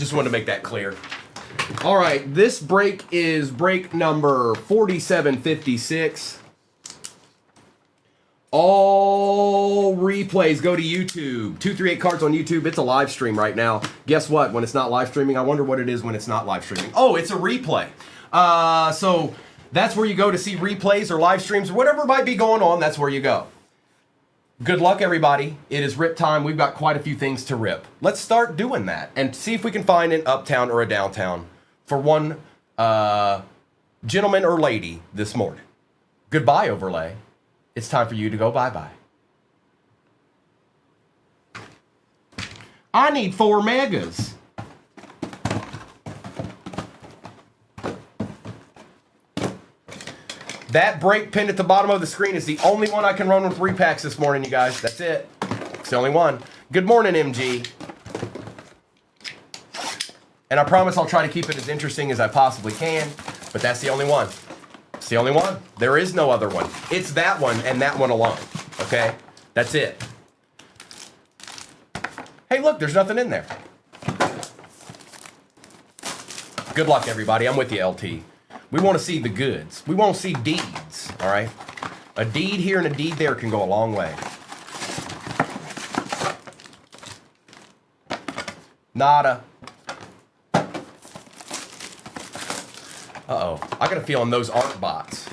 Just wanted to make that clear. All right, this break is break number 4756. All replays go to YouTube. 238 Cards on YouTube. It's a live stream right now. Guess what? When it's not live streaming, I wonder what it is when it's not live streaming. Oh, it's a replay. So that's where you go to see replays or live streams or whatever might be going on. That's where you go. Good luck, everybody. It is rip time. We've got quite a few things to rip. Let's start doing that and see if we can find an uptown or a downtown for one gentleman or lady this morning. Goodbye, overlay. It's time for you to go bye-bye. I need 4 megas. That break pinned at the bottom of the screen is the only one I can run with repacks this morning, you guys. That's it. It's the only one. Good morning, MG. And I promise I'll try to keep it as interesting as I possibly can, but that's the only one. It's the only one. There is no other one. It's that one and that one alone. Okay? That's it. Hey, look, there's nothing in there. Good luck, everybody. I'm with you, LT. We want to see the goods. We want to see deeds, all right? A deed here and a deed there can go a long way. Nada. Uh-oh. I got a feeling those aren't bots.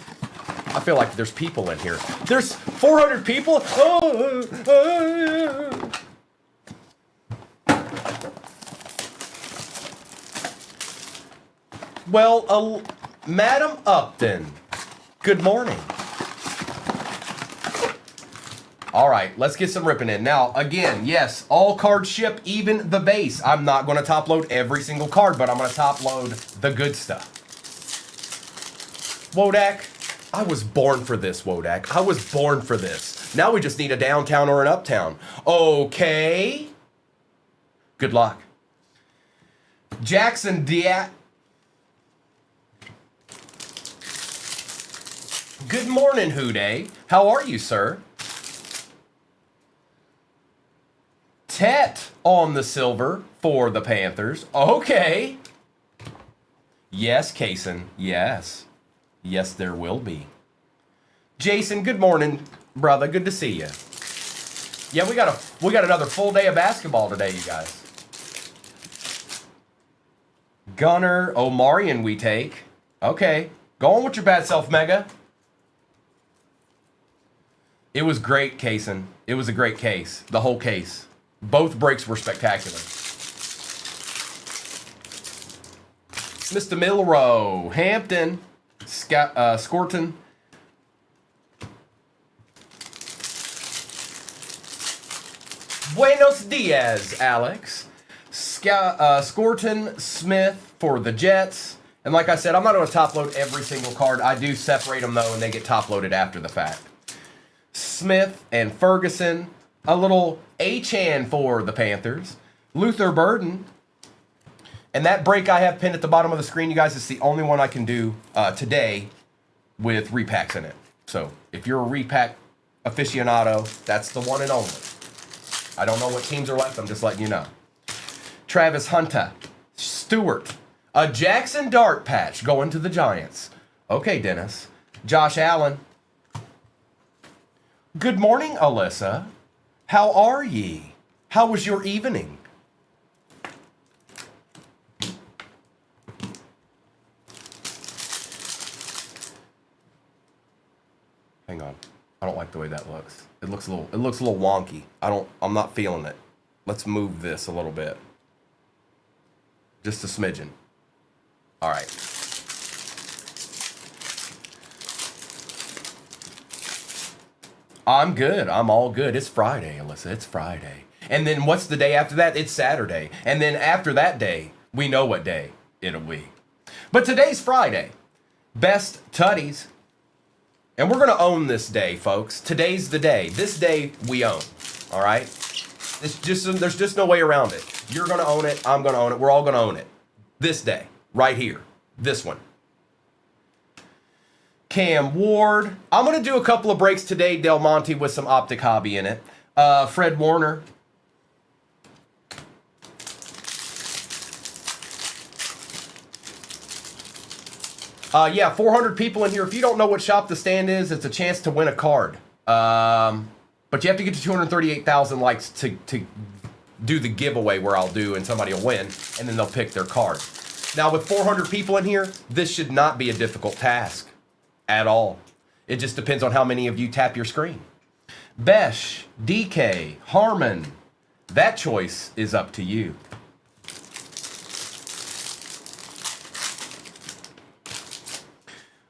I feel like there's people in here. There's 400 people? Well, Madam Upton, good morning. All right, let's get some ripping in. Now, again, yes, all cards ship, even the base. I'm not going to top load every single card, but I'm going to top load the good stuff. Wodak, I was born for this, Wodak. I was born for this. Now we just need a downtown or an uptown. Okay. Good luck. Jackson Diat. Good morning, Houday. How are you, sir? Tet on the silver for the Panthers. Okay. Yes, Kaysen. Yes. Yes, there will be. Jason, good morning, brother. Good to see you. Yeah, we got another full day of basketball today, you guys. Gunner Omarion we take. Okay. Go on with your bad self, Mega. It was great, Kaysen. It was a great case. The whole case. Both breaks were spectacular. Mr. Milrow, Hampton, Scorton. Buenos dias, Alex. Scorton, Smith for the Jets. And like I said, I'm not going to top load every single card. I do separate them, though, and they get top loaded after the fact. Smith and Ferguson. A little Achan for the Panthers. Luther Burden. And that break I have pinned at the bottom of the screen, you guys, is the only one I can do today with repacks in it. So if you're a repack aficionado, that's the one and only. I don't know what teams are left. I'm just letting you know. Travis Hunter. Stewart. A Jackson Dart patch going to the Giants. Okay, Dennis. Josh Allen. Good morning, Alyssa. How are ye? How was your evening? Hang on. I don't like the way that looks. It looks a little wonky. I'm not feeling it. Let's move this a little bit. Just a smidgen. All right. I'm good. I'm all good. It's Friday, Alyssa. It's Friday. And then what's the day after that? It's Saturday. And then after that day, we know what day it'll be. But today's Friday. Best Tutties. And we're going to own this day, folks. Today's the day. This day we own. All right? There's just no way around it. You're going to own it. I'm going to own it. We're all going to own it. This day. Right here. This one. Cam Ward. I'm going to do a couple of breaks today, Del Monte, with some Optic Hobby in it. Fred Warner. Yeah, 400 people in here. If you don't know what Shop the Stand is, it's a chance to win a card. But you have to get to 238,000 likes to do the giveaway where I'll do and somebody will win, and then they'll pick their card. Now, with 400 people in here, this should not be a difficult task at all. It just depends on how many of you tap your screen. Besh, DK, Harmon, that choice is up to you.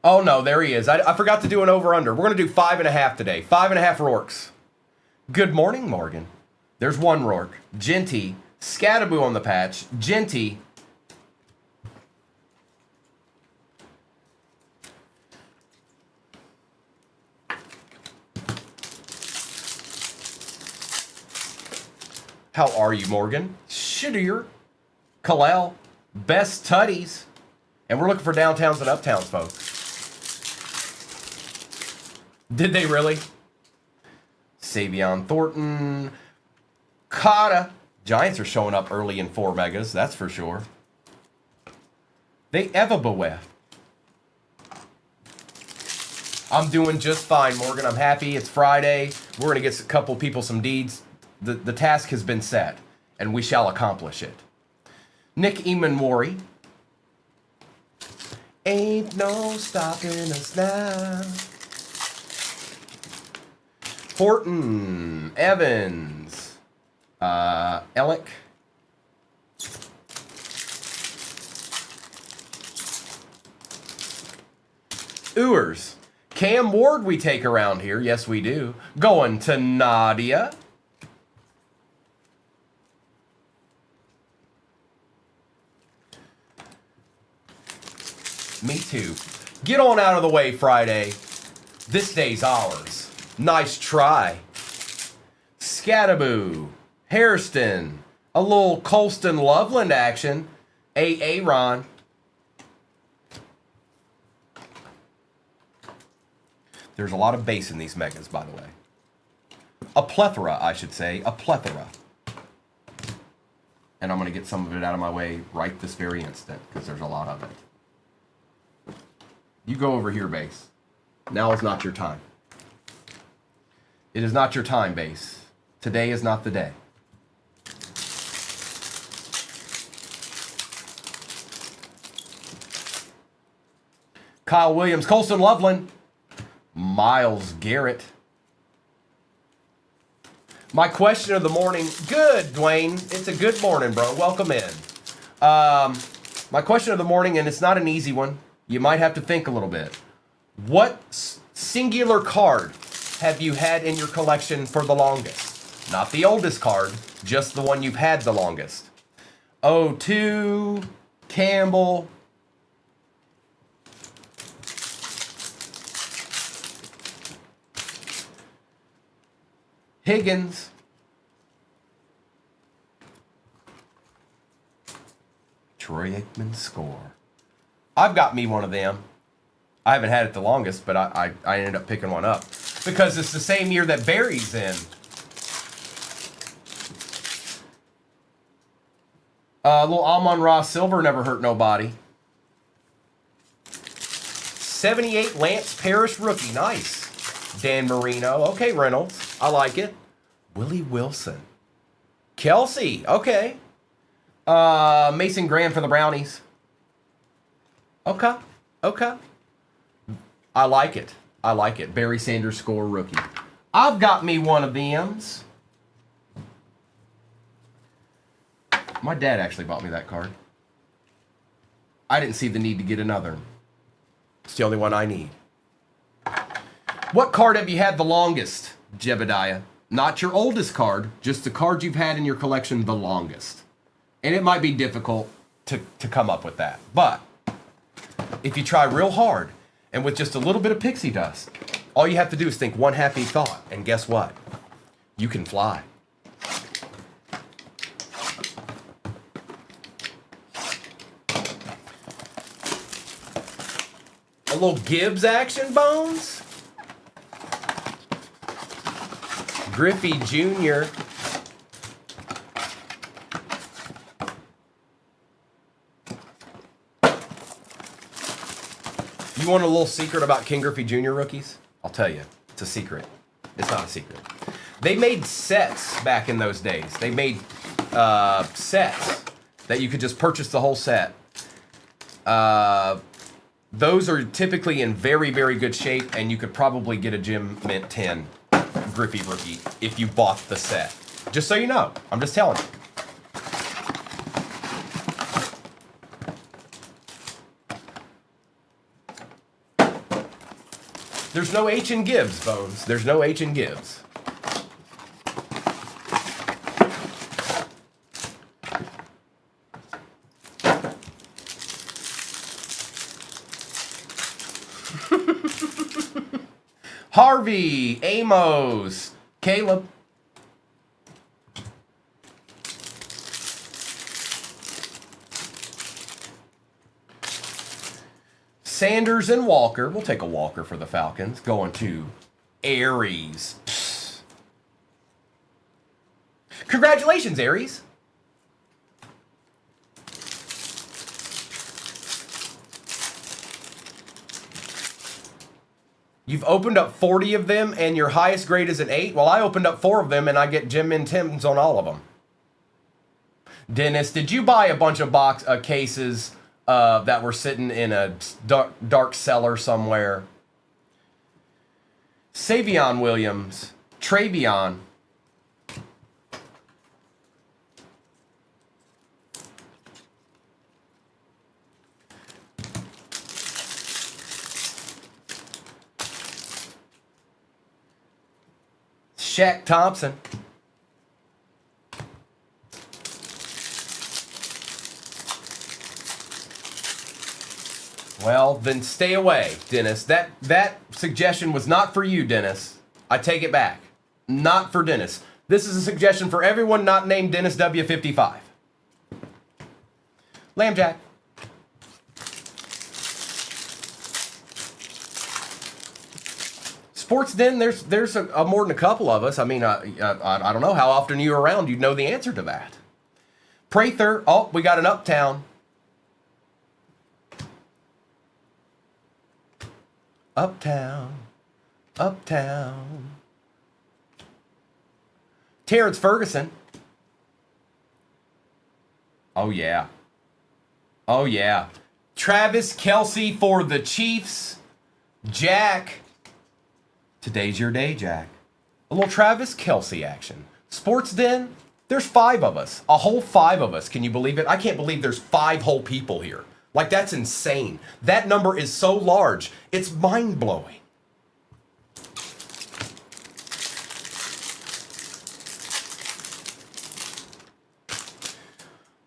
Oh no, there he is. I forgot to do an over-under. We're going to do 5.5 today. 5.5 Rourkes. Good morning, Morgan. There's one Rourke. Genty. Scattaboo on the patch. Genty. How are you, Morgan? Shittier. Kalel. Best Tutties. And we're looking for downtowns and uptowns, folks. Did they really? Savion Thornton. Cotta. Giants are showing up early in 4 megas, that's for sure. They Evabawe. I'm doing just fine, Morgan. I'm happy. It's Friday. We're going to get a couple people some deeds. The task has been set, and we shall accomplish it. Nick Eamon-Mori. Ain't no stopping us now. Horton, Evans, Ellick. Ewers. Cam Ward we take around here. Yes, we do. Going to Nadia. Me too. Get on out of the way, Friday. This day's ours. Nice try. Scattaboo. Hairston. A little Colston Loveland action. Aaron. There's a lot of base in these megas, by the way. A plethora, I should say. A plethora. And I'm going to get some of it out of my way right this very instant, because there's a lot of it. You go over here, base. Now is not your time. It is not your time, base. Today is not the day. Kyle Williams, Colston Loveland, Miles Garrett. My question of the morning. Good, Dwayne. It's a good morning, bro. Welcome in. My question of the morning, and it's not an easy one. You might have to think a little bit. What singular card have you had in your collection for the longest? Not the oldest card, just the one you've had the longest. 02, Campbell. Higgins. Troy Aikman score. I've got me one of them. I haven't had it the longest, but I ended up picking one up. Because it's the same year that Barry's in. Little Amon-Ra Silver never hurt nobody. 78 Lance Parrish rookie. Nice. Dan Marino. Okay, Reynolds. I like it. Willie Wilson. Kelsey. Okay. Mason Graham for the Brownies. Okay. Okay. I like it. I like it. Barry Sanders score rookie. I've got me one of them's. My dad actually bought me that card. I didn't see the need to get another. It's the only one I need. What card have you had the longest, Jebediah? Not your oldest card, just the card you've had in your collection the longest. And it might be difficult to come up with that. But if you try real hard and with just a little bit of pixie dust, all you have to do is think one happy thought. And guess what? You can fly. A little Gibbs action, Bones. Griffey Jr. You want a little secret about King Griffey Jr. rookies? I'll tell you. It's a secret. It's not a secret. They made sets back in those days. They made sets that you could just purchase the whole set. Those are typically in very, very good shape, and you could probably get a Gem Mint 10 Griffey rookie if you bought the set. Just so you know. I'm just telling you. There's no H in Gibbs, Bones. There's no H in Gibbs. Harvey, Amos, Caleb. Sanders and Walker. We'll take a Walker for the Falcons. Going to Aries. Psst. Congratulations, Aries. You've opened up 40 of them and your highest grade is an 8? Well, I opened up 4 of them and I get Gem Mint 10s on all of them. Dennis, did you buy a bunch of cases that were sitting in a dark cellar somewhere? Savion Williams, Travion. Shaq Thompson. Well, then stay away, Dennis. That suggestion was not for you, Dennis. I take it back. Not for Dennis. This is a suggestion for everyone not named Dennis W55. Lambjack. Sports Den, there's more than a couple of us. I mean, I don't know how often you're around. You'd know the answer to that. Prather. Oh, we got an Uptown. Uptown. Uptown. Terrence Ferguson. Oh, yeah. Oh, yeah. Travis Kelce for the Chiefs. Jack. Today's your day, Jack. A little Travis Kelce action. Sports Den, there's 5 of us. A whole 5 of us. Can you believe it? I can't believe there's 5 whole people here. Like, that's insane. That number is so large. It's mind-blowing.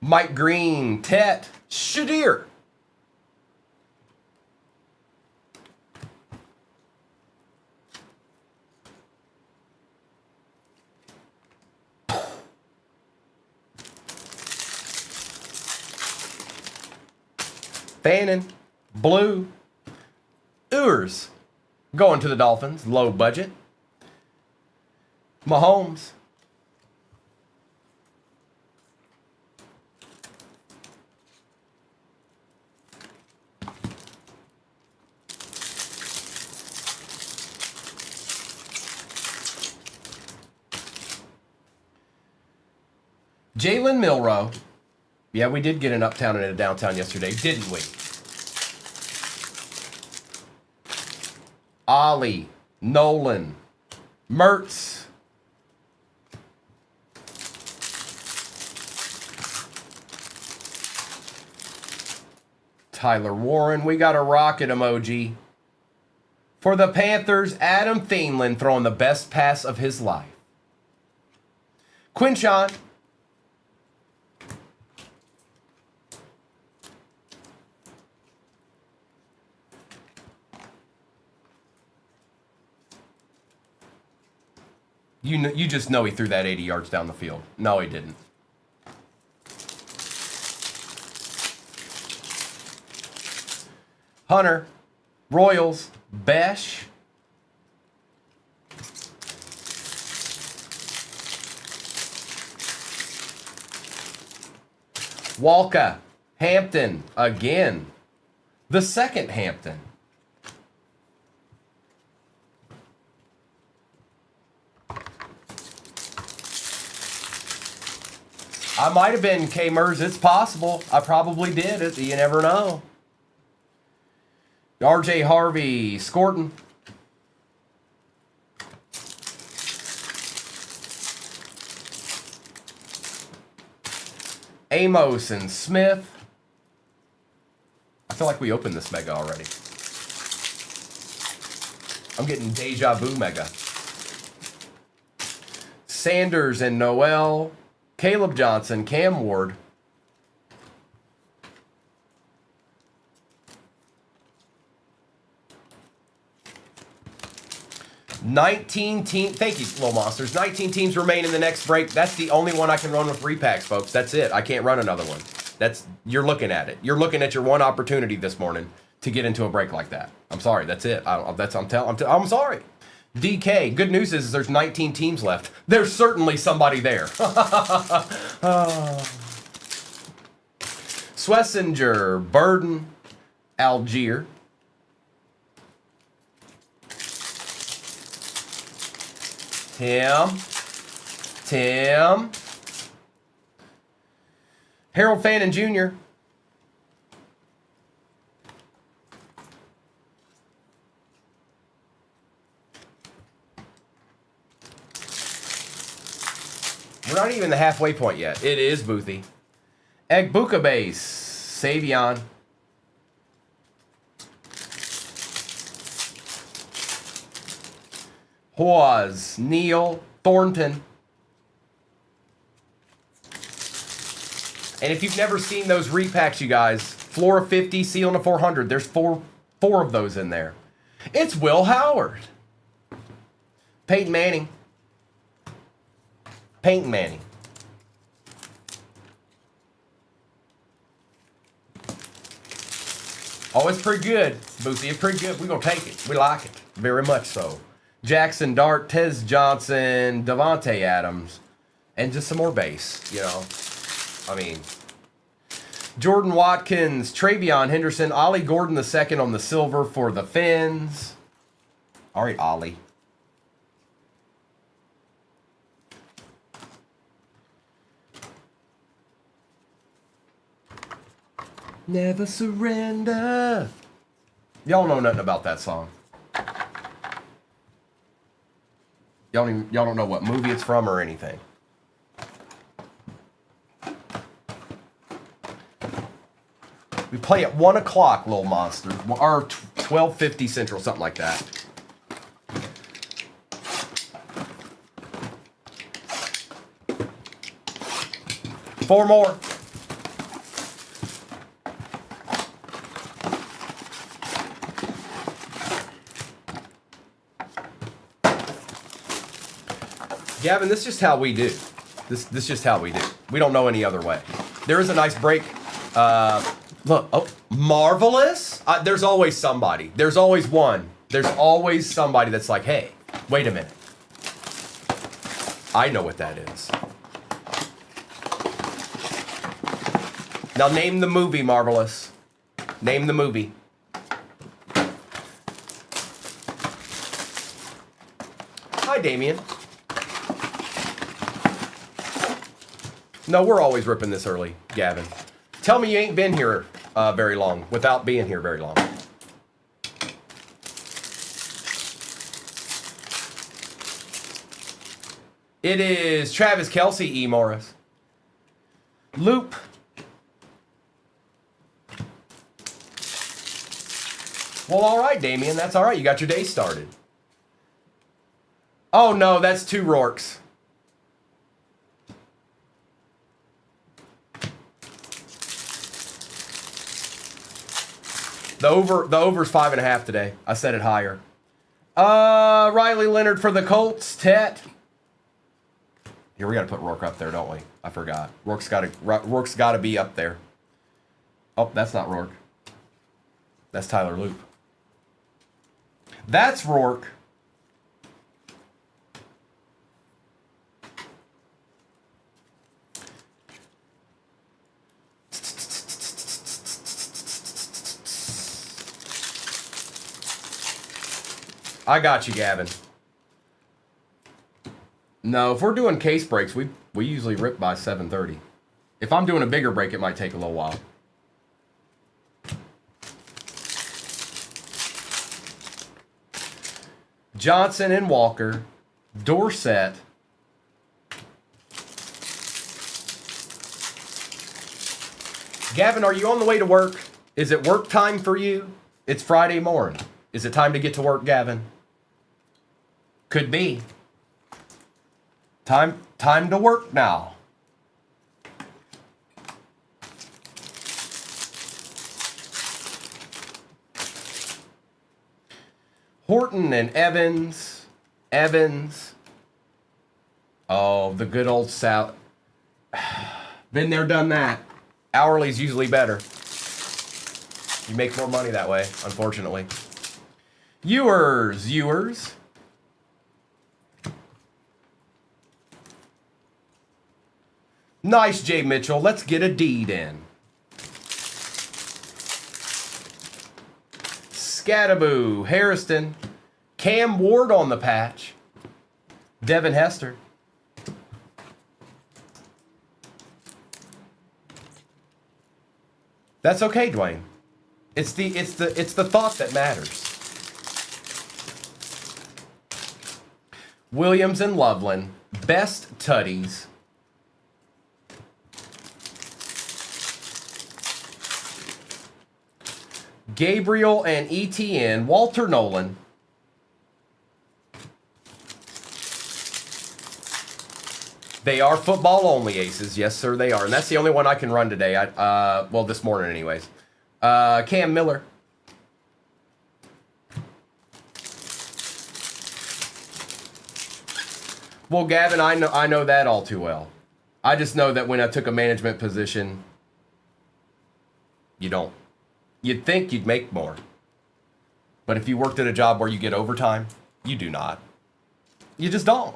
Mike Green, Tet, Shadir. Fannin, Blue, Ewers, going to the Dolphins, low budget. Mahomes. Jalen Milroe. Yeah, we did get an Uptown and a Downtown yesterday, didn't we? Ollie, Nolan, Mertz. Tyler Warren, we got a rocket emoji. For the Panthers, Adam Thielen throwing the best pass of his life. Quinshon. You just know he threw that 80 yards down the field. No, he didn't. Hunter, Royals, Besh. Walker, Hampton, again. The second Hampton. I might have been K-Mers. It's possible. I probably did it. You never know. RJ Harvey, Scorton. Amos and Smith. I feel like we opened this mega already. I'm getting deja vu mega. Sanders and Noel. Caleb Johnson, Cam Ward. Thank you, Little Monsters. 19 teams remain in the next break. That's the only one I can run with repacks, folks. That's it. I can't run another one. You're looking at it. You're looking at your one opportunity this morning to get into a break like that. I'm sorry. That's it. I'm sorry. DK, good news is there's 19 teams left. There's certainly somebody there. Swessinger, Burden, Algier. Tim. Harold Fannin Jr. We're not even the halfway point yet. It is Boothie. Egbuka base. Savion. Hawes. Neal. Thornton. And if you've never seen those repacks, you guys, floor of 50, ceiling of 400, there's four of those in there. It's Will Howard. Peyton Manning. Oh, it's pretty good, Boosie. It's pretty good. We're going to take it. We like it. Very much so. Jackson Dart, Tez Johnson, Devontae Adams, and just some more base, you know. I mean, Jordan Watkins, Travion Henderson, Ollie Gordon II on the silver for the Fins. All right, Ollie. Never surrender. Y'all know nothing about that song. Y'all don't know what movie it's from or anything. We play at 1 o'clock, Little Monster, or 12:50 Central, something like that. Four more. Gavin, this is just how we do. This is just how we do. We don't know any other way. There is a nice break. Look, oh, Marvelous. There's always somebody. There's always one. There's always somebody that's like, hey, wait a minute. I know what that is. Now name the movie, Marvelous. Name the movie. Hi, Damien. No, we're always ripping this early, Gavin. Tell me you ain't been here very long without being here very long. It is Travis Kelce, E. Morris. Loop. Well, all right, Damien. That's all right. You got your day started. Oh, no, that's two Rourkes. The over's 5.5 today. I set it higher. Riley Leonard for the Colts. Tet. Here, we got to put Rourke up there, don't we? I forgot. Rourke's got to be up there. Oh, that's not Rourke. That's Tyler Loop. That's Rourke. I got you, Gavin. No, if we're doing case breaks, we usually rip by 7:30. If I'm doing a bigger break, it might take a little while. Johnson and Walker, Dorsett, Gavin, are you on the way to work? Is it work time for you? It's Friday morning. Is it time to get to work, Gavin? Could be. Time to work now. Horton and Evans. Oh, the good old South. Been there, done that. Hourly's usually better. You make more money that way, unfortunately. Ewers. Nice, Jay Mitchell. Let's get a deed in. Scattaboo, Harrison, Cam Ward on the patch, Devin Hester. That's okay, Dwayne. It's the thought that matters. Williams and Loveland, best tutties. Gabriel and ETN, Walter Nolan. They are football only aces. Yes, sir, they are. And that's the only one I can run today. Well, this morning anyways. Cam Miller. Well, Gavin, I know that all too well. I just know that when I took a management position, you don't. You'd think you'd make more. But if you worked at a job where you get overtime, you do not. You just don't.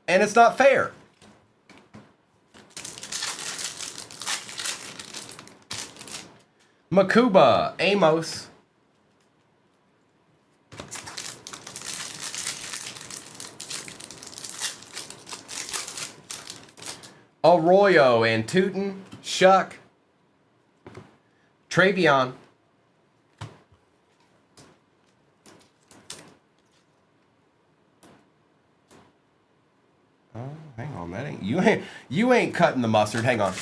And it's not fair. Makuba, Amos. Arroyo and Tootin, Shuck. Travion. Oh, hang on, that ain't you ain't cutting the mustard. Hang on.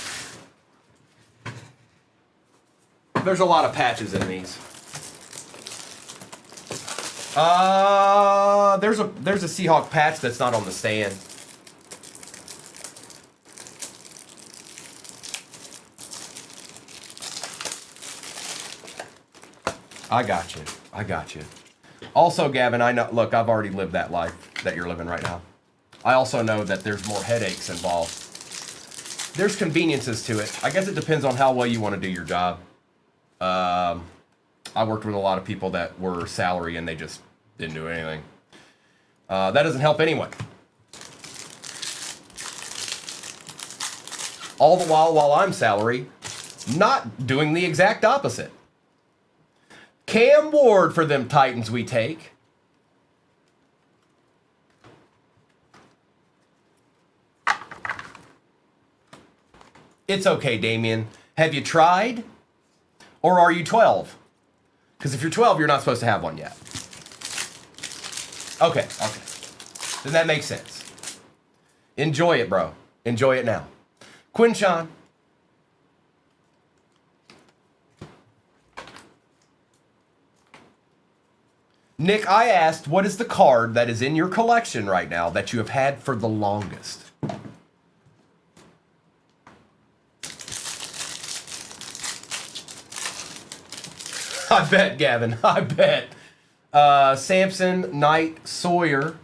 There's a lot of patches in these. There's a Seahawk patch that's not on the stand. I got you. Also, Gavin, I know. Look, I've already lived that life that you're living right now. I also know that there's more headaches involved. There's conveniences to it. I guess it depends on how well you want to do your job. I worked with a lot of people that were salary and they just didn't do anything. That doesn't help anyone. All the while I'm salary, not doing the exact opposite. Cam Ward for them Titans we take. It's okay, Damien. Have you tried? Or are you 12? Because if you're 12, you're not supposed to have one yet. Okay. Then that makes sense. Enjoy it, bro. Enjoy it now. Quinshawn. Nick, I asked, what is the card that is in your collection right now that you have had for the longest? I bet, Gavin. I bet. Sampson, Knight, Sawyer.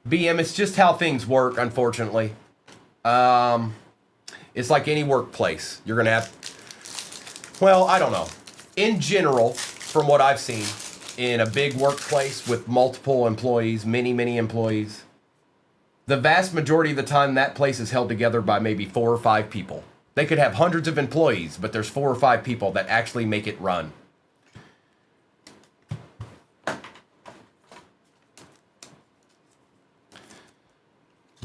BM, it's just how things work, unfortunately. It's like any workplace. You're going to have, well, I don't know. In general, from what I've seen, in a big workplace with multiple employees, many employees, the vast majority of the time that place is held together by maybe 4 or 5 people. They could have hundreds of employees, but there's 4 or 5 people that actually make it run.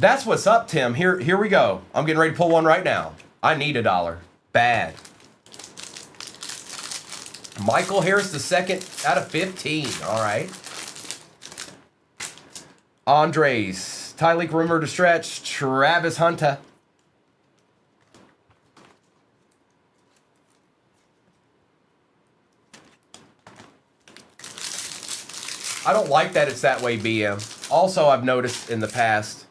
That's what's up, Tim. Here we go. I'm getting ready to pull one right now. I need $1. Bad. Michael Harris, the second out of 15. All right. Andres, Tyleek Rumor to stretch, Travis Hunter. I don't like that it's that way, BM. Also, I've noticed in the past,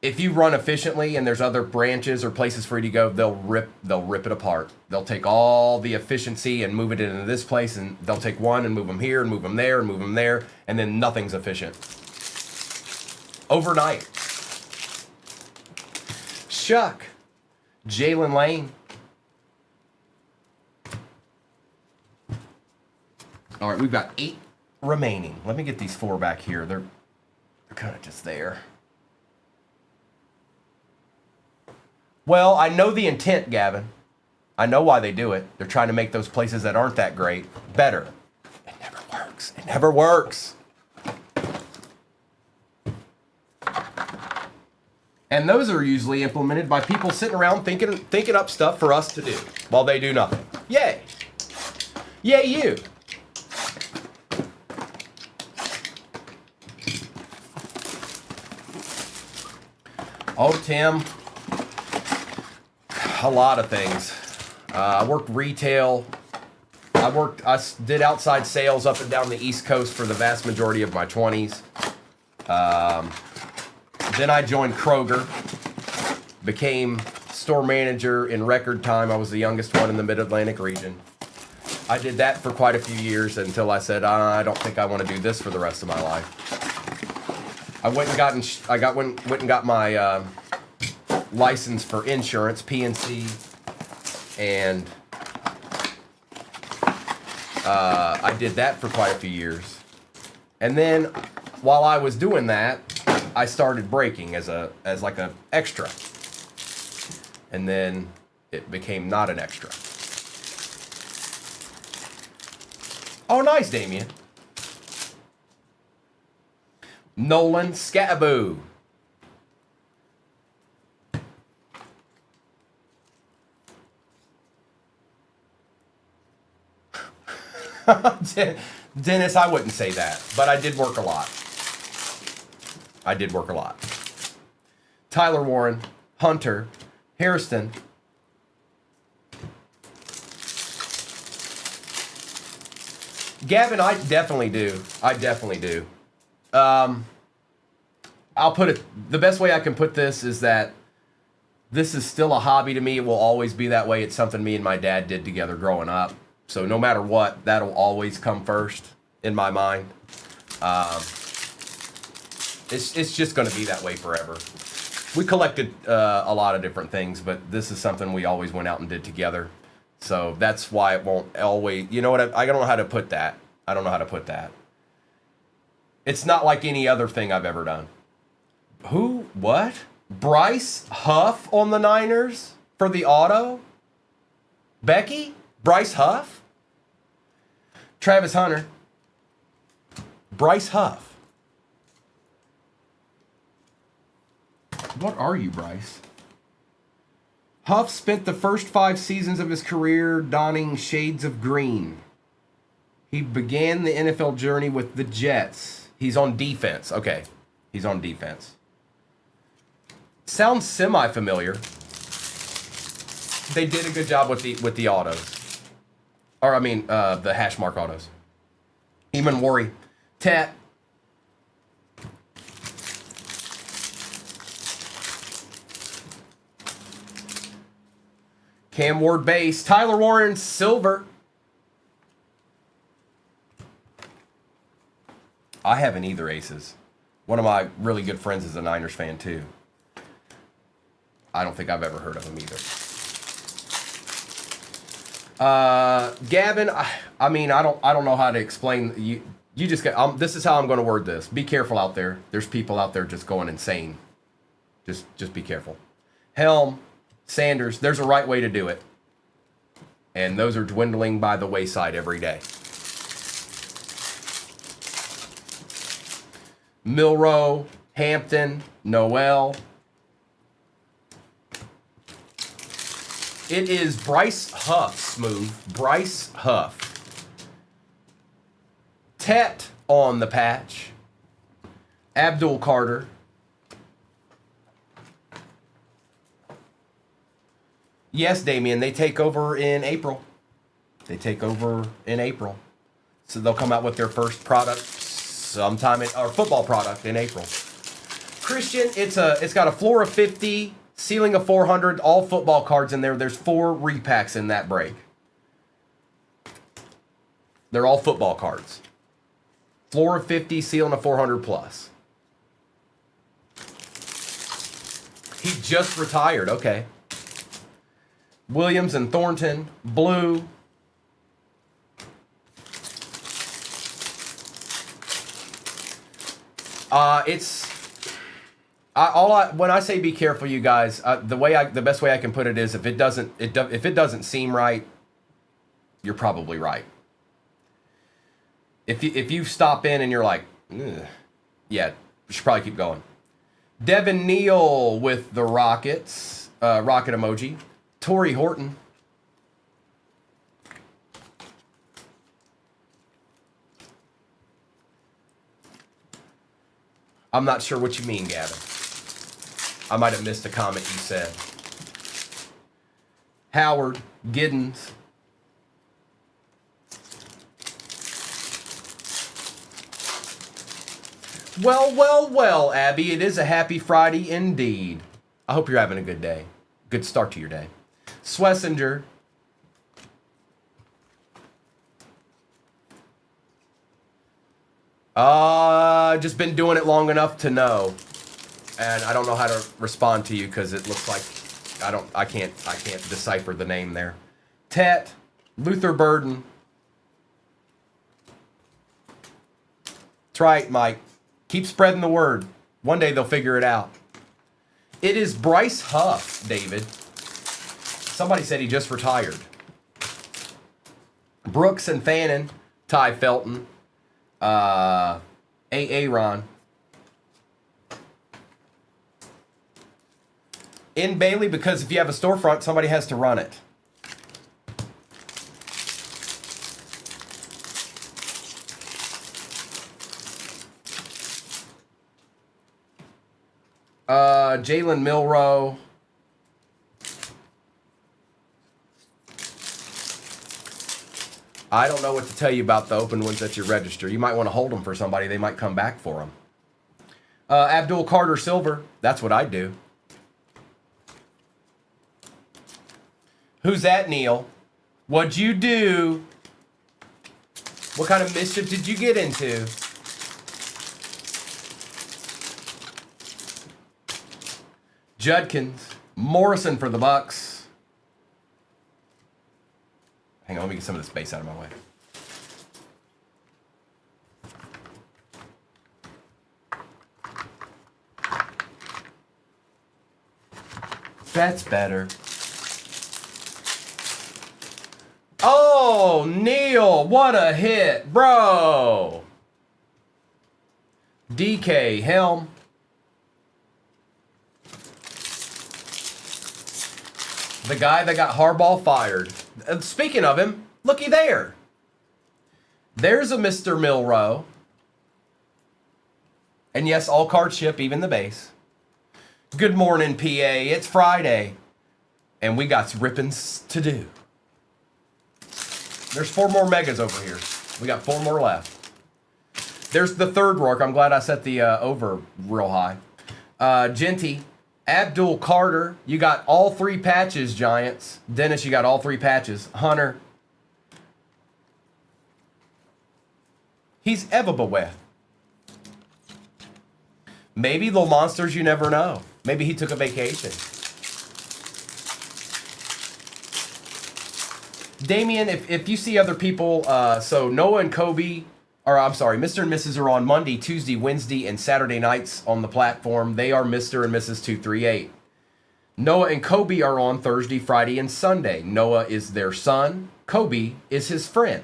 if you run efficiently and there's other branches or places for you to go, they'll rip it apart. They'll take all the efficiency and move it into this place, and they'll take one and move them here and move them there and move them there, and then nothing's efficient. Overnight. Shuck. Jalen Lane. All right, we've got 8 remaining. Let me get these 4 back here. They're kind of just there. Well, I know the intent, Gavin. I know why they do it. They're trying to make those places that aren't that great better. It never works. It never works. And those are usually implemented by people sitting around thinking up stuff for us to do while they do nothing. Yay. Yay, you. Oh, Tim. A lot of things. I worked retail. I did outside sales up and down the East Coast for the vast majority of my 20s. Then I joined Kroger. Became store manager in record time. I was the youngest one in the Mid-Atlantic region. I did that for quite a few years until I said, I don't think I want to do this for the rest of my life. I went and got my license for insurance, PNC, and I did that for quite a few years. And then while I was doing that, I started braking as like a extra. And then it became not an extra. Oh, nice, Damien. Nolan Scaboo. Dennis, I wouldn't say that, but I did work a lot. Tyler Warren, Hunter, Hairston. Gavin, I definitely do. I'll put it, the best way I can put this is that this is still a hobby to me. It will always be that way. It's something me and my dad did together growing up. So no matter what, that'll always come first in my mind. It's just going to be that way forever. We collected a lot of different things, but this is something we always went out and did together. So that's why it won't always, you know what, I don't know how to put that. It's not like any other thing I've ever done. Who? What? Bryce Huff on the Niners for the auto? Becky? Bryce Huff? Travis Hunter. Bryce Huff. What are you, Bryce? Huff spent the first 5 seasons of his career donning shades of green. He began the NFL journey with the Jets. He's on defense. Okay, he's on defense. Sounds semi-familiar. They did a good job with the autos. Or, I mean, the hash mark autos. Eamon Worry. Tat. Cam Ward base. Tyler Warren silver. I haven't either aces. One of my really good friends is a Niners fan too. I don't think I've ever heard of him either. Gavin, I mean, I don't know how to explain. You just got. This is how I'm going to word this. Be careful out there. There's people out there just going insane. Just be careful. Helm, Sanders. There's a right way to do it, and those are dwindling by the wayside every day. Milrow, Hampton, Noel. It is Bryce Huff, smooth. Bryce Huff. Tet on the patch. Abdul Carter. Yes, Damien, they take over in April. They take over in April. So they'll come out with their first product sometime or football product in April. Christian, it's got a floor of 50, ceiling of 400, all football cards in there. There's 4 repacks in that break. They're all football cards. Floor of 50, ceiling of 400 plus. He just retired. Okay. Williams and Thornton, blue. When I say be careful, you guys, the best way I can put it is if it doesn't seem right, you're probably right. If you stop in and you're like, yeah, you should probably keep going. Devin Neal with the Rockets, rocket emoji. Torrey Horton. I'm not sure what you mean, Gavin. I might have missed a comment you said. Howard, Giddens. Well, Abby, it is a happy Friday indeed. I hope you're having a good day. Good start to your day. Swessinger. Just been doing it long enough to know. And I don't know how to respond to you because it looks like I can't decipher the name there. Tet, Luther Burden. That's right, Mike. Keep spreading the word. One day they'll figure it out. It is Bryce Huff, David. Somebody said he just retired. Brooks and Fannin, Ty Felton, Ron. In Bailey, because if you have a storefront, somebody has to run it. Jalen Milroe. I don't know what to tell you about the open ones that you register. You might want to hold them for somebody. They might come back for them. Abdul Carter Silver. That's what I'd do. Who's that, Neil? What'd you do? What kind of mischief did you get into? Judkins. Morrison for the Bucks. Hang on, let me get some of this space out of my way. That's better. Oh, Neil, what a hit, bro. DK Helm. The guy that got Harbaugh fired. Speaking of him, looky there. There's a Mr. Milroe. And yes, all cards ship, even the base. Good morning, PA. It's Friday. And we got rippings to do. There's 4 more megas over here. We got 4 more left. There's the third Rourke. I'm glad I set the over real high. Genty. Abdul Carter. You got all 3 patches, Giants. Dennis, you got all 3 patches. Hunter. He's Evabaweth. Maybe little monsters, you never know. Maybe he took a vacation. Damien, if you see other people, so Noah and Kobe, or I'm sorry, Mr. and Mrs. are on Monday, Tuesday, Wednesday, and Saturday nights on the platform. They are Mr. and Mrs. 238. Noah and Kobe are on Thursday, Friday, and Sunday. Noah is their son. Kobe is his friend.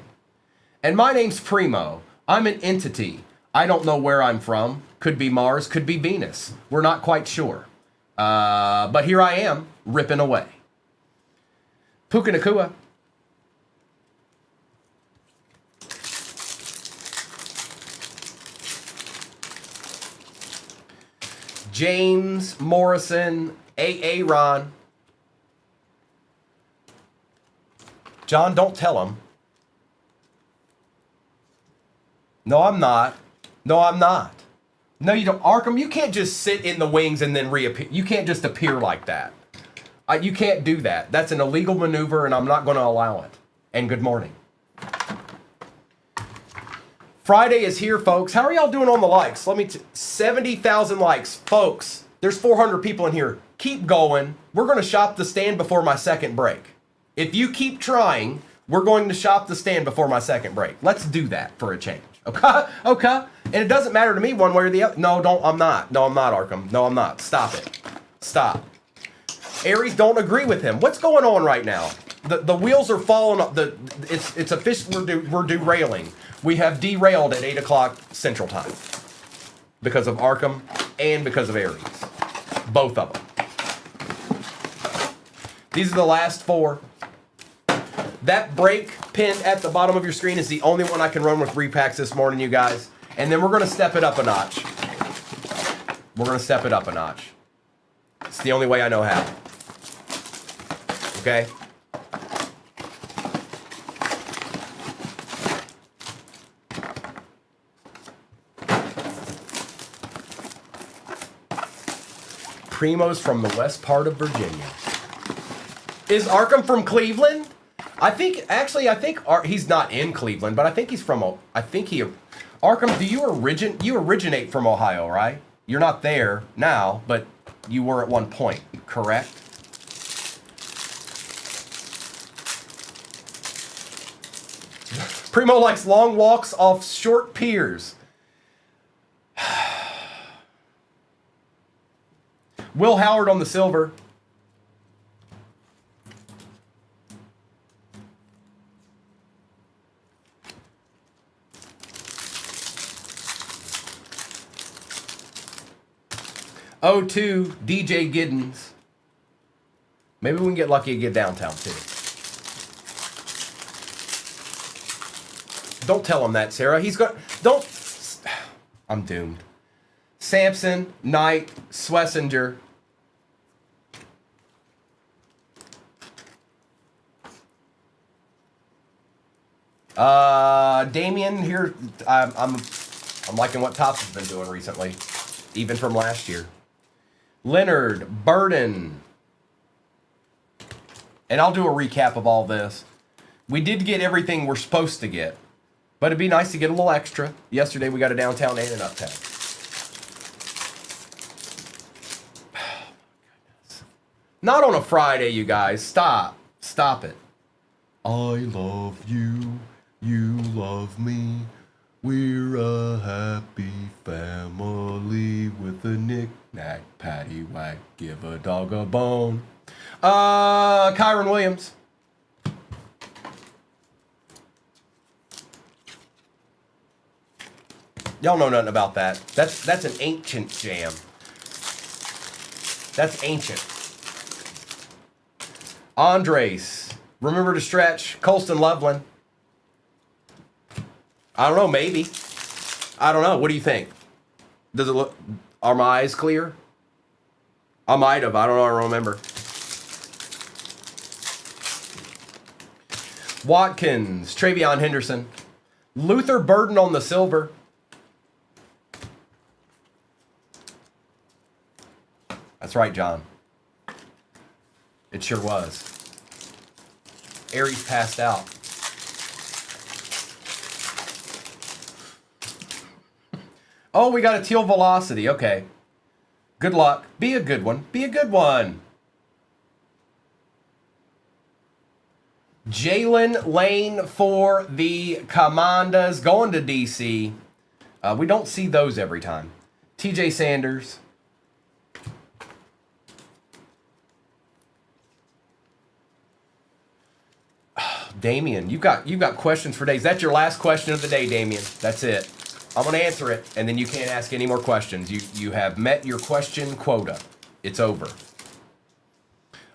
And my name's Primo. I'm an entity. I don't know where I'm from. could be Mars, could be Venus. We're not quite sure. But here I am, ripping away. Puka Nakua. James Morrison, A.A. Ron. John, don't tell him. No, I'm not. No, I'm not. No, you don't. Arkham, you can't just sit in the wings and then reappear. You can't just appear like that. You can't do that. That's an illegal maneuver, and I'm not going to allow it. And good morning. Friday is here, folks. How are y'all doing on the likes? 70,000 likes. Folks, there's 400 people in here. Keep going. We're going to shop the stand before my second break. If you keep trying, we're going to shop the stand before my second break. Let's do that for a change. Okay? Okay? And it doesn't matter to me one way or the other. No, I'm not, Arkham. No, I'm not. Stop it. Stop. Aries don't agree with him. What's going on right now? The wheels are falling up. It's official. We're derailing. We have derailed at 8 o'clock Central Time because of Arkham and because of Aries. Both of them. These are the last 4. That break pin at the bottom of your screen is the only one I can run with repacks this morning, you guys. And then we're going to step it up a notch. We're going to step it up a notch. It's the only way I know how. Okay? Primo's from the west part of Virginia. Is Arkham from Cleveland? I think he's not in Cleveland, but I think he's from, Arkham, do you originate from Ohio, right? You're not there now, but you were at one point, correct? Primo likes long walks off short piers. Will Howard on the silver. O2, DJ Giddens. Maybe we can get lucky and get downtown too. Don't tell him that, Sarah. Don't. I'm doomed. Sampson, Knight, Swessinger. Damien here. I'm liking what Topps has been doing recently, even from last year. Leonard, Burden. And I'll do a recap of all this. We did get everything we're supposed to get, but it'd be nice to get a little extra. Yesterday we got a downtown and an uptown. Not on a Friday, you guys. Stop. Stop it. I love you. You love me. We're a happy family with a knick-knack, paddywhack, give a dog a bone. Kyron Williams. Y'all know nothing about that. That's an ancient jam. That's ancient. Andres. Remember to stretch. Colston Loveland. I don't know, maybe. I don't know. What do you think? Does it look... Are my eyes clear? I might have. I don't know. I don't remember. Watkins. Travion Henderson. Luther Burden on the silver. That's right, John. It sure was. Aries passed out. Oh, we got a teal velocity. Okay. Good luck. Be a good one. Be a good one. Jalen Lane for the Commanders going to DC. We don't see those every time. TJ Sanders. Damien, you've got questions for days. That's your last question of the day, Damien. That's it. I'm going to answer it, and then you can't ask any more questions. You have met your question quota. It's over.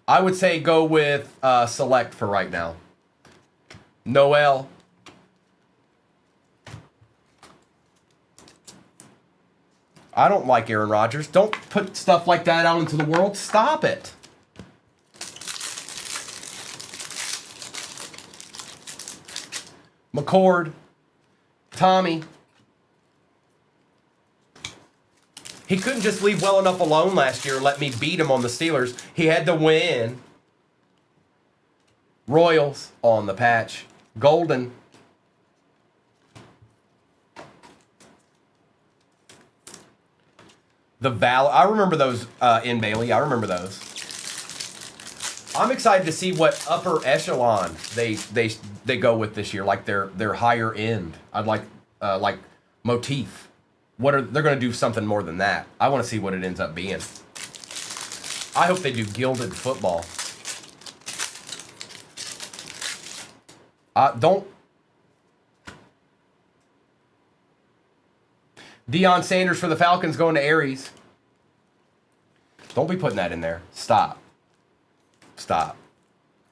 I would say go with select for right now. Noel. I don't like Aaron Rodgers. Don't put stuff like that out into the world. Stop it. McCord. Tommy. He couldn't just leave well enough alone last year and let me beat him on the Steelers. He had to win. Royals on the patch. Golden. The I remember those in Bailey. I remember those. I'm excited to see what upper echelon they go with this year, like their higher end. I'd like motif. They're going to do something more than that. I want to see what it ends up being. I hope they do gilded football. Don't. Deion Sanders for the Falcons going to Aries. Don't be putting that in there. Stop. Stop.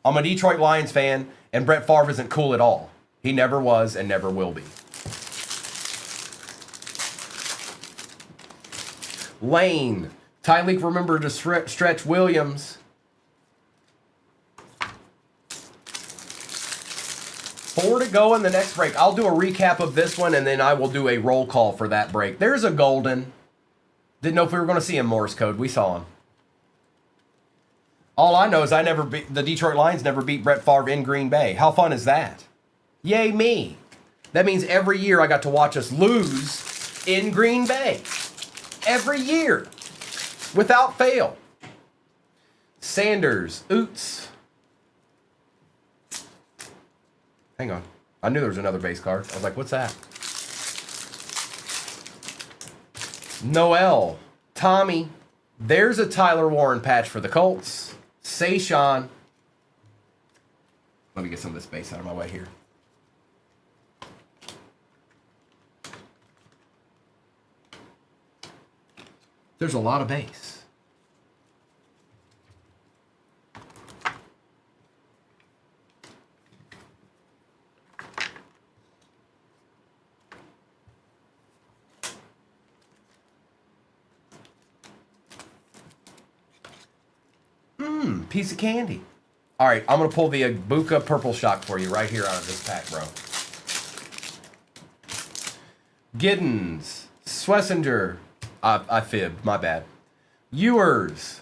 I'm a Detroit Lions fan, and Brett Favre isn't cool at all. He never was and never will be. Lane. Tyleek remember to stretch Williams. Four to go in the next break. I'll do a recap of this one, and then I will do a roll call for that break. There's a golden. Didn't know if we were going to see him Morse code. We saw him. All I know is the Detroit Lions never beat Brett Favre in Green Bay. How fun is that? Yay me. That means every year I got to watch us lose in Green Bay. Every year. Without fail. Sanders. Oots. Hang on. I knew there was another base card. I was like, what's that? Noel. Tommy. There's a Tyler Warren patch for the Colts. Sayshawn. Let me get some of this base out of my way here. There's a lot of base. Piece of candy. All right, I'm going to pull the Abuka Purple Shock for you right here out of this pack, bro. Giddens. Swessinger. I fibbed. My bad. Ewers.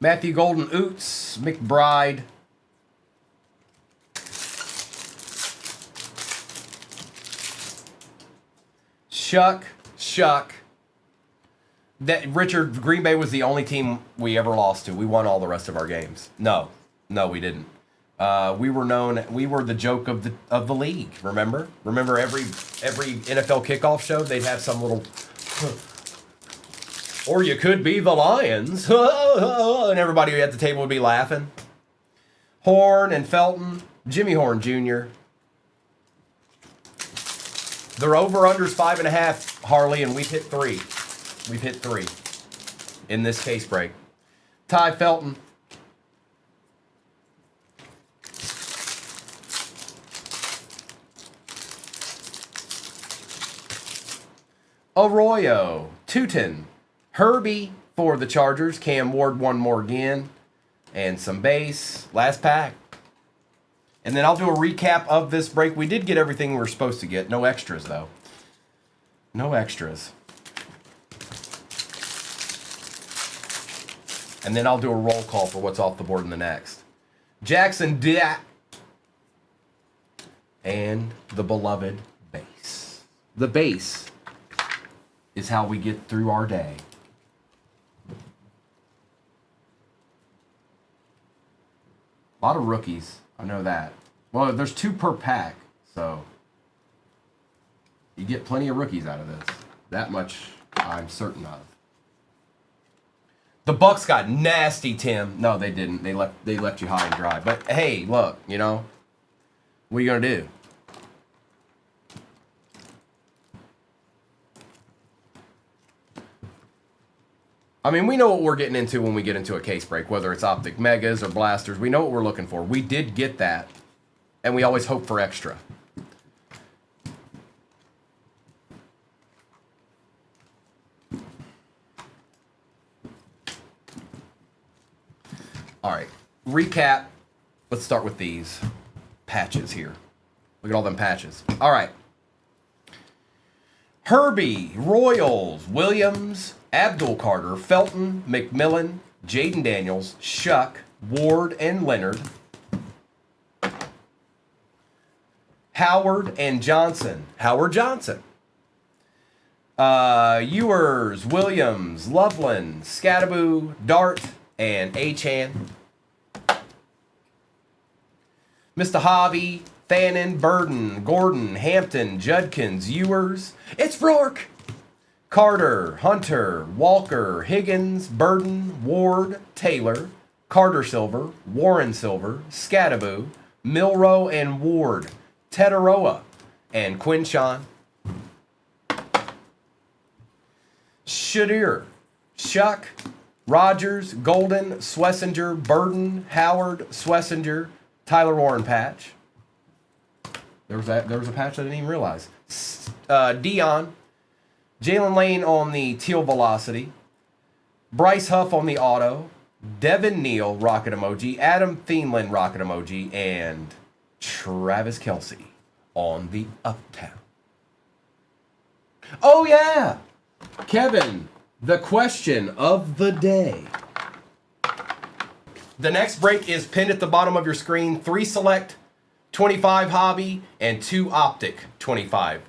Matthew Golden. Oots. McBride. Shuck. That Richard, Green Bay was the only team we ever lost to. We won all the rest of our games. No, we didn't. We were the joke of the league. Remember every NFL kickoff show they'd have some little, or you could be the Lions, and everybody at the table would be laughing. Horn and Felton, Jimmy Horn Jr. Their over-under's 5.5, Harley, and we've hit 3. We've hit 3 in this case break. Ty Felton. Arroyo. Tootin. Herbie for the Chargers. Cam Ward one more again. And some base. Last pack. And then I'll do a recap of this break. We did get everything we were supposed to get. No extras, though. No extras. And then I'll do a roll call for what's off the board in the next. Jackson Dick. And the beloved base. The base is how we get through our day. A lot of rookies. I know that. Well, there's 2 per pack, so you get plenty of rookies out of this. That much I'm certain of. The Bucks got nasty, Tim. No, they didn't. They left you high and dry. But hey, look, you know, what are you gonna do? I mean, we know what we're getting into when we get into a case break, whether it's optic megas or blasters. We know what we're looking for. We did get that, and we always hope for extra. All right, recap. Let's start with these patches here. Look at all them patches. All right. Herbie, Royals, Williams, Abdul Carter, Felton, McMillan, Jaden Daniels, Shuck, Ward, and Leonard. Howard and Johnson. Howard Johnson. Ewers, Williams, Loveland, Scattaboo, Dart, and Achan. Mr. Hobby, Thanon, Burden, Gordon, Hampton, Judkins, Ewers. It's Rourke. Carter, Hunter, Walker, Higgins, Burden, Ward, Taylor, Carter Silver, Warren Silver, Scattaboo, Milrow, and Ward, Tetaroa, and Quinshawn. Shadir, Shuck, Rogers, Golden, Swessinger, Burden, Howard, Swessinger, Tyler Warren patch. There was a patch I didn't even realize. Dion, Jalen Lane on the teal velocity, Bryce Huff on the auto, Devin Neal rocket emoji, Adam Thielen rocket emoji, and Travis Kelce on the uptown. Oh yeah, Kevin, the question of the day. The next break is pinned at the bottom of your screen. 3 select, 25 hobby, and 2 optic 25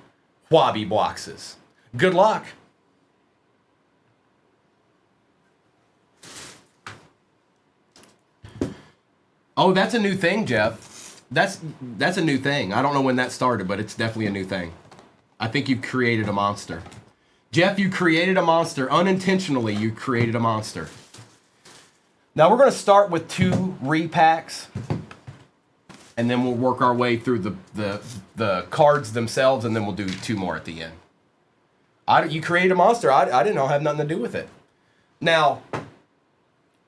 hobby boxes. Good luck. Oh, that's a new thing, Jeff. That's a new thing. I don't know when that started, but it's definitely a new thing. I think you've created a monster. Jeff, you created a monster. Unintentionally, you created a monster. Now we're going to start with 2 repacks, and then we'll work our way through the cards themselves, and then we'll do 2 more at the end. You created a monster. I didn't know. Have nothing to do with it. Now,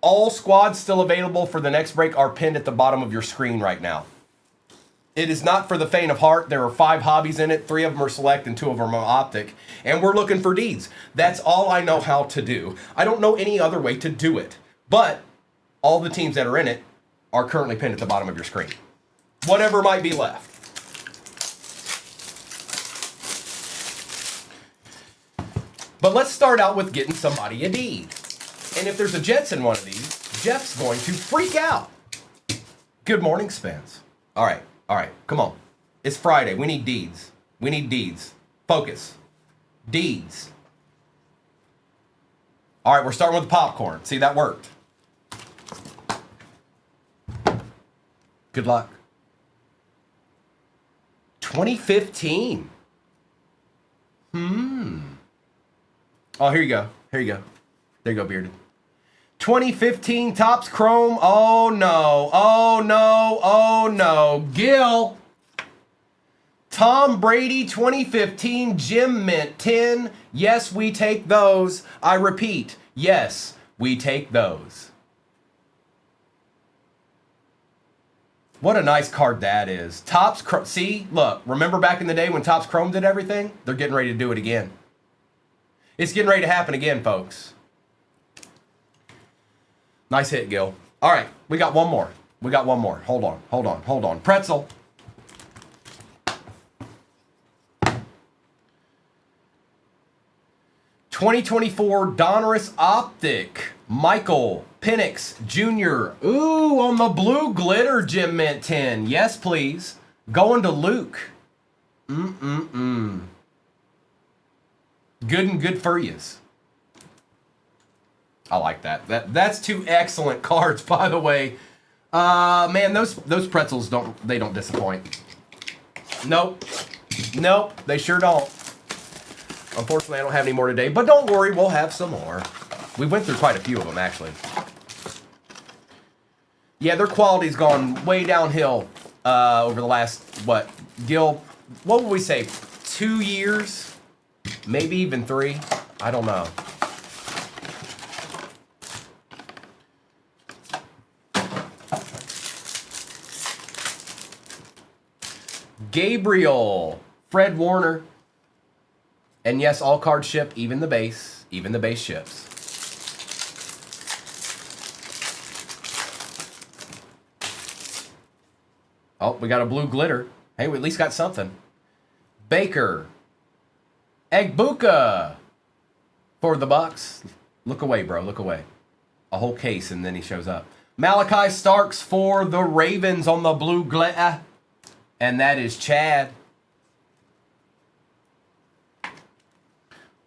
all squads still available for the next break are pinned at the bottom of your screen right now. It is not for the faint of heart. There are 5 hobbies in it. 3 of them are select and 2 of them are optic. And we're looking for deeds. That's all I know how to do. I don't know any other way to do it. But all the teams that are in it are currently pinned at the bottom of your screen. Whatever might be left. But let's start out with getting somebody a deed. And if there's a Jets in one of these, Jeff's going to freak out. Good morning, Spence. All right, come on. It's Friday. We need deeds. We need deeds. Focus. Deeds. All right, we're starting with the popcorn. See, that worked. Good luck. 2015. Oh, here you go. Here you go. There you go, Bearded. 2015 Topps Chrome. Oh, no. Oh, no. Oh, no. Gil. Tom Brady 2015 Gem Mint 10. Yes, we take those. I repeat. Yes, we take those. What a nice card that is. Topps Chrome. See, look. Remember back in the day when Topps Chrome did everything? They're getting ready to do it again. It's getting ready to happen again, folks. Nice hit, Gil. All right, we got one more. Hold on. Pretzel. '24 Donruss Optic. Michael Penix Jr. Ooh, on the blue glitter Gem Mint 10. Yes, please. Going to Luke. Good and good for yous. I like that. That's 2 excellent cards, by the way. Man, those pretzels don't disappoint. Nope, they sure don't. Unfortunately, I don't have any more today, but don't worry, we'll have some more. We went through quite a few of them, actually. Yeah, their quality's gone way downhill over the last, what, Gil, what would we say, 2 years? Maybe even 3? I don't know. Gabriel, Fred Warner, and yes, all cards ship, even the base ships. Oh, we got a blue glitter. Hey, we at least got something. Baker, Egbuka for the Bucks. Look away, bro, look away. A whole case, and then he shows up. Malachi Starks for the Ravens on the blue glitter. And that is Chad.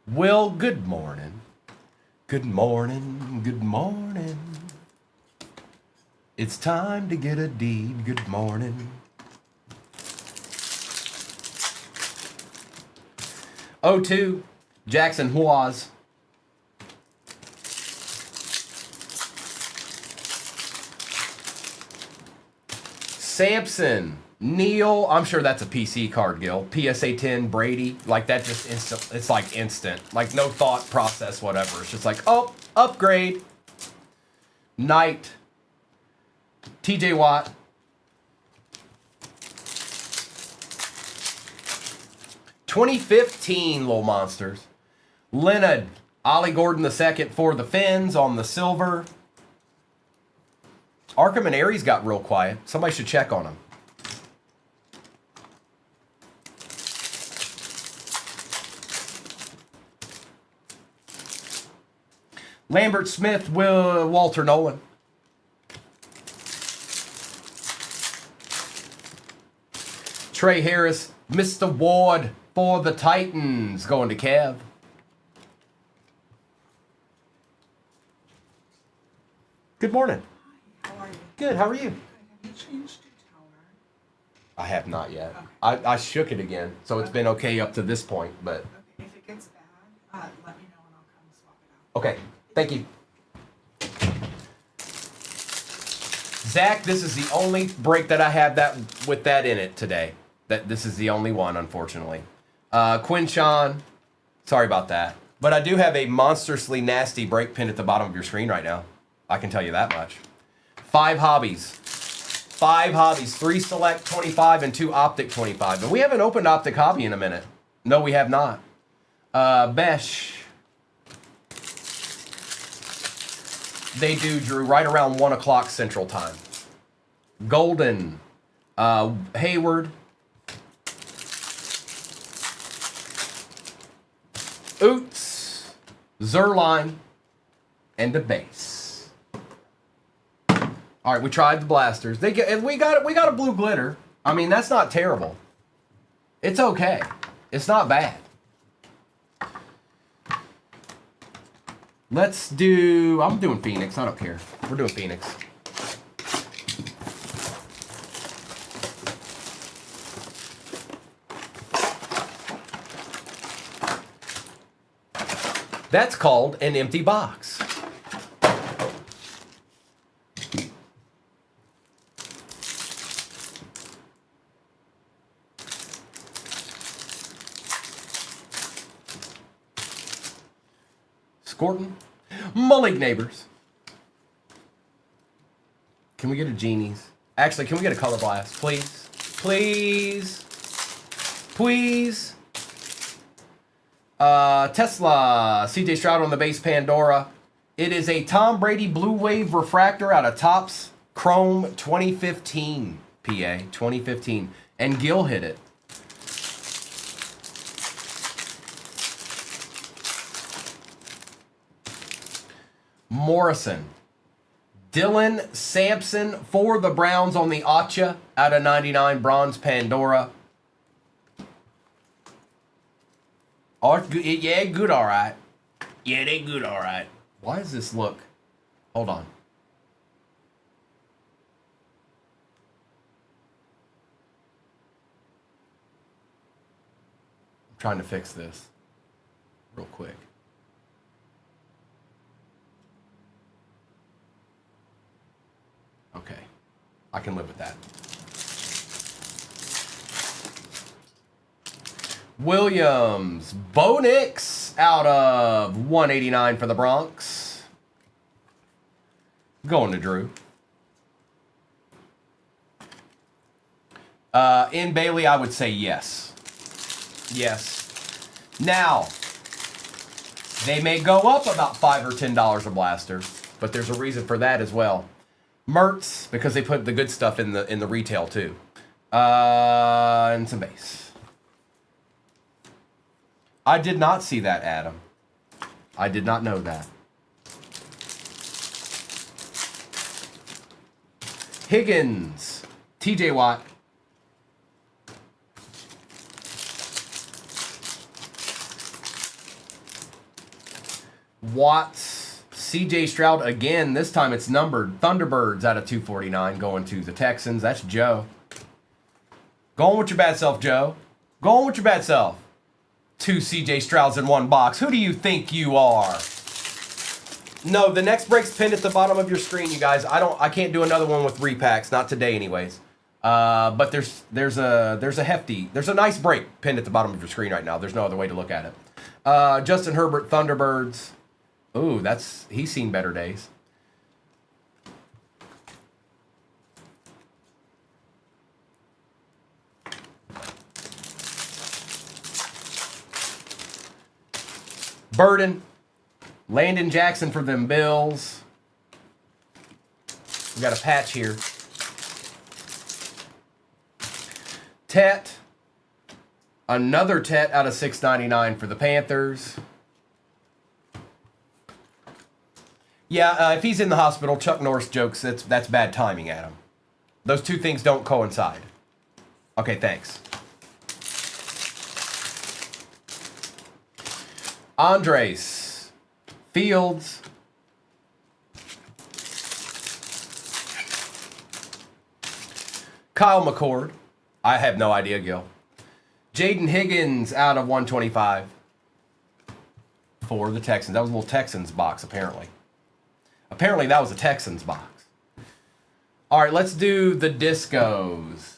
Will, good morning. Good morning, good morning. It's time to get a deed. Good morning. O2, Jackson Huaz. Sampson. Neil, I'm sure that's a PC card, Gil. PSA 10, Brady, like that just instant. It's like instant, like no thought process, whatever. It's just like, oh, upgrade. Knight, TJ Watt. '15, Little Monsters. Leonard, Ollie Gordon II for the Fins on the silver. Arkham and Aries got real quiet. Somebody should check on them. Lambert Smith, Walter Nolan. Trey Harris, Mr. Ward for the Titans, going to Kev. Good morning. Hi, how are you? Good, how are you? Have you changed your toner? I have not yet. Okay. I shook it again, so it's been okay up to this point, but... Okay, if it gets bad, let me know and I'll come swap it out. Okay, thank you. Zach, this is the only break that I have that with that in it today. This is the only one, unfortunately. Quinshawn, sorry about that. But I do have a monstrously nasty break pin at the bottom of your screen right now. I can tell you that much. 5 hobbies. 5 hobbies. 3 select 25 and 2 optic 25. And we haven't opened optic hobby in a minute. No, we have not. Besh. They do, Drew, right around 1 o'clock Central Time. Golden. Hayward. Oots. Zerline. And the base. All right, we tried the blasters. We got a blue glitter. I mean, that's not terrible. It's okay. It's not bad. Let's do... I'm doing Phoenix. I don't care. We're doing Phoenix. That's called an empty box. Scorton. Mullig Neighbors. Can we get a Genie's? Actually, can we get a Color Blast? Please. Please. Please. Tesla. CJ Stroud on the base Pandora. It is a Tom Brady Blue Wave Refractor out of Topps Chrome 2015. PA 2015. And Gil hit it. Morrison. Dylan Sampson for the Browns on the Acha out of 99 Bronze Pandora. Oh, yeah, good, all right. Yeah, they good, all right. Why does this look? Hold on. I'm trying to fix this real quick. I can live with that. Williams. Bo Nix out of 189 for the Bronx. Going to Drew. In Bailey, I would say yes. Yes. Now, they may go up about $5 or $10 a blaster, but there's a reason for that as well. Mertz, because they put the good stuff in the retail too. And some base. I did not see that, Adam. I did not know that. Higgins. TJ Watt. Watts, CJ Stroud again. This time it's numbered. Thunderbirds out of 249 going to the Texans. That's Joe. Going with your bad self, Joe. Going with your bad self. 2 CJ Strouds in one box. Who do you think you are? No, the next break's pinned at the bottom of your screen, you guys. I can't do another one with repacks, not today anyways. But there's a nice break pinned at the bottom of your screen right now. There's no other way to look at it. Justin Herbert, Thunderbirds. Ooh, he's seen better days. Burden. Landon Jackson for them Bills. We got a patch here. Tet. Another Tet out of 699 for the Panthers. Yeah, if he's in the hospital, Chuck Norris jokes that's bad timing, Adam. Those two things don't coincide. Okay, thanks. Andres. Fields. Kyle McCord. I have no idea, Gil. Jaden Higgins out of 125 for the Texans. That was a little Texans box, apparently. Apparently, that was a Texans box. All right, let's do the discos.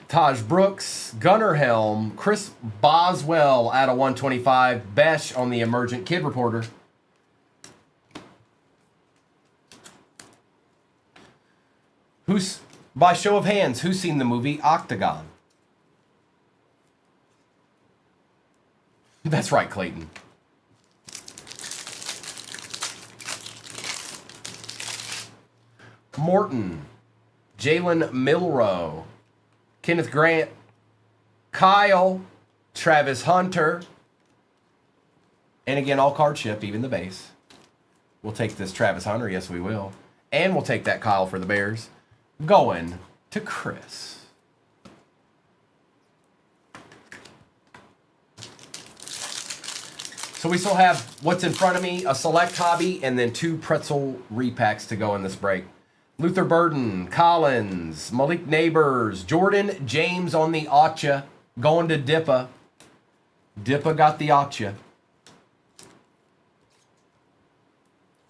Taj Brooks, Gunnar Helm, Chris Boswell out of 125, Besh on the Emergent Kid Reporter. By show of hands, who's seen the movie Octagon? That's right, Clayton. Morton, Jalen Milrow, Kenneth Grant, Kyle, Travis Hunter, and again, all card ship, even the base. We'll take this Travis Hunter, yes we will. And we'll take that Kyle for the Bears. Going to Chris. So we still have what's in front of me, a select hobby, and then 2 pretzel repacks to go in this break. Luther Burden, Collins, Malik Neighbors, Jordan James on the Acha, going to Dippa. Dippa got the Acha.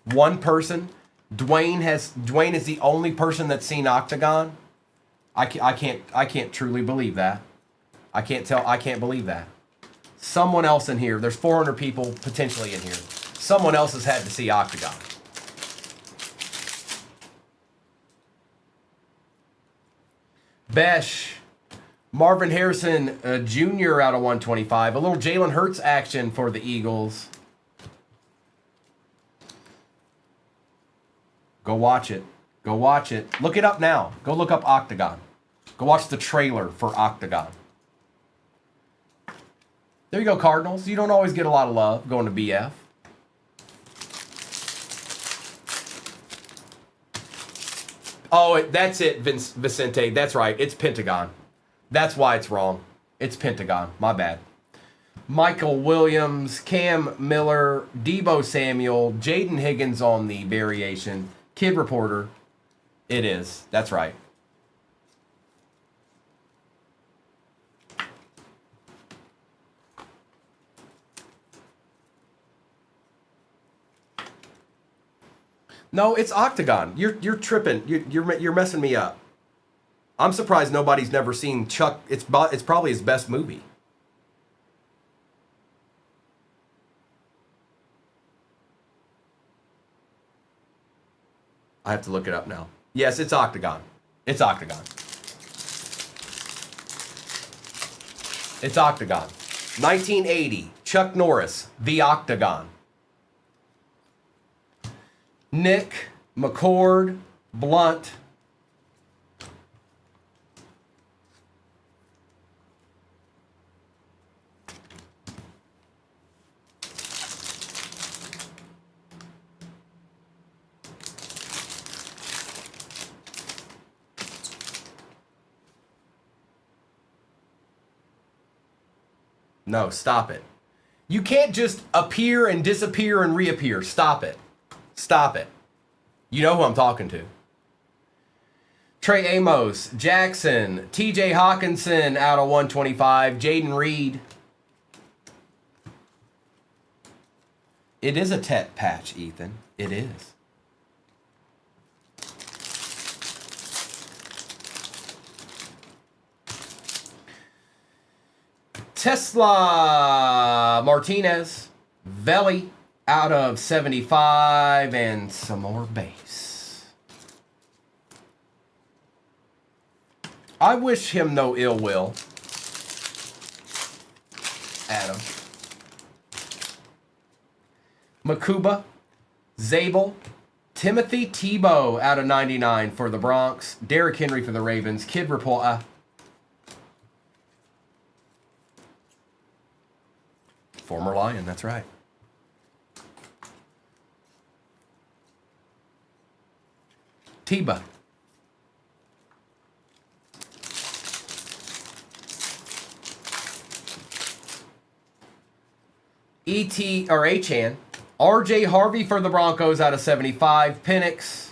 One person. Dwayne is the only person that's seen Octagon. I can't truly believe that. I can't believe that. Someone else in here, there's 400 people potentially in here. Someone else has had to see Octagon. Besh, Marvin Harrison Jr. out of 125. A little Jalen Hurts action for the Eagles. Go watch it. Go watch it. Look it up now. Go look up Octagon. Go watch the trailer for Octagon. There you go, Cardinals. You don't always get a lot of love going to BF. Oh, that's it, Vicente. That's right. It's Pentagon. That's why it's wrong. It's Pentagon. My bad. Michael Williams, Cam Miller, Debo Samuel, Jaden Higgins on the variation. Kid Reporter. It is. That's right. No, it's Octagon. You're tripping. You're messing me up. I'm surprised nobody's never seen Chuck. It's probably his best movie. I have to look it up now. Yes, it's Octagon. It's Octagon. It's Octagon. 1980, Chuck Norris, The Octagon. Nick, McCord, Blunt. No, stop it. You can't just appear and disappear and reappear. Stop it. Stop it. You know who I'm talking to. Trey Amos, Jackson, TJ Hawkinson out of 125, Jaden Reed. It is a Tet patch, Ethan. It is. Tesla Martinez, Veli out of 75, and some more base. I wish him no ill will. Adam. Makuba, Zabel, Timothy Tebow out of 99 for the Bronx, Derrick Henry for the Ravens, Kid Reporter. Former Lion, that's right. Tebow. E.T. or Achan. R.J. Harvey for the Broncos out of 75. Penix.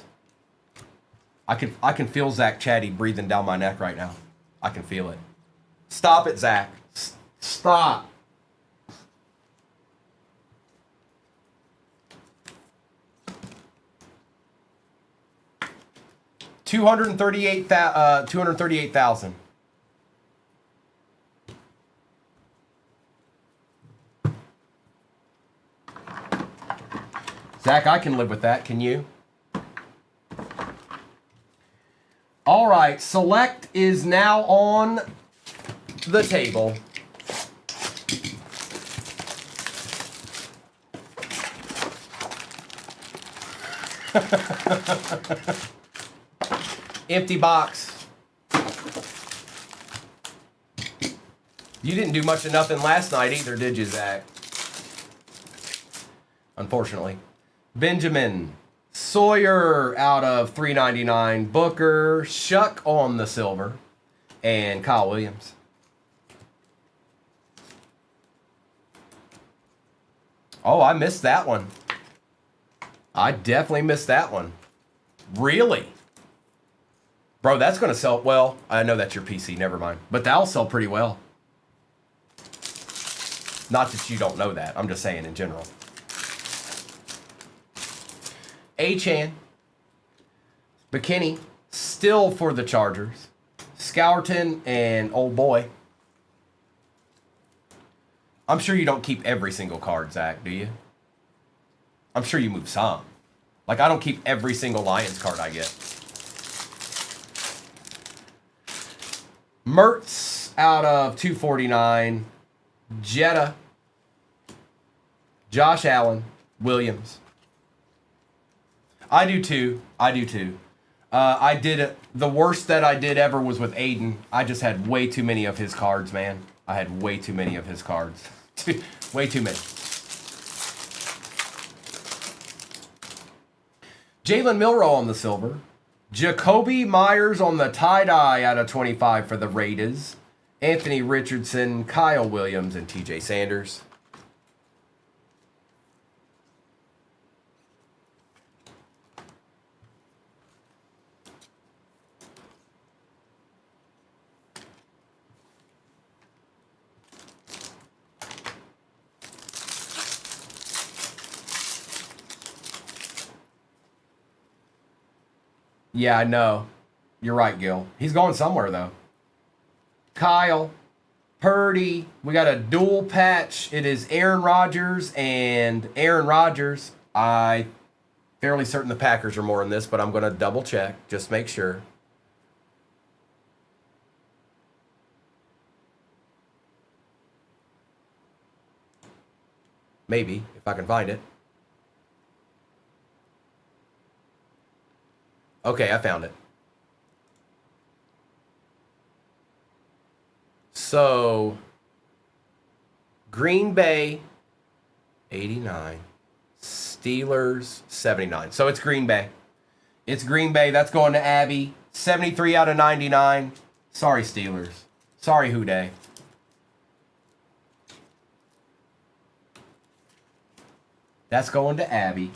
I can feel Zach Chatty breathing down my neck right now. I can feel it. Stop it, Zach. Stop. $238,000. Zach, I can live with that. Can you? All right. Select is now on the table. Empty box. You didn't do much of nothing last night either, did you, Zach? Unfortunately. Benjamin Sawyer out of 399. Booker, Shuck on the silver, and Kyle Williams. Oh, I missed that one. I definitely missed that one. Really? Bro, that's going to sell well. I know that's your PC, never mind. But that'll sell pretty well. Not that you don't know that. I'm just saying in general. Achan. McKinney. Still for the Chargers. Scourton and old boy. I'm sure you don't keep every single card, Zach, do you? I'm sure you move some. Like, I don't keep every single Lions card I get. Mertz out of 249. Jetta. Josh Allen. Williams. I do too. I do too. I did it. The worst that I did ever was with Aiden. I just had way too many of his cards, man. I had way too many of his cards. Way too many. Jalen Milroe on the silver. Jacoby Myers on the tie-dye out of 25 for the Raiders. Anthony Richardson, Kyle Williams, and TJ Sanders. Yeah, I know. You're right, Gil. He's going somewhere, though. Kyle, Purdy. We got a dual patch. It is Aaron Rodgers and Aaron Rodgers. I'm fairly certain the Packers are more in this, but I'm going to double check. Just make sure. Maybe, if I can find it. Okay, I found it. So, Green Bay, 89. Steelers, 79. So it's Green Bay. It's Green Bay. That's going to Abby. 73 out of 99. Sorry, Steelers. Sorry, Houday. That's going to Abby.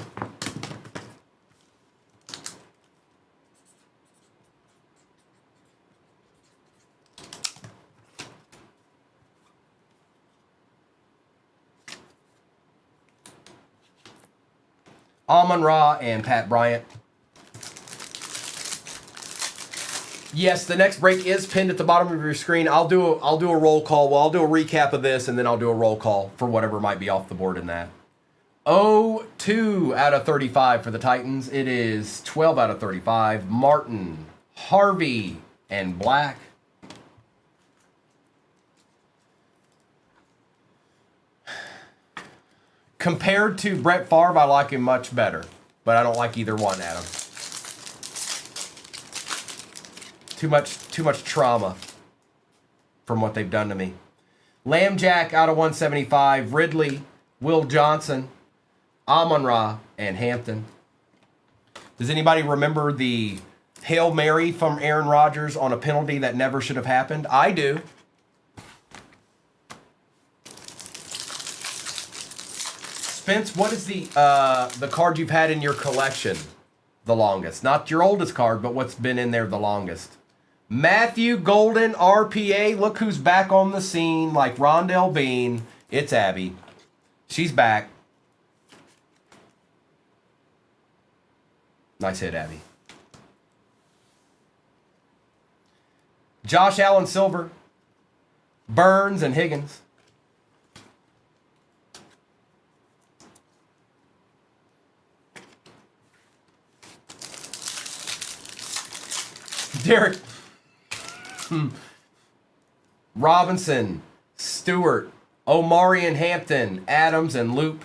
Amon-Ra and Pat Bryant. Yes, the next break is pinned at the bottom of your screen. I'll do a roll call. Well, I'll do a recap of this, and then I'll do a roll call for whatever might be off the board in that. 2 out of 35 for the Titans. It is 12 out of 35. Martin, Harvey, and Black. Compared to Brett Favre, I like him much better. But I don't like either one, Adam. Too much trauma from what they've done to me. Lambjack out of 175. Ridley, Will Johnson, Amon-Ra, and Hampton. Does anybody remember the Hail Mary from Aaron Rodgers on a penalty that never should have happened? I do. Spence, what is the card you've had in your collection the longest? Not your oldest card, but what's been in there the longest. Matthew Golden, RPA. Look who's back on the scene like Rondell Bean. It's Abby. She's back. Nice hit, Abby. Josh Allen Silver. Burns and Higgins. Derek Robinson, Stewart, Omari and Hampton, Adams and Loop.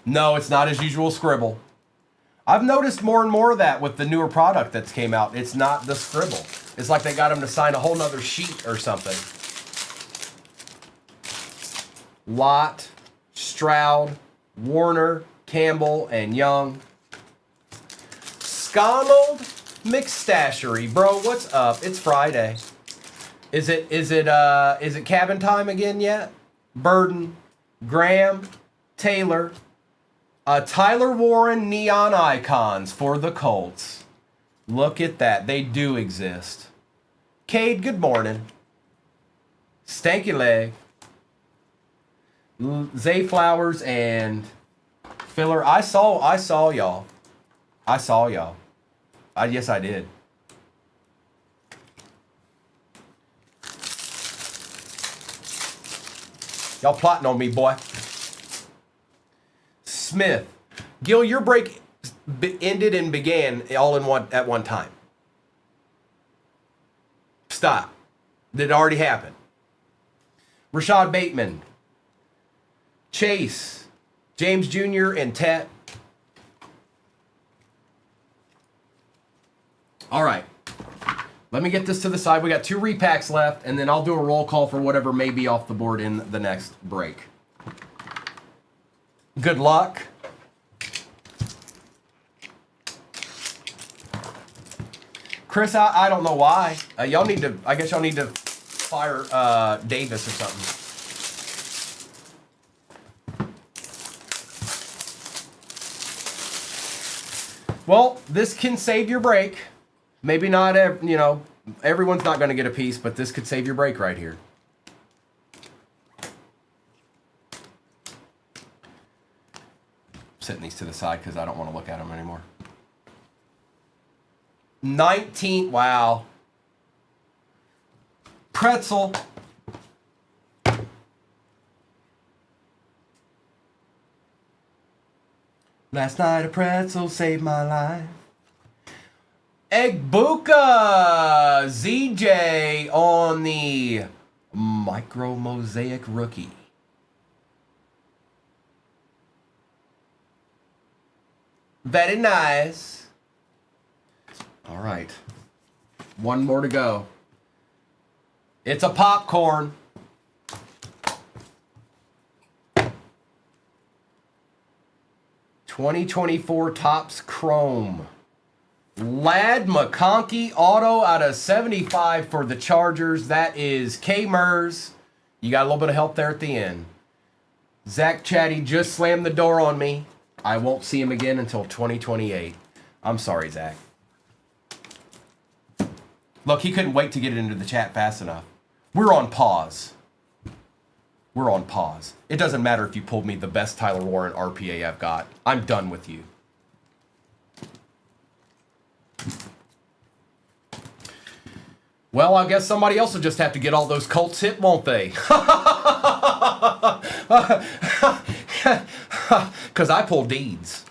No, it's not his usual scribble. I've noticed more and more of that with the newer product that's came out. It's not the scribble. It's like they got him to sign a whole nother sheet or something. Lott, Stroud, Warner, Campbell, and Young. Sconald McStashery, bro, what's up? It's Friday. Is it cabin time again yet? Burden, Graham, Taylor, Tyler Warren neon icons for the Colts. Look at that. They do exist. Cade, good morning. Stanky Leg. Zay Flowers and Filler. I saw y'all. Yes, I did. Y'all plotting on me, boy. Smith. Gil, your break ended and began all at one time. Stop. Did it already happen? Rashad Bateman. Chase. James Jr. and Tet. All right. Let me get this to the side. We got 2 repacks left, and then I'll do a roll call for whatever may be off the board in the next break. Good luck. Chris, I don't know why. Y'all need to, I guess y'all need to fire Davis or something. Well, this can save your break. Maybe not, you know, everyone's not going to get a piece, but this could save your break right here. Setting these to the side because I don't want to look at them anymore. 19, wow. Pretzel. Last night a pretzel saved my life. Egbuka ZJ on the Micro Mosaic rookie. Very nice. All right. One more to go. It's a popcorn. '24 Topps Chrome. Lad McConkey auto out of 75 for the Chargers. That is K. Mers. You got a little bit of help there at the end. Zach Chatty just slammed the door on me. I won't see him again until 2028. I'm sorry, Zach. Look, he couldn't wait to get it into the chat fast enough. We're on pause. We're on pause. It doesn't matter if you pulled me the best Tyler Warren RPA I've got. I'm done with you. Well, I guess somebody else will just have to get all those Colts hit, won't they? Because I pull deeds.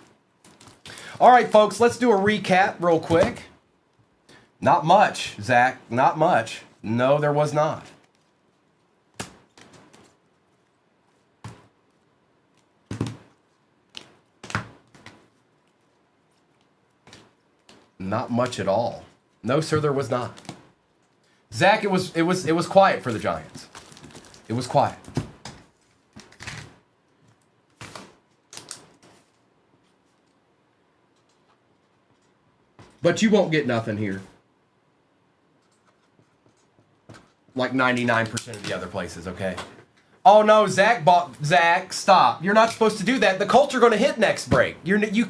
All right, folks, let's do a recap real quick. Not much, Zach. Not much. No, there was not. Not much at all. No, sir, there was not. Zach, it was quiet for the Giants. It was quiet. But you won't get nothing here. Like 99% of the other places, okay? Oh no, Zach, stop. You're not supposed to do that. The Colts are going to hit next break.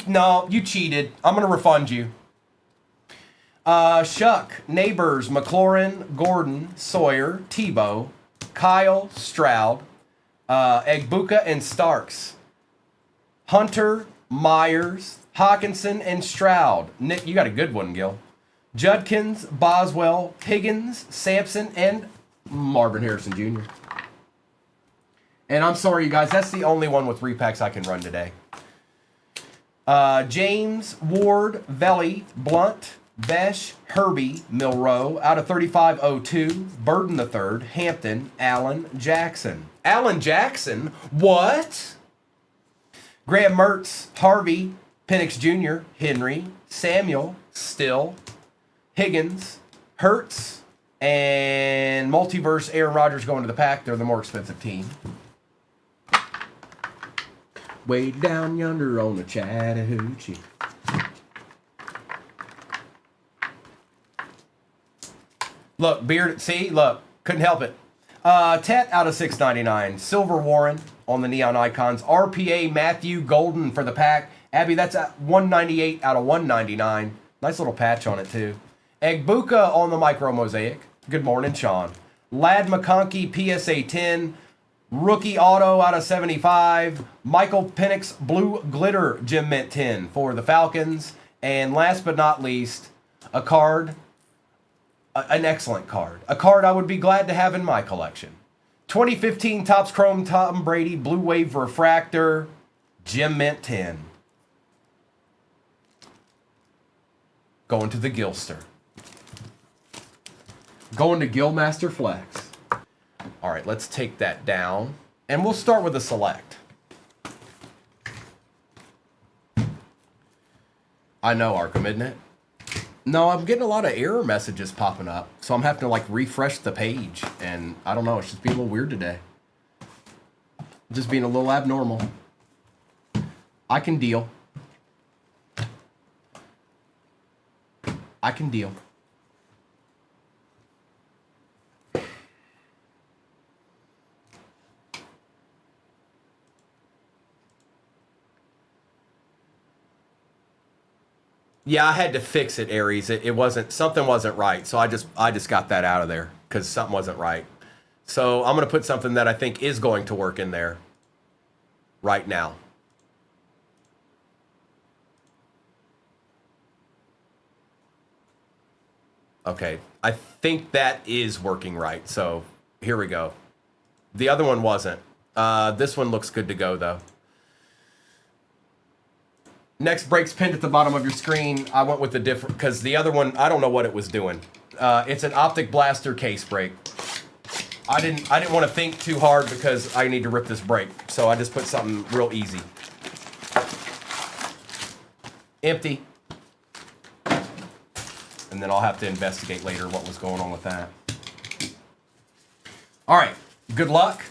No, you cheated. I'm going to refund you. Shuck, Neighbors, McLaurin, Gordon, Sawyer, Tebow, Kyle, Stroud, Egbuka, and Starks. Hunter, Myers, Hawkinson, and Stroud. Nick, you got a good one, Gil. Judkins, Boswell, Higgins, Sampson, and Marvin Harrison Jr. And I'm sorry, you guys, that's the only one with repacks I can run today. James, Ward, Velli, Blunt, Besh, Herbie, Milrow, out of 3502, Burden III, Hampton, Allen, Jackson. Allen Jackson? What? Graham Mertz, Harvey, Penix Jr., Henry, Samuel, Still, Higgins, Hertz, and Multiverse Aaron Rodgers going to the pack. They're the more expensive team. Way down yonder on the Chattahoochee. Look, Beard, see, look, couldn't help it. Tet out of 699. Silver Warren on the Neon Icons. RPA Matthew Golden for the pack. Abby, that's at 198 out of 199. Nice little patch on it, too. Egbuka on the Micro Mosaic. Good morning, Sean. Lad McConkey, PSA 10. Rookie Auto out of 75. Michael Penix Blue Glitter Gem Mint 10 for the Falcons. And last but not least, a card. An excellent card. A card I would be glad to have in my collection. 2015 Topps Chrome Tom Brady Blue Wave Refractor Gem Mint 10. Going to the Gilster. Going to Gilmaster Flex. All right, let's take that down. And we'll start with a select. I know, Arkham, isn't it? No, I'm getting a lot of error messages popping up. So I'm having to like refresh the page. And I don't know, it's just being a little weird today. Just being a little abnormal. I can deal. I can deal. Yeah, I had to fix it, Aries. It wasn't, something wasn't right. So I just got that out of there because something wasn't right. So I'm going to put something that I think is going to work in there right now. Okay, I think that is working right. So here we go. The other one wasn't. This one looks good to go though. Next break's pinned at the bottom of your screen. I went with the different, because the other one, I don't know what it was doing. It's an Optic Blaster case break. I didn't want to think too hard because I need to rip this break. So I just put something real easy. Empty. And then I'll have to investigate later what was going on with that. All right, good luck.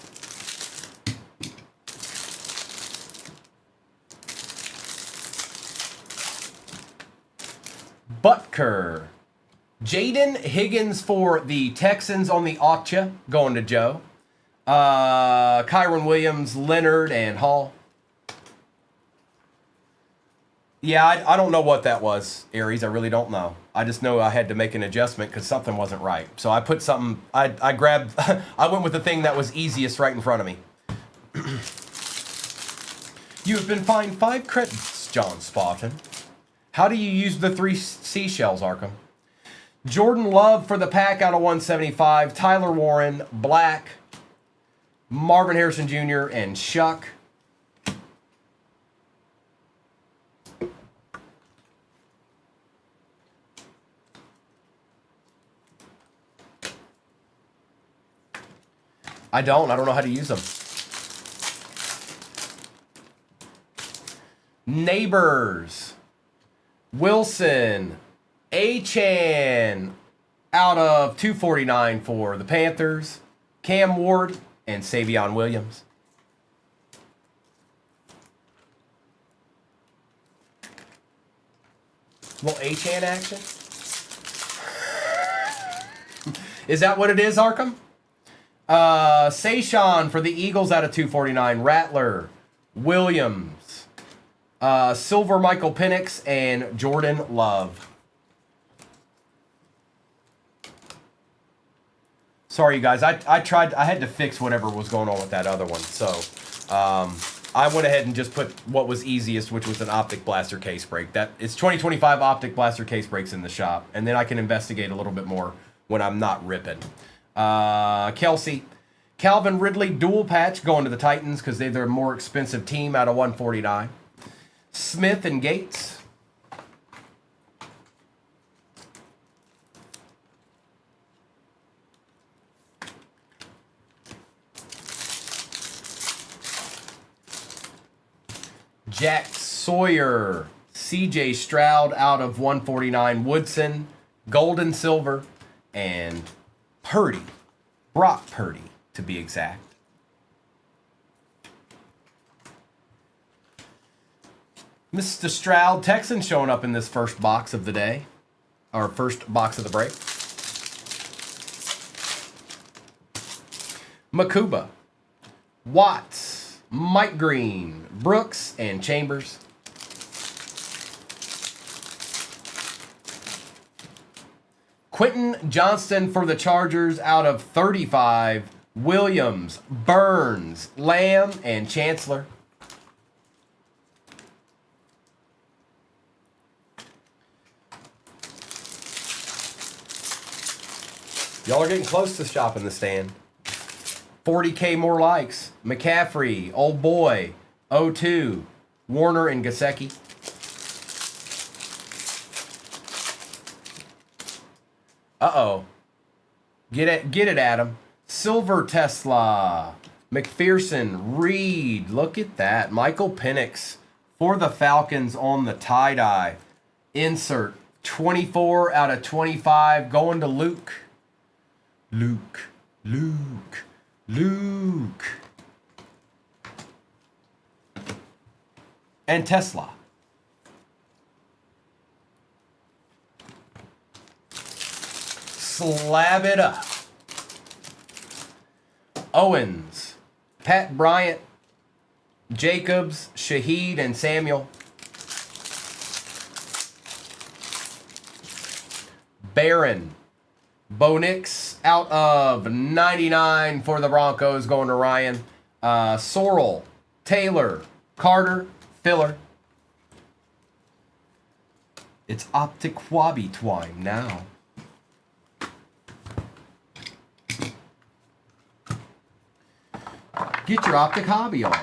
Butker. Jaden Higgins for the Texans on the Octa, going to Joe. Kyron Williams, Leonard, and Hall. Yeah, I don't know what that was, Aries. I really don't know. I just know I had to make an adjustment because something wasn't right. So I put something, I grabbed, I went with the thing that was easiest right in front of me. You have been fined 5 credits, John Spartan. How do you use the 3 seashells, Arkham? Jordan Love for the pack out of 175. Tyler Warren, Black, Marvin Harrison Jr., and Shuck. I don't know how to use them. Neighbors. Wilson. A-Chan out of 249 for the Panthers. Cam Ward and Savion Williams. Little A-Chan action. Is that what it is, Arkham? Sayshawn for the Eagles out of 249. Rattler. Williams. Silver Michael Penix and Jordan Love. Sorry, you guys. I had to fix whatever was going on with that other one. So I went ahead and just put what was easiest, which was an Optic Blaster case break. It's 2025 Optic Blaster case breaks in the shop. And then I can investigate a little bit more when I'm not ripping. Kelsey. Calvin Ridley dual patch going to the Titans because they're a more expensive team out of 149. Smith and Gates. Jack Sawyer. CJ Stroud out of 149. Woodson. Gold and silver. And Purdy. Brock Purdy, to be exact. Mr. Stroud, Texan showing up in this first box of the day. Or first box of the break. Makuba. Watts. Mike Green. Brooks and Chambers. Quentin Johnston for the Chargers out of 35. Williams, Burns, Lamb, and Chancellor. Y'all are getting close to shopping the stand. 40K more likes. McCaffrey, Old Boy, O2, Warner, and Gasecki. Uh-oh. Get it, Adam. Silver Tesla. McPherson, Reed. Look at that. Michael Penix for the Falcons on the tie-dye. Insert. 24 out of 25 going to Luke. Luke. And Tesla. Slab it up. Owens, Pat Bryant, Jacobs, Shaheed, and Samuel. Barron. Bo Nix out of 99 for the Broncos, going to Ryan. Sorrell, Taylor, Carter, Filler. It's Optic Wabi Twine now. Get your Optic hobby on.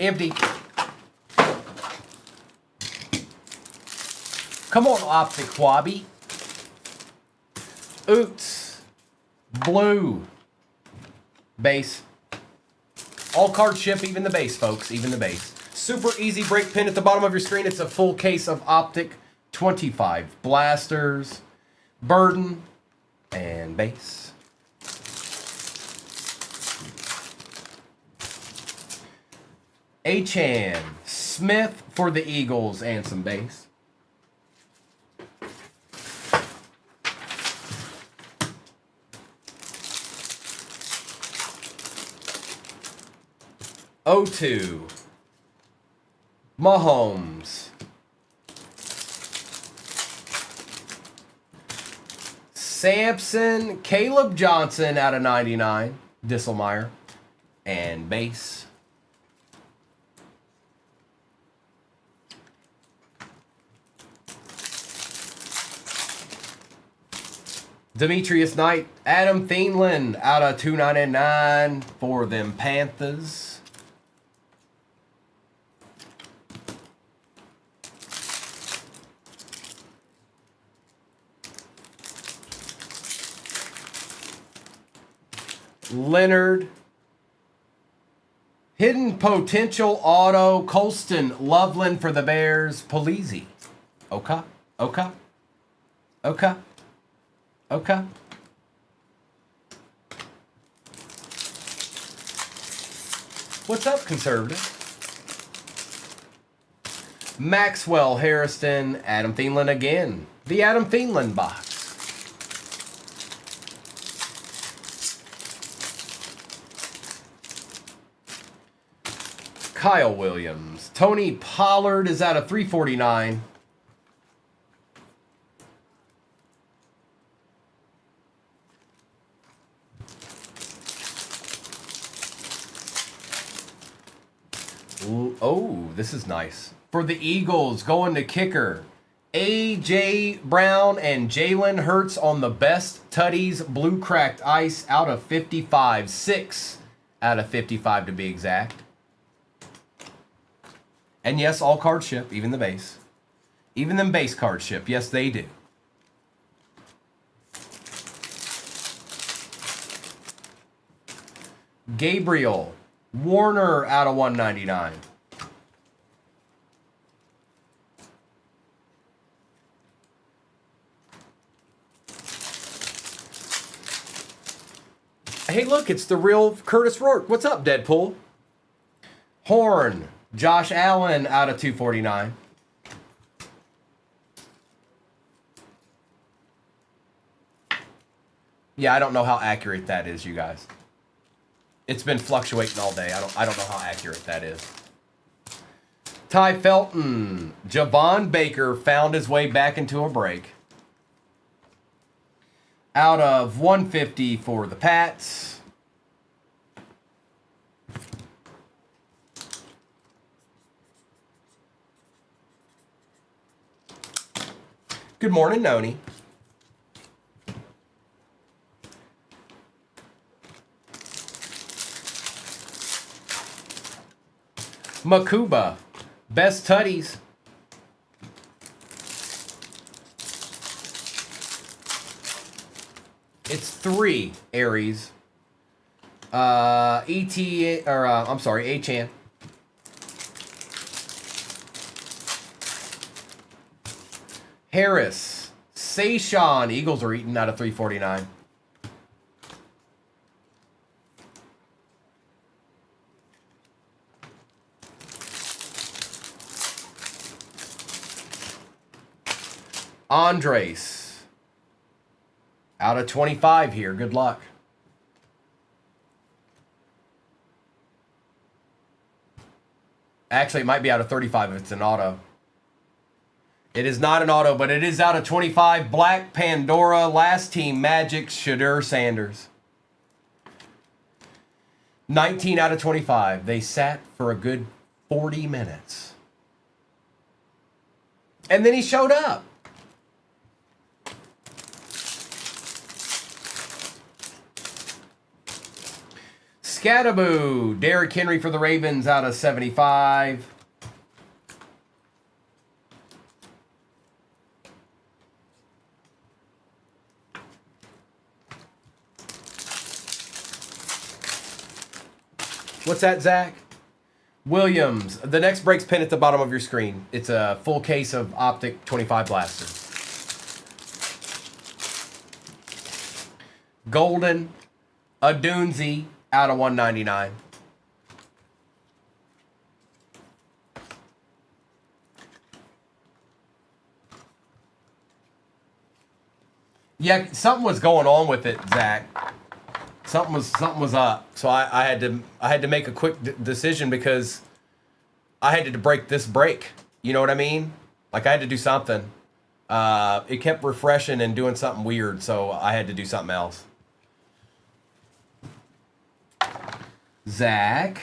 Empty. Come on, Optic Quabby. Oots. Blue. Base. All cards ship, even the base, folks. Even the base. Super easy break pin at the bottom of your screen. It's a full case of Optic 25 blasters. Burden. And base. Achan, Smith for the Eagles, and some base. O2, Mahomes. Sampson, Caleb Johnson out of 99, Disselmeyer, and base. Demetrius Knight, Adam Thielen out of 299 for them Panthers. Leonard. Hidden Potential Auto, Colston Loveland for the Bears, Polizzi. Okay. What's up, conservative? Maxwell Harrison, Adam Thielen again. The Adam Thielen box. Kyle Williams. Tony Pollard is out of 349. Oh, this is nice. For the Eagles, going to kicker. A.J. Brown and Jalen Hurts on the best tutties, blue cracked ice out of 55. 6 out of 55 to be exact. And yes, all cards ship, even the base. Even them base cards ship. Yes, they do. Gabriel Warner out of 199. Hey, look, it's the real Curtis Rourke. What's up, Deadpool? Horn, Josh Allen out of 249. Yeah, I don't know how accurate that is, you guys. It's been fluctuating all day. I don't know how accurate that is. Ty Felton, Javon Baker found his way back into a break. Out of 150 for the Pats. Good morning, Noni. Makuba, best tutties. It's 3 Aries. I'm sorry, Achan. Harris, Sayshawn, Eagles are eating out of 349. Andres. Out of 25 here. Good luck. Actually, it might be out of 35 if it's an auto. It is not an auto, but it is out of 25. Black Pandora, last team Magic, Shadur Sanders. 19 out of 25. They sat for a good 40 minutes. And then he showed up. Scattaboo, Derrick Henry for the Ravens out of 75. What's that, Zach? Williams. The next breaks pin at the bottom of your screen. It's a full case of Optic 25 blasters. Golden, Adunzi out of 199. Yeah, something was going on with it, Zach. Something was up. So I had to make a quick decision because I had to break this break. You know what I mean? Like I had to do something. It kept refreshing and doing something weird, so I had to do something else. Zach.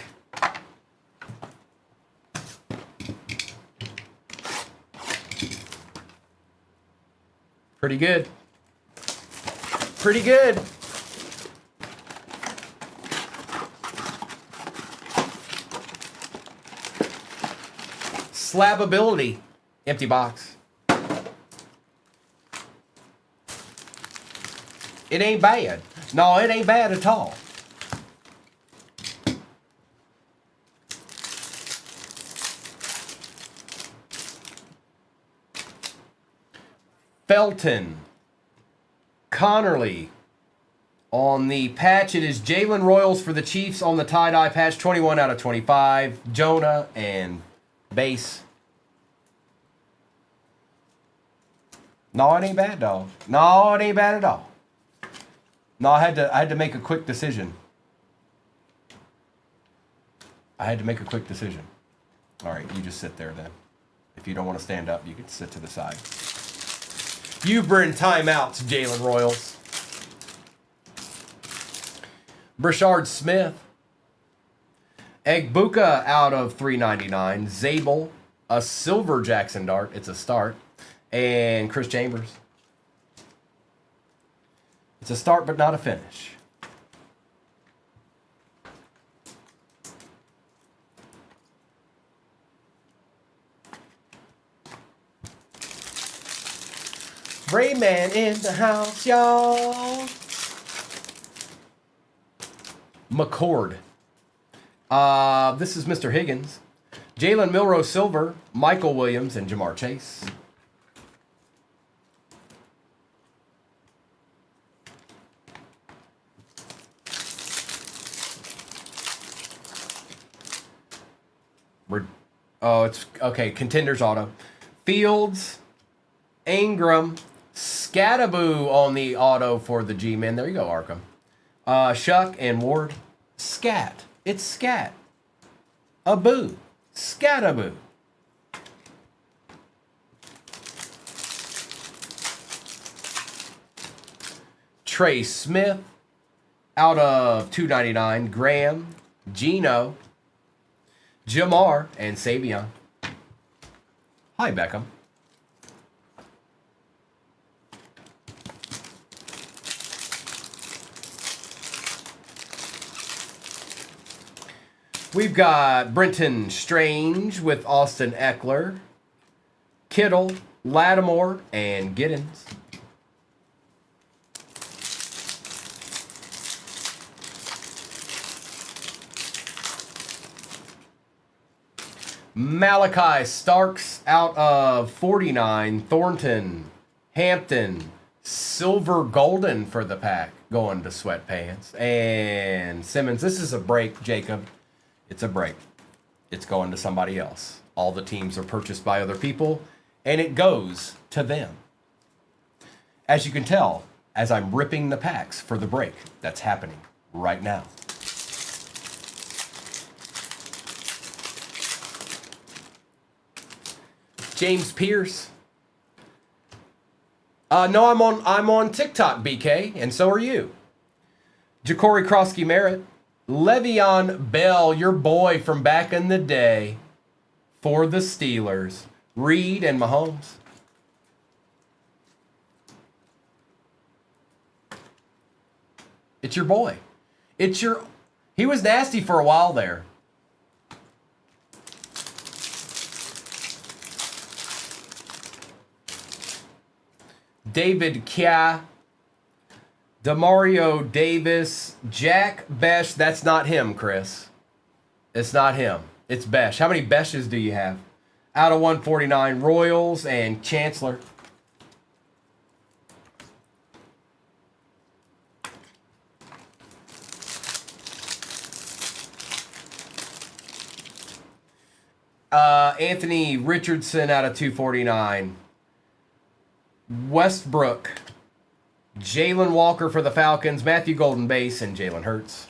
Pretty good. Pretty good. Slabability. Empty box. It ain't bad. No, it ain't bad at all. Felton. Connerly. On the patch, it is Jalen Royals for the Chiefs on the tie-dye patch. 21 out of 25. Jonah and base. No, it ain't bad, dog. No, it ain't bad at all. No, I had to make a quick decision. I had to make a quick decision. All right, you just sit there then. If you don't want to stand up, you can sit to the side. You've been timeouts, Jalen Royals. Brashard Smith. Egbuka out of 399. Zabel. A silver Jackson Dart. It's a start. And Chris Chambers. It's a start but not a finish. Rayman in the house, y'all. McCord. This is Mr. Higgins. Jalen Milroe Silver, Michael Williams, and Jamar Chase. Oh, it's okay. Contenders auto. Fields, Ingram, Scattaboo on the auto for the G-Men. There you go, Arkham. Shuck and Ward. Scat. It's Scat. A boo. Scattaboo. Trey Smith out of 299. Graham, Gino, Jamar, and Savion. Hi, Beckham. We've got Brenton Strange with Austin Eckler, Kittle, Lattimore, and Giddens. Malachi Starks out of 49. Thornton, Hampton, Silver Golden for the pack going to Sweatpants. And Simmons. This is a break, Jacob. It's a break. It's going to somebody else. All the teams are purchased by other people, and it goes to them. As you can tell, as I'm ripping the packs for the break, that's happening right now. James Pierce. No, I'm on TikTok, BK, and so are you. Ja'Cory Krosky Merritt. Le'Veon Bell, your boy from back in the day for the Steelers. Reed and Mahomes. It's your boy. He was nasty for a while there. David Kya, Demario Davis, Jack Besh. That's not him, Chris. It's not him. It's Besh. How many Beshes do you have? Out of 149, Royals and Chancellor. Anthony Richardson out of 249. Westbrook, Jalen Walker for the Falcons, Matthew Golden base, and Jalen Hurts.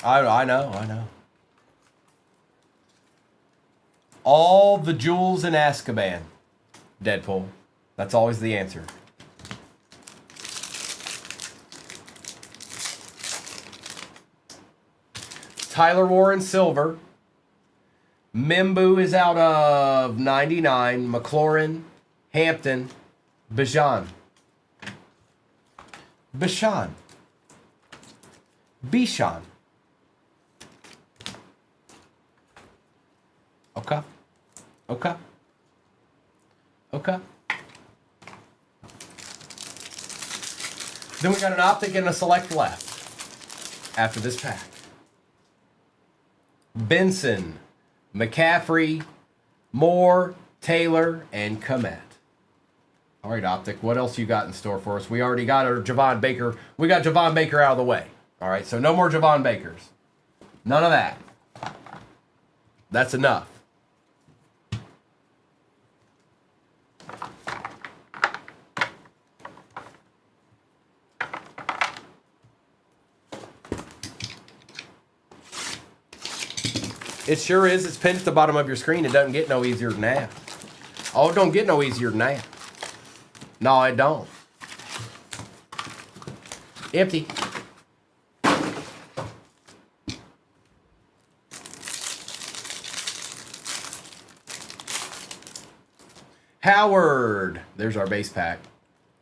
I know. All the jewels in Azkaban. Deadpool. That's always the answer. Tyler Warren Silver. Mimbu is out of 99. McLaurin, Hampton, Bijan. Bishan. Okay. Then we got an optic and a select left after this pack. Benson, McCaffrey, Moore, Taylor, and Komet. All right, Optic, what else you got in store for us? We already got our Javon Baker. We got Javon Baker out of the way. All right, so no more Javon Bakers. None of that. That's enough. It sure is. It's pinned at the bottom of your screen. It doesn't get no easier than that. Oh, it don't get no easier than that. No, it don't. Empty. Howard. There's our base pack.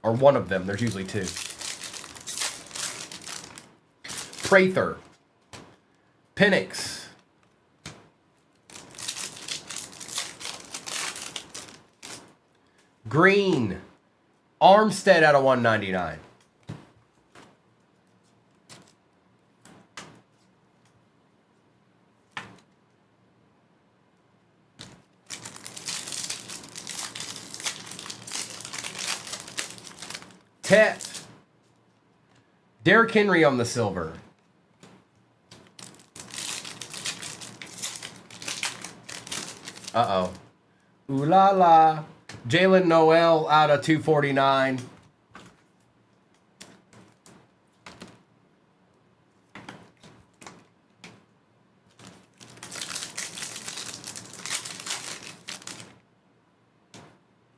Or one of them. There's usually two. Prather. Penix. Green. Armstead out of 199. Tet. Derrick Henry on the silver. Uh-oh. Ooh la la. Jalen Noel out of 249.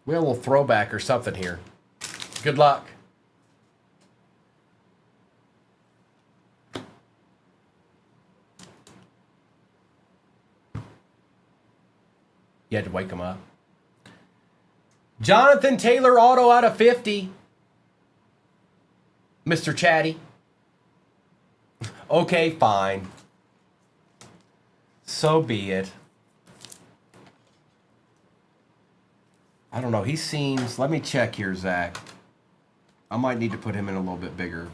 We have a little throwback or something here. Good luck. You had to wake him up. Jonathan Taylor auto out of 50. Mr. Chatty. Okay, fine. So be it. I don't know. He seems... Let me check here, Zach. I might need to put him in a little bit bigger.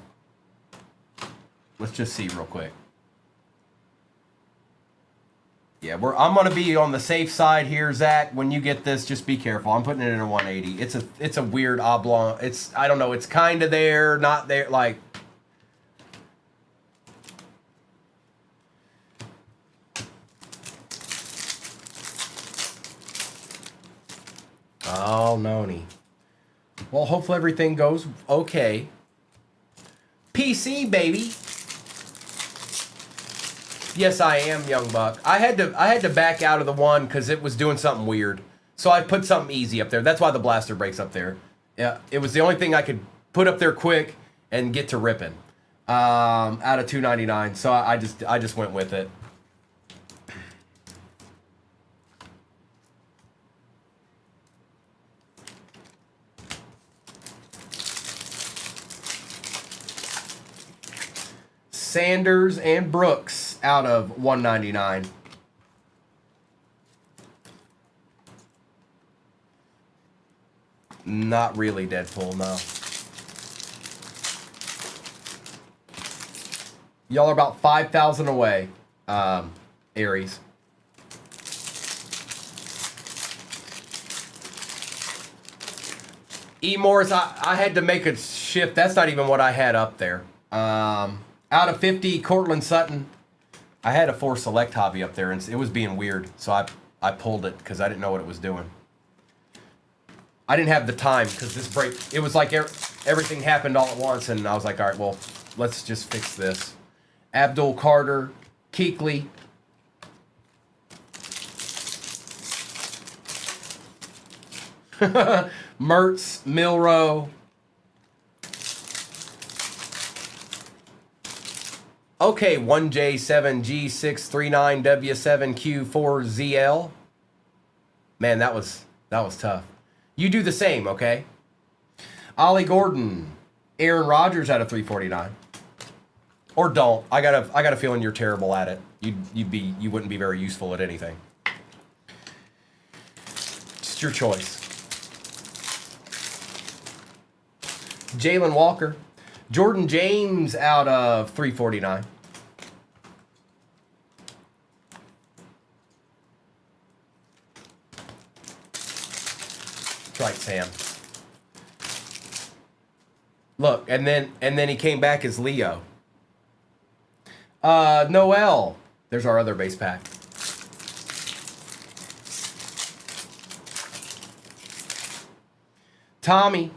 Let's just see real quick. Yeah, I'm going to be on the safe side here, Zach. When you get this, just be careful. I'm putting it in a 180. It's a weird oblong. I don't know. It's kind of there, not there. Like, Oh, noni. Well, hopefully everything goes okay. PC, baby. Yes, I am, Young Buck. I had to back out of the one because it was doing something weird. So I put something easy up there. That's why the blaster breaks up there. Yeah, it was the only thing I could put up there quick and get to ripping. Out of 299. So I just went with it. Sanders and Brooks out of 199. Not really Deadpool, no. Y'all are about 5,000 away, Aries. E. Morris, I had to make a shift. That's not even what I had up there. Out of 50, Cortland Sutton. I had a 4 select hobby up there, and it was being weird, so I pulled it because I didn't know what it was doing. I didn't have the time because this break, it was like everything happened all at once, and I was like, all right, well, let's just fix this. Abdul Carter, Keekly. Mertz, Milrow. Okay, 1J7G639W7Q4ZL. Man, that was tough. You do the same, okay? Ollie Gordon, Aaron Rodgers out of 349. Or don't. I got a feeling you're terrible at it. You wouldn't be very useful at anything. It's your choice. Jalen Walker. Jordan James out of 349. That's right, Sam. Look, and then he came back as Leo. Noel. There's our other base pack. Tommy.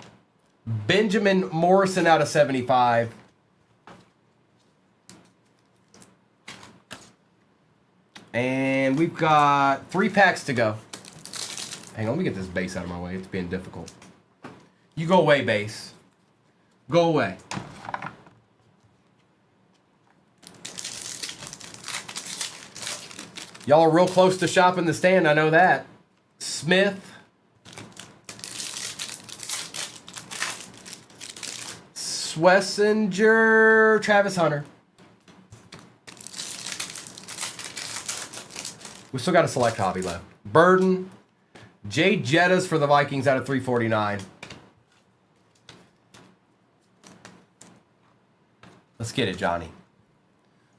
Benjamin Morrison out of 75. And we've got 3 packs to go. Hang on, let me get this base out of my way. It's being difficult. You go away, base. Go away. Y'all are real close to shopping the stand, I know that. Smith. Swessinger, Travis Hunter. We still got a select hobby left. Burden. Jay Jettas for the Vikings out of 349. Let's get it, Johnny.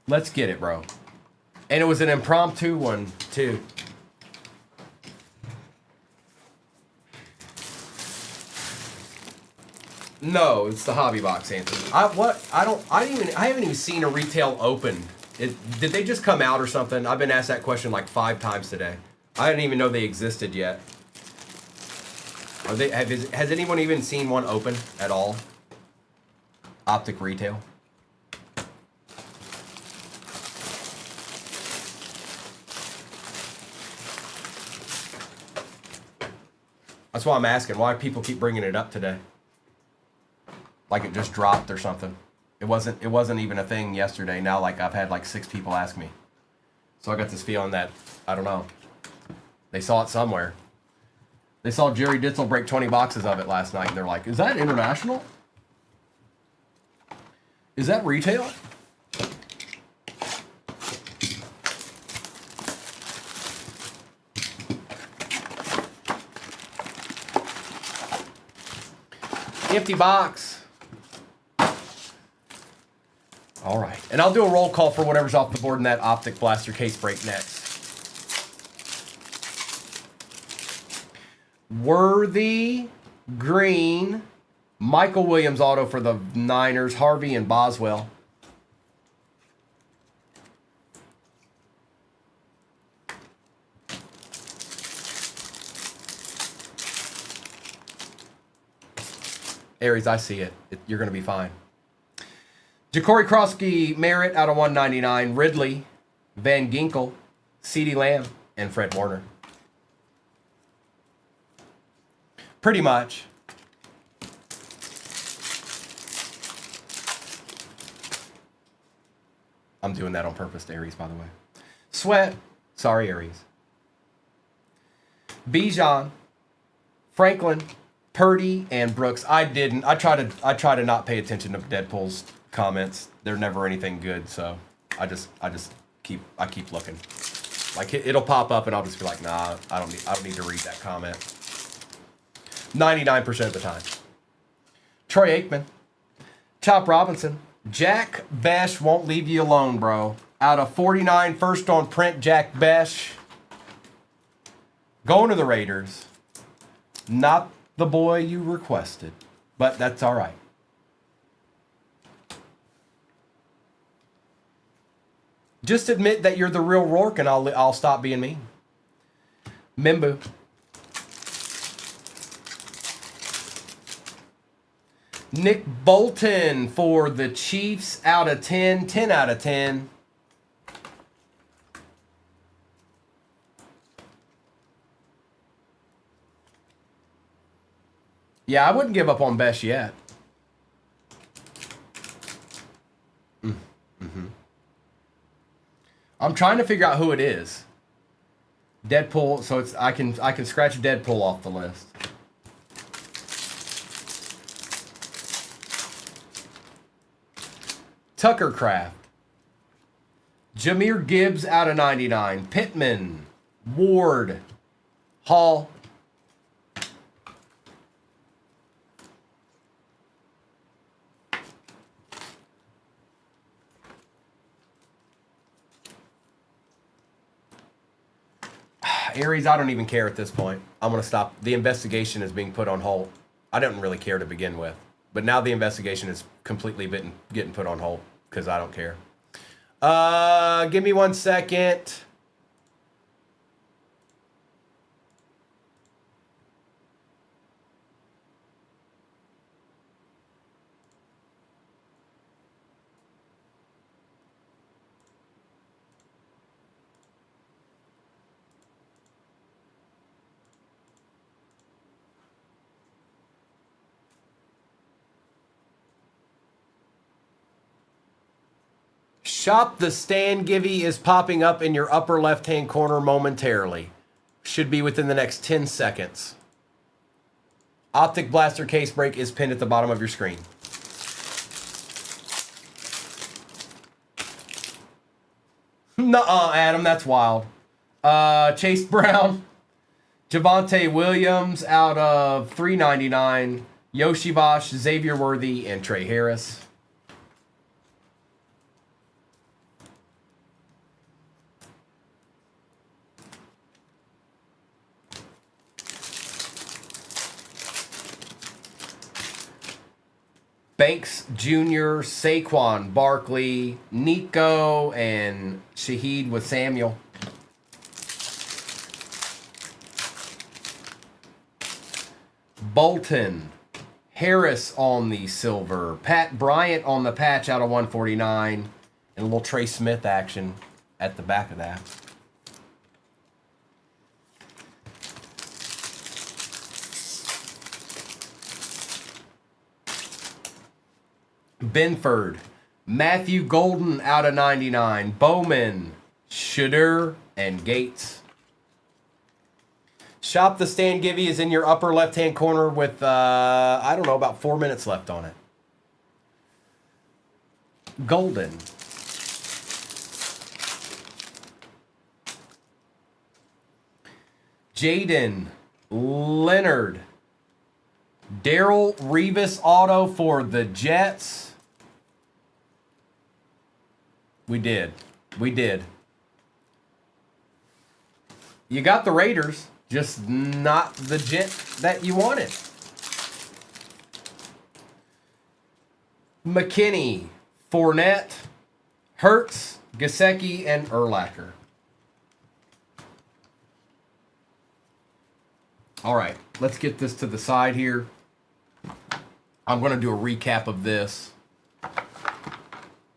Let's get it, bro. And it was an impromptu one, too. No, it's the hobby box answer. I haven't even seen a retail open. Did they just come out or something? I've been asked that question like 5 times today. I didn't even know they existed yet. Has anyone even seen one open at all? Optic retail. That's why I'm asking why people keep bringing it up today. Like it just dropped or something. It wasn't even a thing yesterday. Now like I've had like 6 people ask me. So I got this feeling that I don't know. They saw it somewhere. They saw Jerry Ditzel break 20 boxes of it last night and they're like, "Is that international? Is that retail?" Empty box. All right. And I'll do a roll call for whatever's off the board in that optic blaster case break next. Worthy, Green, Michael Williams auto for the Niners, Harvey and Boswell. Aries, I see it. You're going to be fine. Ja'Cory Krosky Merritt out of 199. Ridley, Van Ginkel, CeeDee Lamb, and Fred Warner. Pretty much. I'm doing that on purpose to Aries, by the way. Sweat. Sorry, Aries. Bijan, Franklin, Purdy, and Brooks. I try to not pay attention to Deadpool's comments. They're never anything good, so I keep looking. Like it'll pop up and I'll just be like, nah, I don't need to read that comment. 99% of the time. Troy Aikman, Chop Robinson, Jack Besh won't leave you alone, bro. Out of 49, first on print, Jack Besh. Going to the Raiders. Not the boy you requested, but that's all right. Just admit that you're the real Rourke, and I'll stop being mean. Mimbu. Nick Bolton for the Chiefs out of 10. 10 out of 10. Yeah, I wouldn't give up on Besh yet. I'm trying to figure out who it is. Deadpool, so it's I can scratch Deadpool off the list. Tucker Craft. Jahmyr Gibbs out of 99. Pittman. Ward. Hall. Aries, I don't even care at this point. I'm going to stop. The investigation is being put on hold. I didn't really care to begin with. But now the investigation is completely getting put on hold because I don't care. Give me 1 second. Shop the Stan Givey is popping up in your upper left-hand corner momentarily. Should be within the next 10 seconds. Optic Blaster case break is pinned at the bottom of your screen. Nuh-uh, Adam, that's wild. Chase Brown, Javonte Williams out of 399. Yoshi Bosch, Xavier Worthy, and Trey Harris. Banks Jr., Saquon Barkley, Nico, and Shaheed with Samuel. Bolton, Harris on the silver, Pat Bryant on the patch out of 149, and a little Trey Smith action at the back of that. Benford, Matthew Golden out of 99. Bowman, Shadur, and Gates. Shop the Stan Givey is in your upper left-hand corner with, I don't know, about 4 minutes left on it. Golden. Jaden Leonard. Daryl Revis auto for the Jets. We did. You got the Raiders, just not the Jet that you wanted. McKinney, Fournette, Hurts, Gesicki, and Urlacher. All right, let's get this to the side here. I'm going to do a recap of this.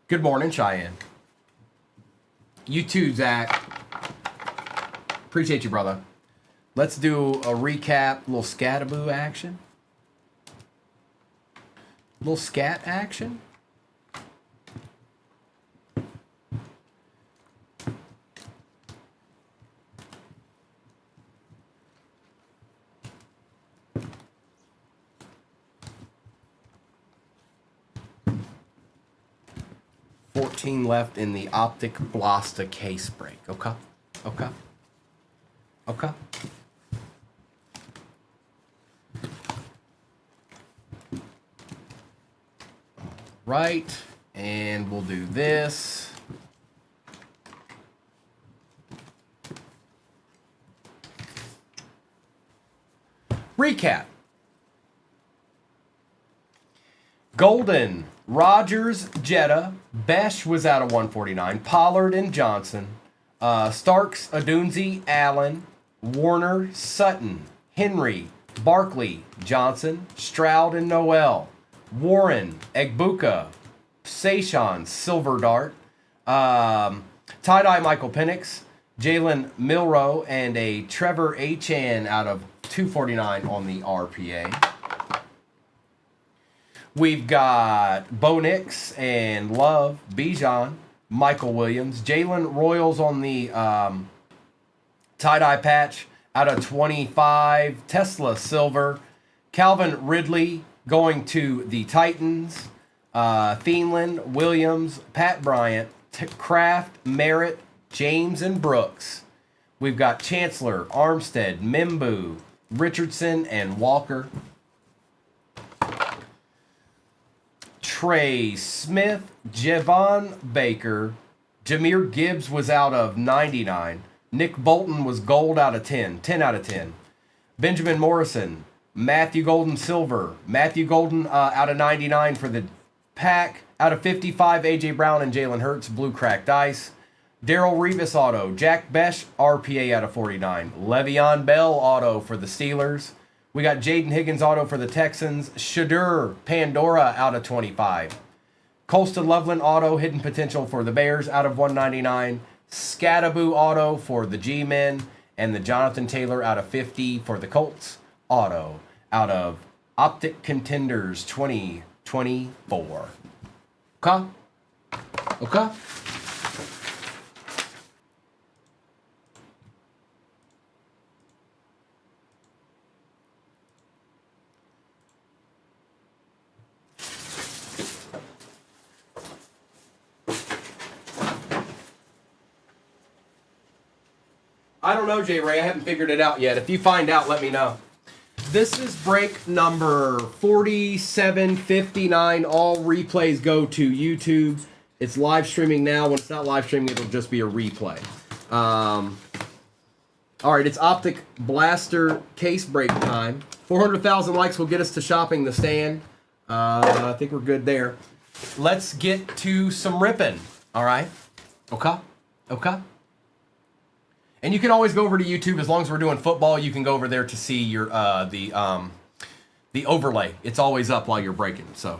Good morning, Cheyenne. You too, Zach. Appreciate you, brother. Let's do a recap, little scataboo action. Little scat action. Left in the Optic Blasta case break. Okay. Okay. Okay. Right. And we'll do this. Recap. Golden, Rogers, Jetta, Besh was out of 149, Pollard and Johnson, Starks, Adunzi, Allen, Warner, Sutton, Henry, Barkley, Johnson, Stroud and Noel, Warren, Egbuka, Saishon, Silver Dart, Tie-Dye Michael Penix, Jalen Milrow, and a Trevor Achan out of 249 on the RPA. We've got Bo Nix and Love, Bijan, Michael Williams, Jalen Royals on the tie-dye patch out of 25, Tesla Silver, Calvin Ridley going to the Titans, Thielen, Williams, Pat Bryant, Kraft, Merritt, James, and Brooks. We've got Chancellor, Armstead, Mimbu, Richardson, and Walker. Trey Smith, Javon Baker, Jahmyr Gibbs was out of 99. Nick Bolton was gold out of 10 out of 10. Benjamin Morrison, Matthew Golden Silver, Matthew Golden out of 99 for the pack. Out of 55, A.J. Brown and Jalen Hurts, blue cracked ice. Darrell Revis auto, Jack Besh, RPA out of 49. Le'Veon Bell auto for the Steelers. We got Jaden Higgins auto for the Texans. Shadur Pandora out of 25. Colston Loveland auto, hidden potential for the Bears out of 199. Scataboo auto for the G-Men. And the Jonathan Taylor out of 50 for the Colts auto out of Optic Contenders 2024. Okay? Okay? I don't know, J. Ray. I haven't figured it out yet. If you find out, let me know. This is break number 4759. All replays go to YouTube. It's live streaming now. When it's not live streaming, it'll just be a replay. All right, it's Optic Blaster case break time. 400,000 likes will get us to shopping the stand. I think we're good there. Let's get to some ripping. All right? Okay? Okay? And you can always go over to YouTube as long as we're doing football. You can go over there to see your the overlay. It's always up while you're breaking. So.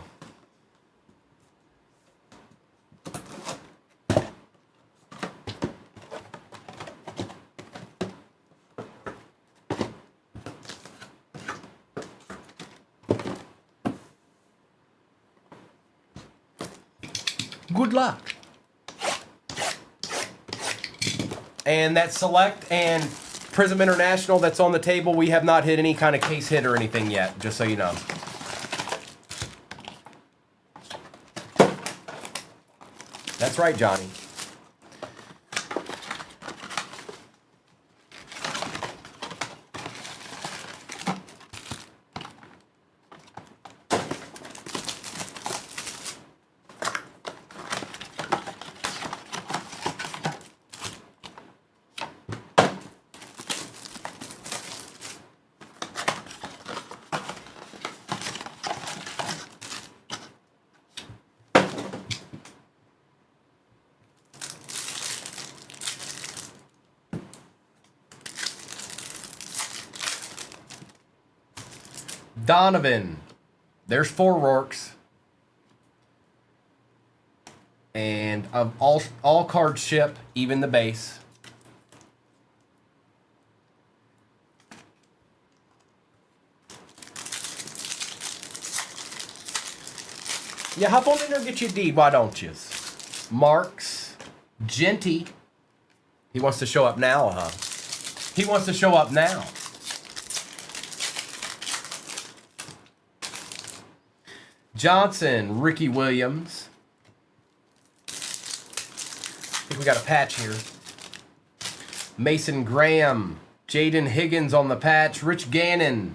Good luck. And that Select and Prism International that's on the table, we have not hit any kind of case hit or anything yet, just so you know. That's right, Johnny. Donovan, There's 4 Rourkes. And of all cards ship, even the base. Yeah, hop on in there and get you a D, why don't you? Marks, Genty. He wants to show up now, huh? He wants to show up now. Johnson, Ricky Williams. I think we got a patch here. Mason Graham, Jaden Higgins on the patch, Rich Gannon.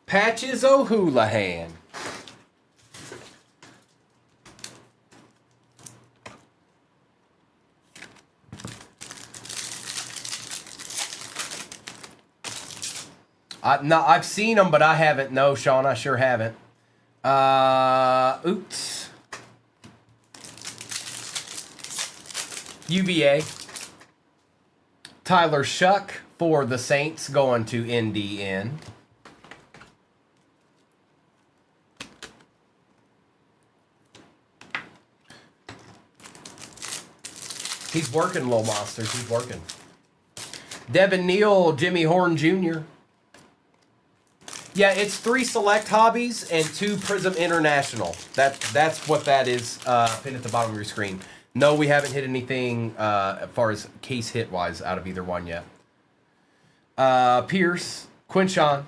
Patches O'Houlihan. No, I've seen them, but I haven't. No, Sean, I sure haven't. Oops. UVA. Tyler Shuck for the Saints going to NDN. He's working, little monsters. He's working. Devin Neal, Jimmy Horn Jr. Yeah, it's 3 select hobbies and 2 Prism International. That's what that is pinned at the bottom of your screen. No, we haven't hit anything as far as case hit-wise out of either one yet. Pierce, Quinshawn.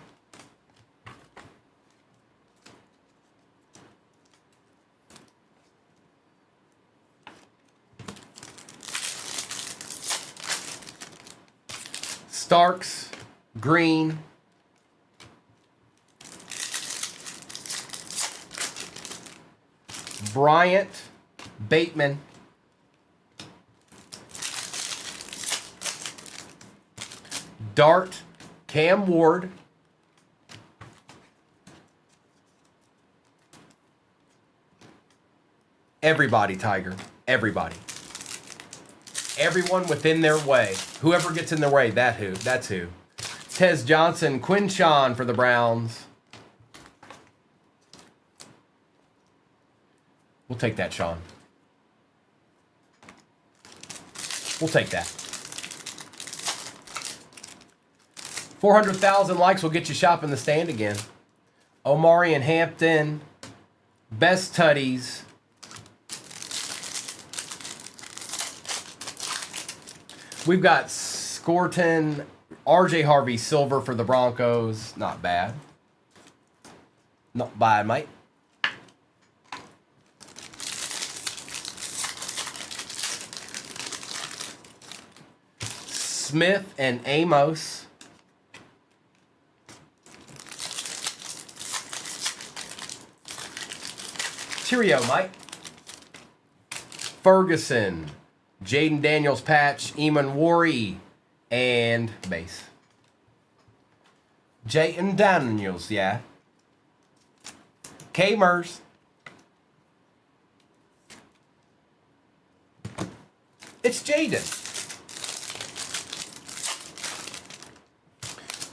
Starks, Green. Bryant, Bateman. Dart, Cam Ward. Everybody, Tiger. Everybody. Everyone within their way. Whoever gets in their way, that's who. Tez Johnson, Quinshawn for the Browns. We'll take that, Sean. We'll take that. 400,000 likes will get you shopping the stand again. Omari and Hampton. Best Tutties. We've got Scorton, RJ Harvey, silver for the Broncos. Not bad. Not bad, mate. Smith and Amos. Cheerio, Mike. Ferguson. Jaden Daniels patch. Eamon Worry. And base. Jaden Daniels, yeah. K-Mers. It's Jaden.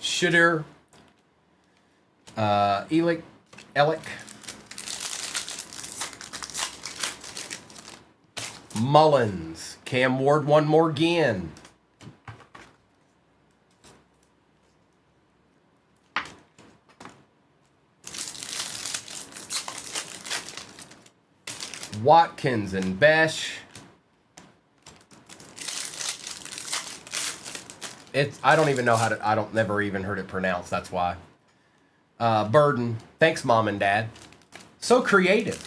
Shooter, Elick, Mullins, Cam Ward, one more again. Watkins and Besh. I don't even know how to, never even heard it pronounced, that's why. Burden. Thanks, Mom and Dad. So creative.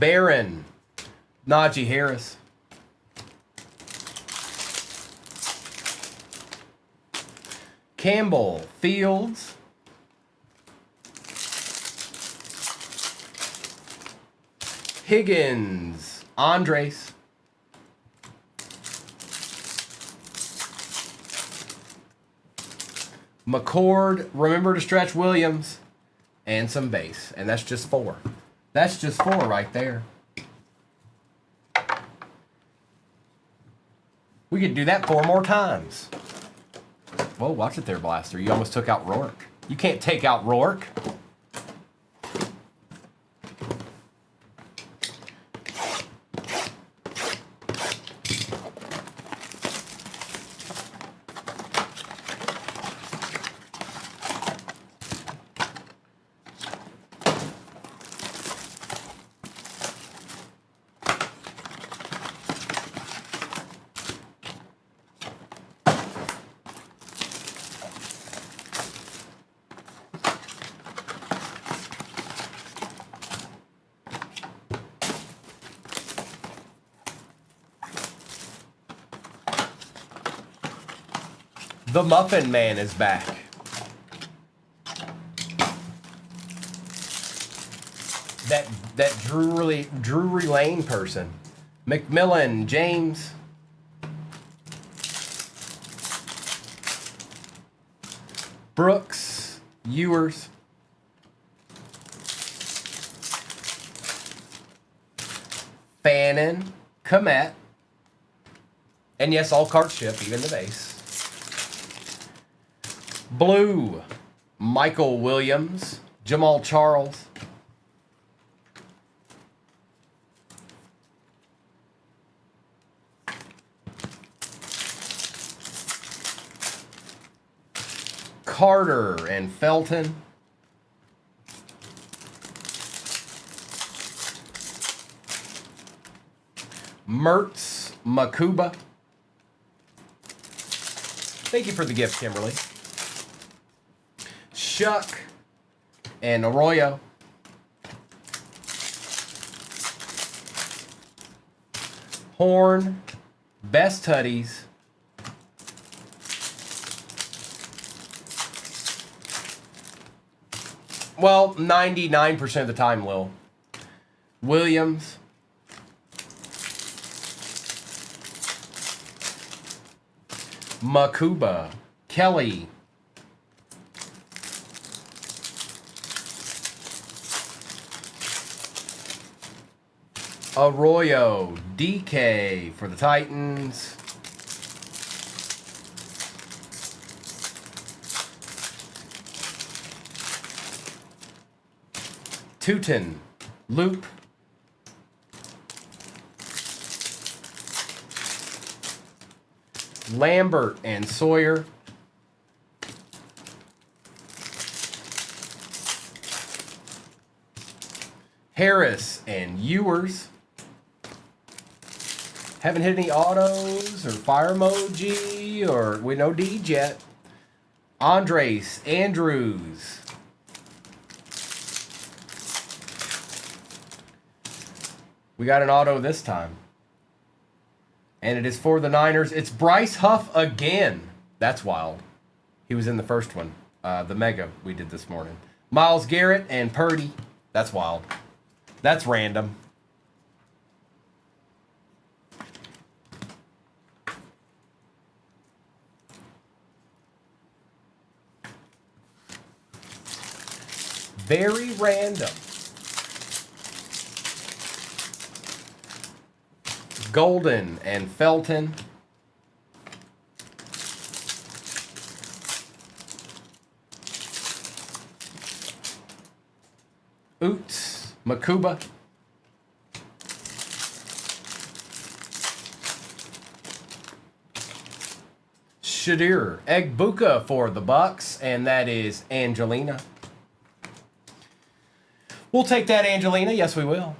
Barron. Najee Harris. Campbell. Fields. Higgins. Andres. McCord, remember to stretch Williams, and some base. And that's just 4. That's just 4 right there. We could do that 4 more times. Whoa, watch it there, Blaster. You almost took out Rourke. You can't take out Rourke. The Muffin Man is back. That Drury Lane person. McMillan, James. Brooks, Ewers. Fannin, Komet. And yes, all cards ship, even the base. Blue, Michael Williams, Jamal Charles. Carter and Felton. Mertz, Makuba. Thank you for the gift, Kimberly. Shuck and Arroyo. Horn, Best Tutties. Well, 99% of the time, Lil. Williams. Makuba. Kelly. Arroyo. DK for the Titans. Tootin. Loop. Lambert and Sawyer. Harris and Ewers. Haven't hit any autos or fire emoji or we no deeds yet. Andres, Andrews. We got an auto this time. And it is for the Niners. It's Bryce Huff again. That's wild. He was in the first one. The Mega we did this morning. Myles Garrett and Purdy. That's wild. That's random. Very random. Golden and Felton. Oots, Makuba. Shadir Egbuka for the Bucks, and that is Angelina. We'll take that, Angelina. Yes, we will.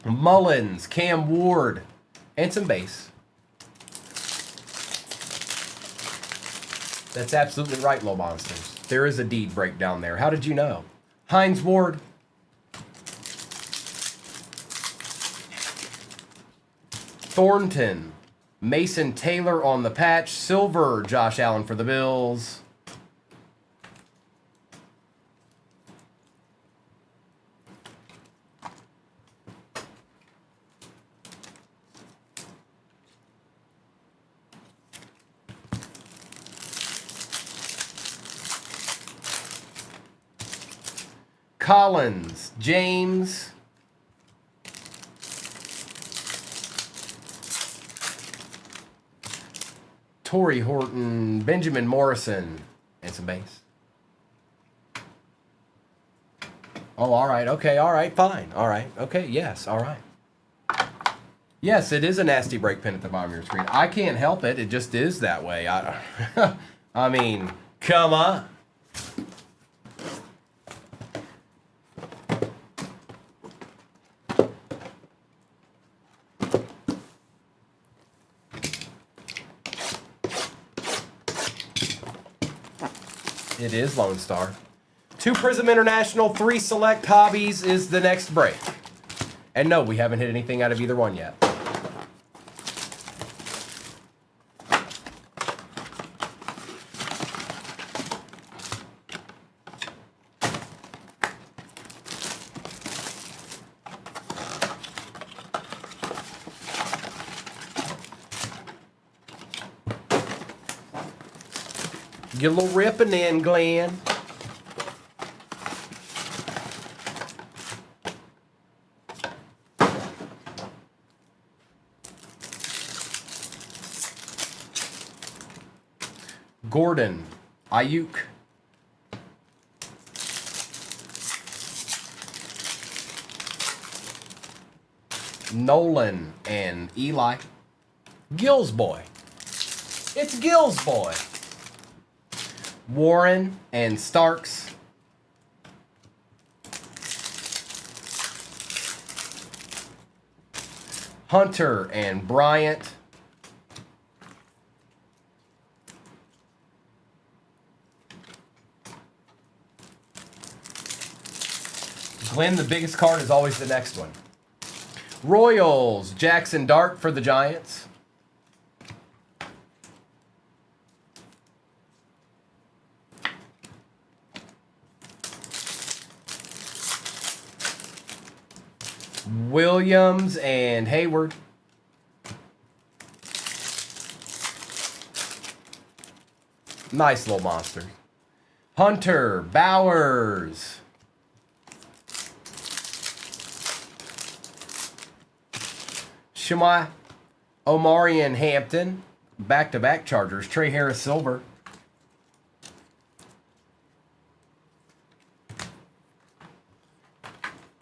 Mullins, Cam Ward, and some base. That's absolutely right, Low Monsters. There is a deed breakdown there. How did you know? Hines Ward. Thornton. Mason Taylor on the patch. Silver, Josh Allen for the Bills. Collins, James, Torrey Horton, Benjamin Morrison, and some base. Oh, all right. Okay. All right. Fine. All right. Okay. Yes. All right. Yes, it is a nasty break pin at the bottom of your screen. I can't help it. It just is that way. I mean, come on. It is Lone Star. 2 Prism International, 3 Select Hobbies is the next break. And no, we haven't hit anything out of either one yet. Get a little ripping in, Glenn. Gordon, Ayuk. Nolan and Eli. Gill's boy. It's Gill's boy. Warren and Starks. Hunter and Bryant. Glenn, the biggest card is always the next one. Royals, Jackson Dart for the Giants. Williams and Hayward. Nice little monster. Hunter, Bowers. Shemai, Omari and Hampton. Back-to-back Chargers. Trey Harris Silver.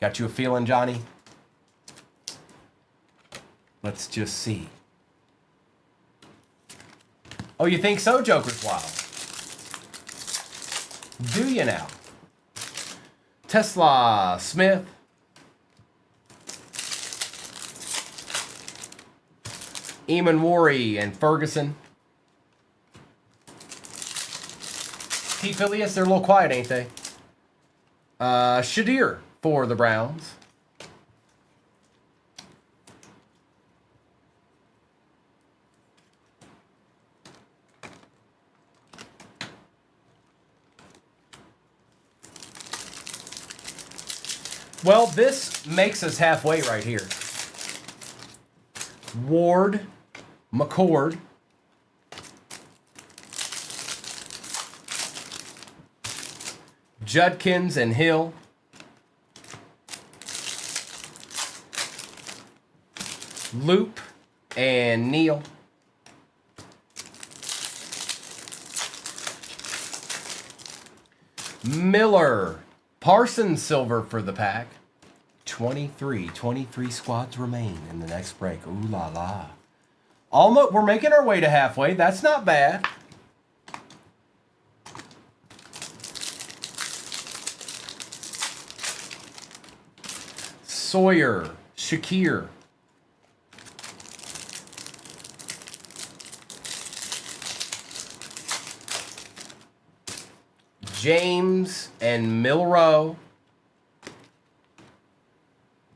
Got you a feeling, Johnny? Let's just see. Oh, you think so, Joker's Wild? Do you now? Tesla, Smith. Eamon Worry and Ferguson. T. Phileas, they're a little quiet, ain't they? Shadir for the Browns. Well, this makes us halfway right here. Ward, McCord, Judkins and Hill, Loop and Neal, Miller, Parsons Silver for the pack. 23 squads remain in the next break. Ooh la la. Almost, we're making our way to halfway. That's not bad. Sawyer, Shakir. James and Milrow.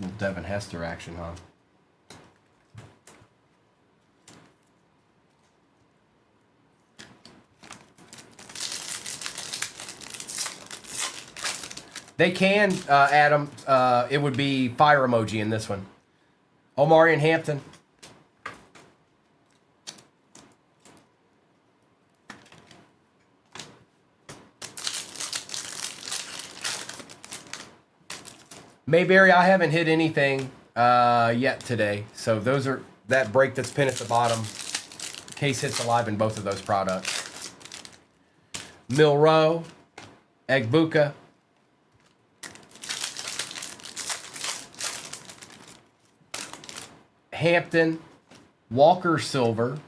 Little Devin Hester action, huh? They can, Adam, it would be fire emoji in this one. Omari and Hampton. Mayberry, I haven't hit anything yet today. So those are that break that's pinned at the bottom. Case hits alive in both of those products. Milrow, Egbuka, Hampton, Walker Silver,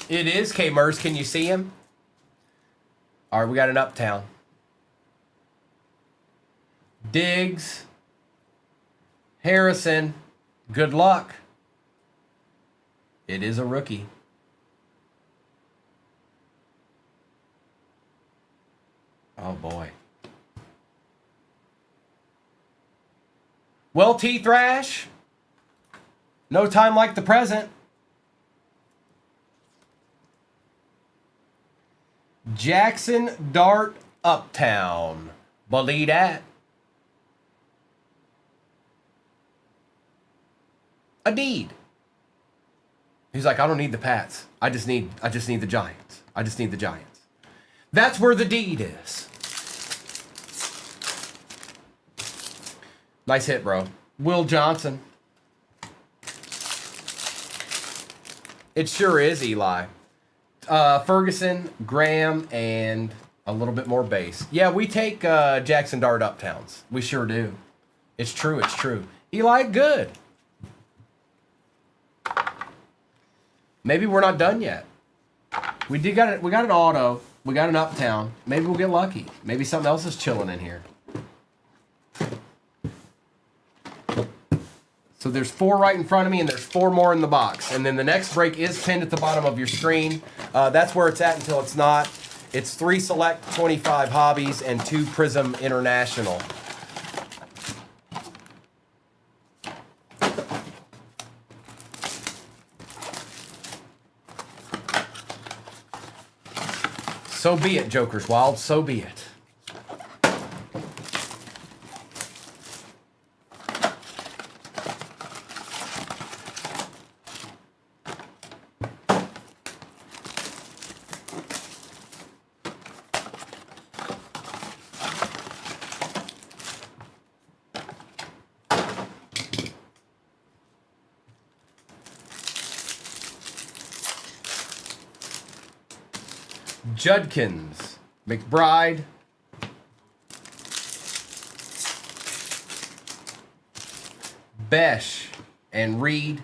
it is K-Mers. Can you see him? All right, we got an Uptown. Diggs, Harrison, good luck. It is a rookie. Oh boy. Well, T-Thrash, no time like the present. Jackson Dart Uptown. Believe that. A deed. He's like, I don't need the Pats. I just need the Giants. I just need the Giants. That's where the deed is. Nice hit, bro. Will Johnson. It sure is, Eli. Ferguson, Graham, and a little bit more base. Yeah, we take Jackson Dart Uptowns. We sure do. It's true, it's true. Eli, good. Maybe we're not done yet. We got an auto. We got an Uptown. Maybe we'll get lucky. Maybe something else is chilling in here. So there's 4 right in front of me, and there's 4 more in the box. And then the next break is pinned at the bottom of your screen. That's where it's at until it's not. It's 3 Select 25 Hobbies and 2 Prism International. So be it, Joker's Wild. So be it. Judkins, McBride, Besh, and Reed.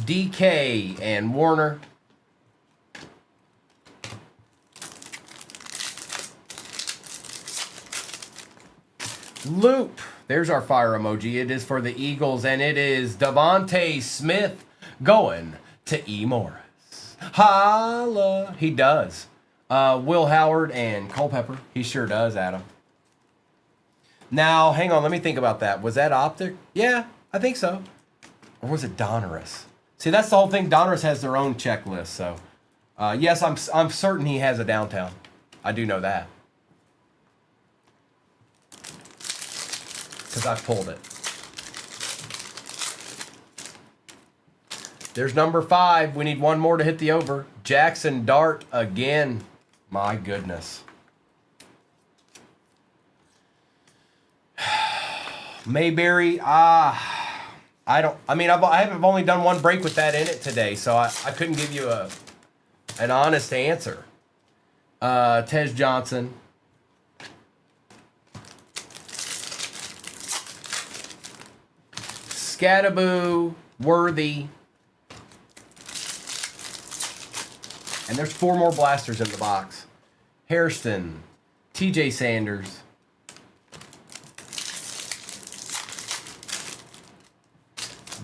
DK and Warner. Loop. There's our fire emoji. It is for the Eagles, and it is Devontae Smith going to E. Morris. Holla. He does. Will Howard and Culpepper. He sure does, Adam. Now, hang on. Let me think about that. Was that Optic? Yeah, I think so. Or was it Donruss? See, that's the whole thing. Donruss has their own checklist. So, yes, I'm certain he has a downtown. I do know that. Because I've pulled it. There's number 5. We need 1 more to hit the over. Jackson Dart again. My goodness. Mayberry, I have only done 1 break with that in it today, so I couldn't give you an honest answer. Tej Johnson. Scattaboo, Worthy. And there's 4 more blasters in the box. Hairston, TJ Sanders.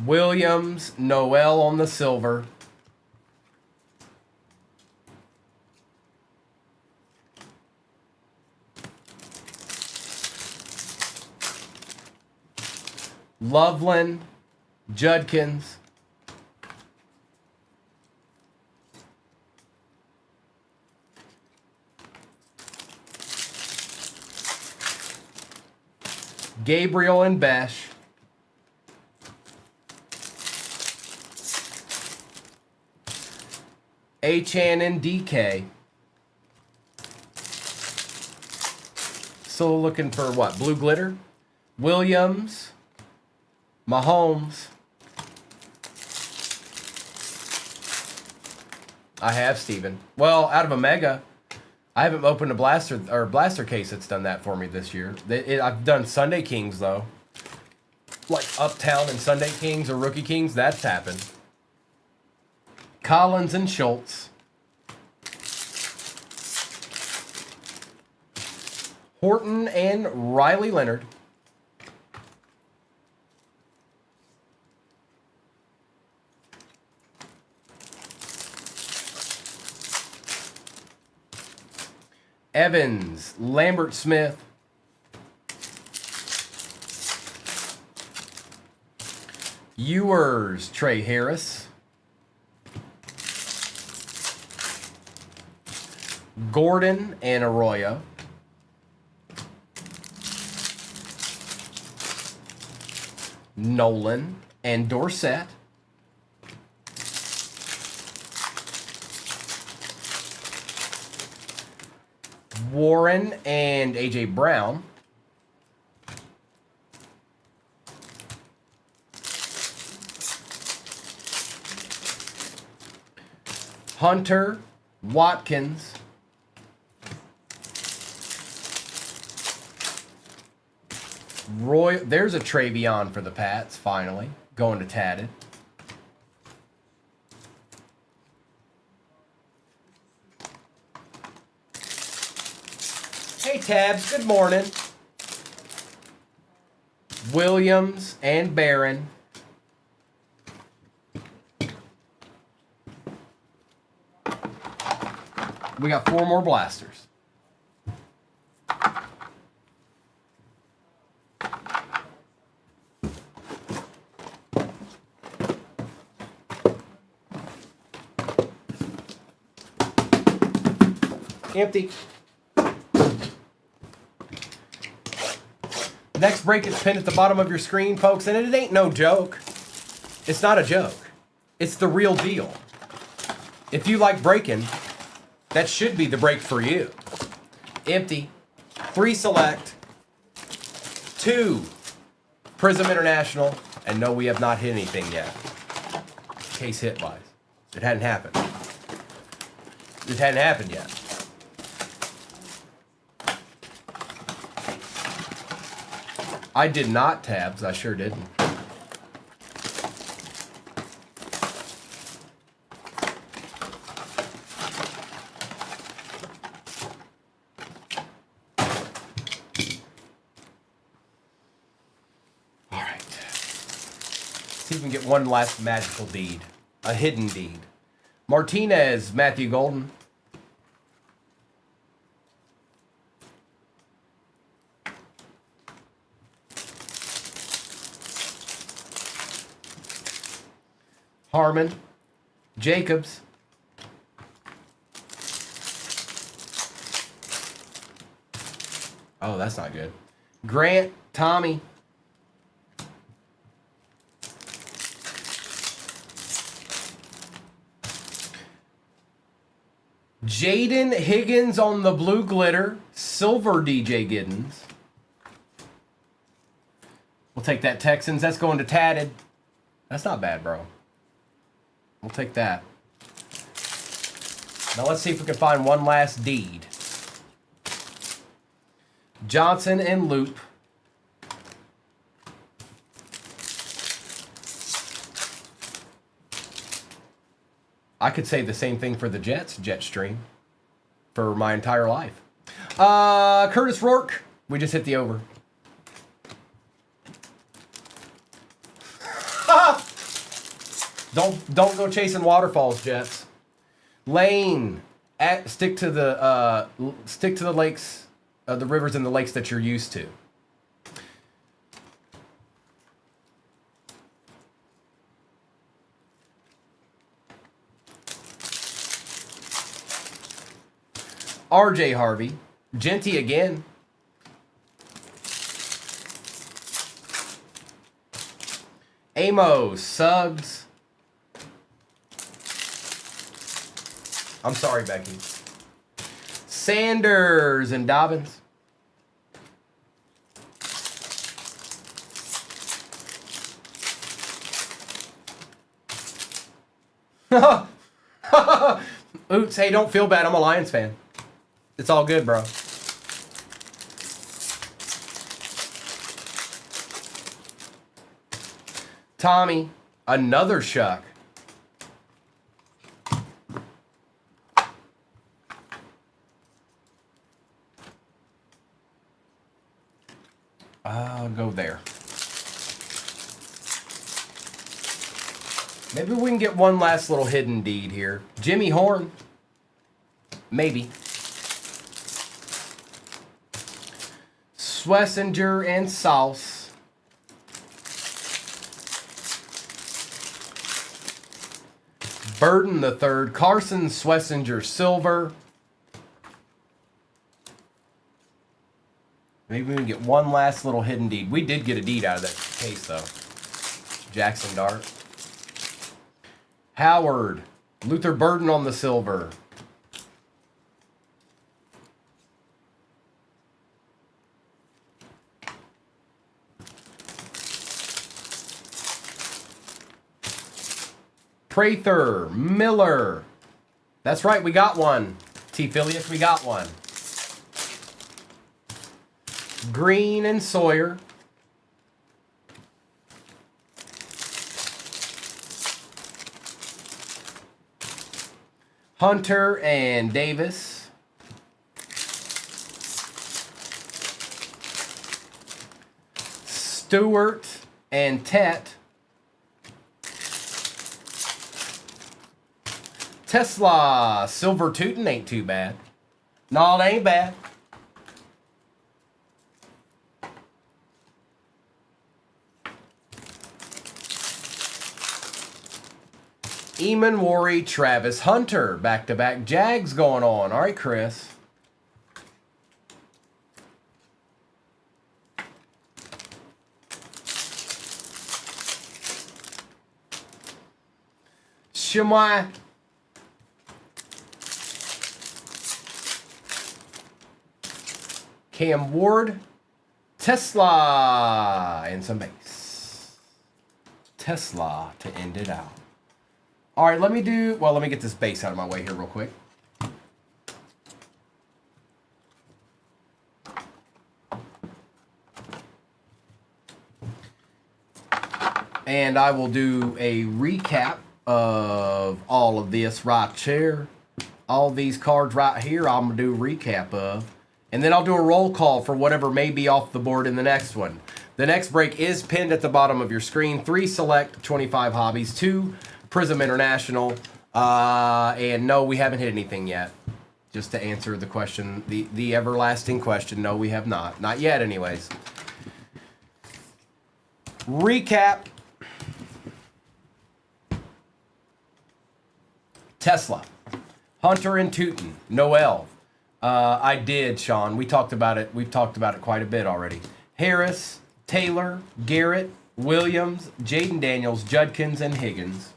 Williams, Noel on the silver. Loveland, Judkins. Gabriel and Besh. Achan and DK. Still looking for what? Blue glitter? Williams. Mahomes. I have, Steven. Well, out of a mega, I haven't opened a blaster case that's done that for me this year. I've done Sunday Kings though, like Uptown and Sunday Kings or Rookie Kings. That's happened. Collins and Schultz. Horton and Riley Leonard. Evans, Lambert Smith. Ewers, Trey Harris. Gordon and Arroyo. Nolan and Dorsett. Warren and A.J. Brown. Hunter, Watkins. Roy, there's a Travion for the Pats, finally. Going to Tatted. Hey, Tabs, good morning. Williams and Barron. We got 4 more blasters. Empty. Next break is pinned at the bottom of your screen, folks, and it ain't no joke. It's not a joke. It's the real deal. If you like breaking, that should be the break for you. Empty. 3 select. 2 Prism International. And no, we have not hit anything yet. Case hit wise. It hadn't happened. It hadn't happened yet. I did not, Tabs. I sure didn't. All right. See if we can get one last magical deed. A hidden deed. Martinez, Matthew Golden. Harmon, Jacobs, oh, that's not good. Grant, Tommy, Jaden Higgins on the blue glitter, silver DJ Giddens. We'll take that, Texans. That's going to Tatted. That's not bad, bro. We'll take that. Now let's see if we can find one last deed. Johnson and Loop. I could say the same thing for the Jets, Jetstream, for my entire life. Curtis Rourke. We just hit the over. Don't go chasing waterfalls, Jets. Lane, stick to the lakes, the rivers and the lakes that you're used to. R.J. Harvey, Genty again. Amos, Suggs. I'm sorry, Becky. Sanders and Dobbins. Oops, hey, don't feel bad. I'm a Lions fan. It's all good, bro. Tommy, another Shuck. I'll go there. Maybe we can get one last little hidden deed here. Jimmy Horn. Maybe. Schlesinger and Sauce. Burden the third. Carson, Schlesinger, Silver. Maybe we can get one last little hidden deed. We did get a deed out of that case, though. Jackson Dart. Howard. Luther Burden on the silver. Prather. Miller. That's right, we got one. T. Phileas, we got one. Green and Sawyer. Hunter and Davis. Stewart and Tet. Tesla, Silver Tootin' ain't too bad. No, it ain't bad. Eamon Worry, Travis Hunter. Back-to-back Jags going on. All right, Chris. Shemai. Cam Ward. Tesla. And some base. Tesla to end it out. All right, let me get this base out of my way here real quick. And I will do a recap of all of this right here. All these cards right here, I'm going to do a recap of. And then I'll do a roll call for whatever may be off the board in the next one. The next break is pinned at the bottom of your screen. 3 select, 25 hobbies, 2 Prism International, and no, we haven't hit anything yet. Just to answer the question, the everlasting question, no, we have not. Not yet, anyways. Recap. Tesla. Hunter and Tootin. Noel. I did, Sean. We talked about it. We've talked about it quite a bit already. Harris, Taylor, Garrett, Williams, Jaden Daniels, Judkins, and Higgins.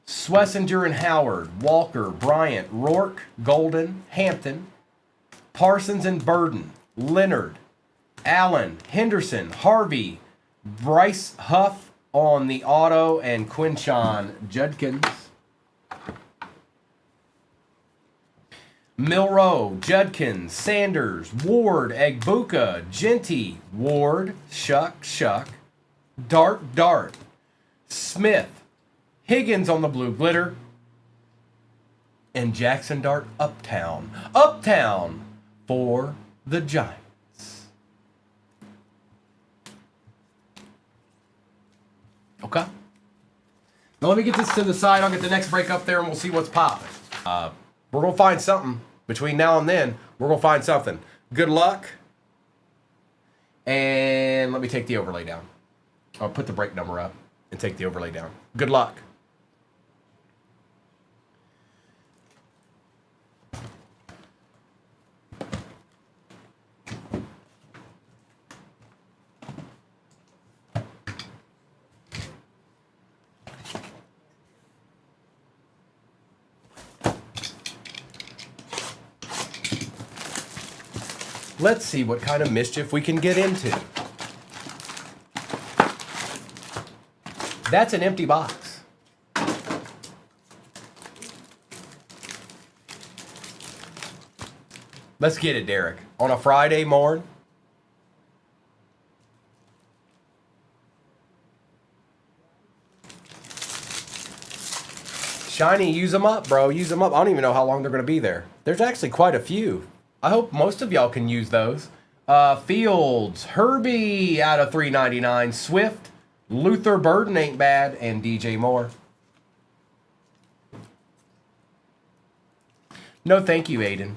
Schlesinger and Howard, Walker, Bryant, Rourke, Golden, Hampton, Parsons and Burden, Leonard, Allen, Henderson, Harvey, Bryce Huff on the auto, and Quinshawn Judkins. Milrow, Judkins, Sanders, Ward, Egbuka, Genty, Ward, Shuck, Dart, Smith, Higgins on the blue glitter, and Jackson Dart Uptown for the Giants. Okay. Now let me get this to the side. I'll get the next break up there and we'll see what's popping. We're going to find something. Between now and then, we're going to find something. Good luck. And let me take the overlay down. I'll put the break number up and take the overlay down. Good luck. Let's see what kind of mischief we can get into. That's an empty box. Let's get it, Derek. On a Friday morn. Shiny, use them up, bro. Use them up. I don't even know how long they're going to be there. There's actually quite a few. I hope most of y'all can use those. Fields, Herbie out of 399. Swift, Luther Burden ain't bad, and DJ Moore. No, thank you, Aiden.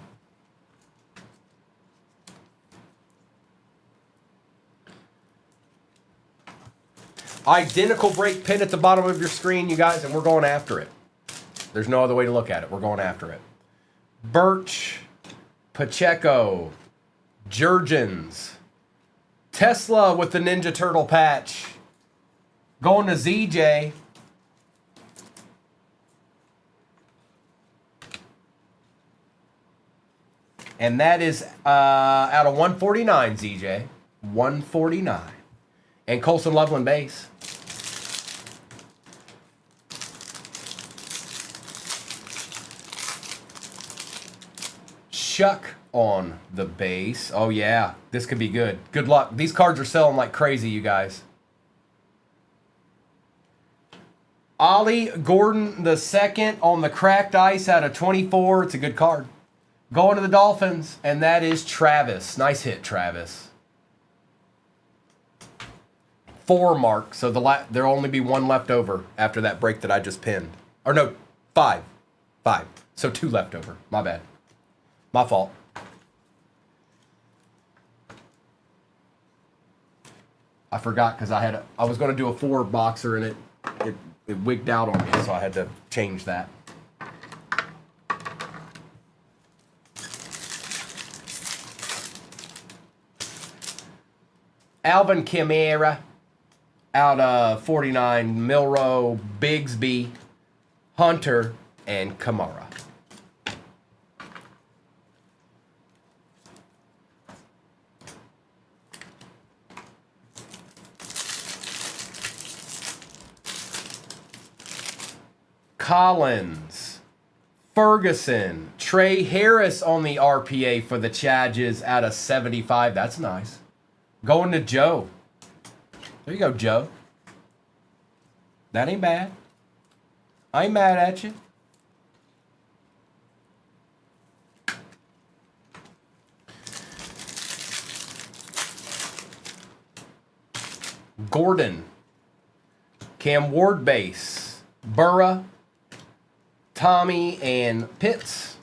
Identical break pin at the bottom of your screen, you guys, and we're going after it. There's no other way to look at it. We're going after it. Birch, Pacheco, Jurgens, Tesla with the Ninja Turtle patch. Going to ZJ. And that is out of 149, ZJ. 149. And Colson Loveland base. Chuck on the base. Oh, yeah. This could be good. Good luck. These cards are selling like crazy, you guys. Ollie Gordon the second on the cracked ice out of 24. It's a good card. Going to the Dolphins, and that is Travis. Nice hit, Travis. 4 mark, so there'll only be 1 left over after that break that I just pinned. Or no, 5. 5. So 2 left over. My bad. My fault. I forgot because I was going to do a 4 boxer and it wigged out on me, so I had to change that. Alvin Kamara out of 49, Milrow, Bigsby, Hunter, and Kamara. Collins, Ferguson, Trey Harris on the RPA for the Chargers out of 75. That's nice. Going to Joe. There you go, Joe. That ain't bad. I ain't mad at you. Gordon, Cam Ward base, Burra, Tommy, and Pitts.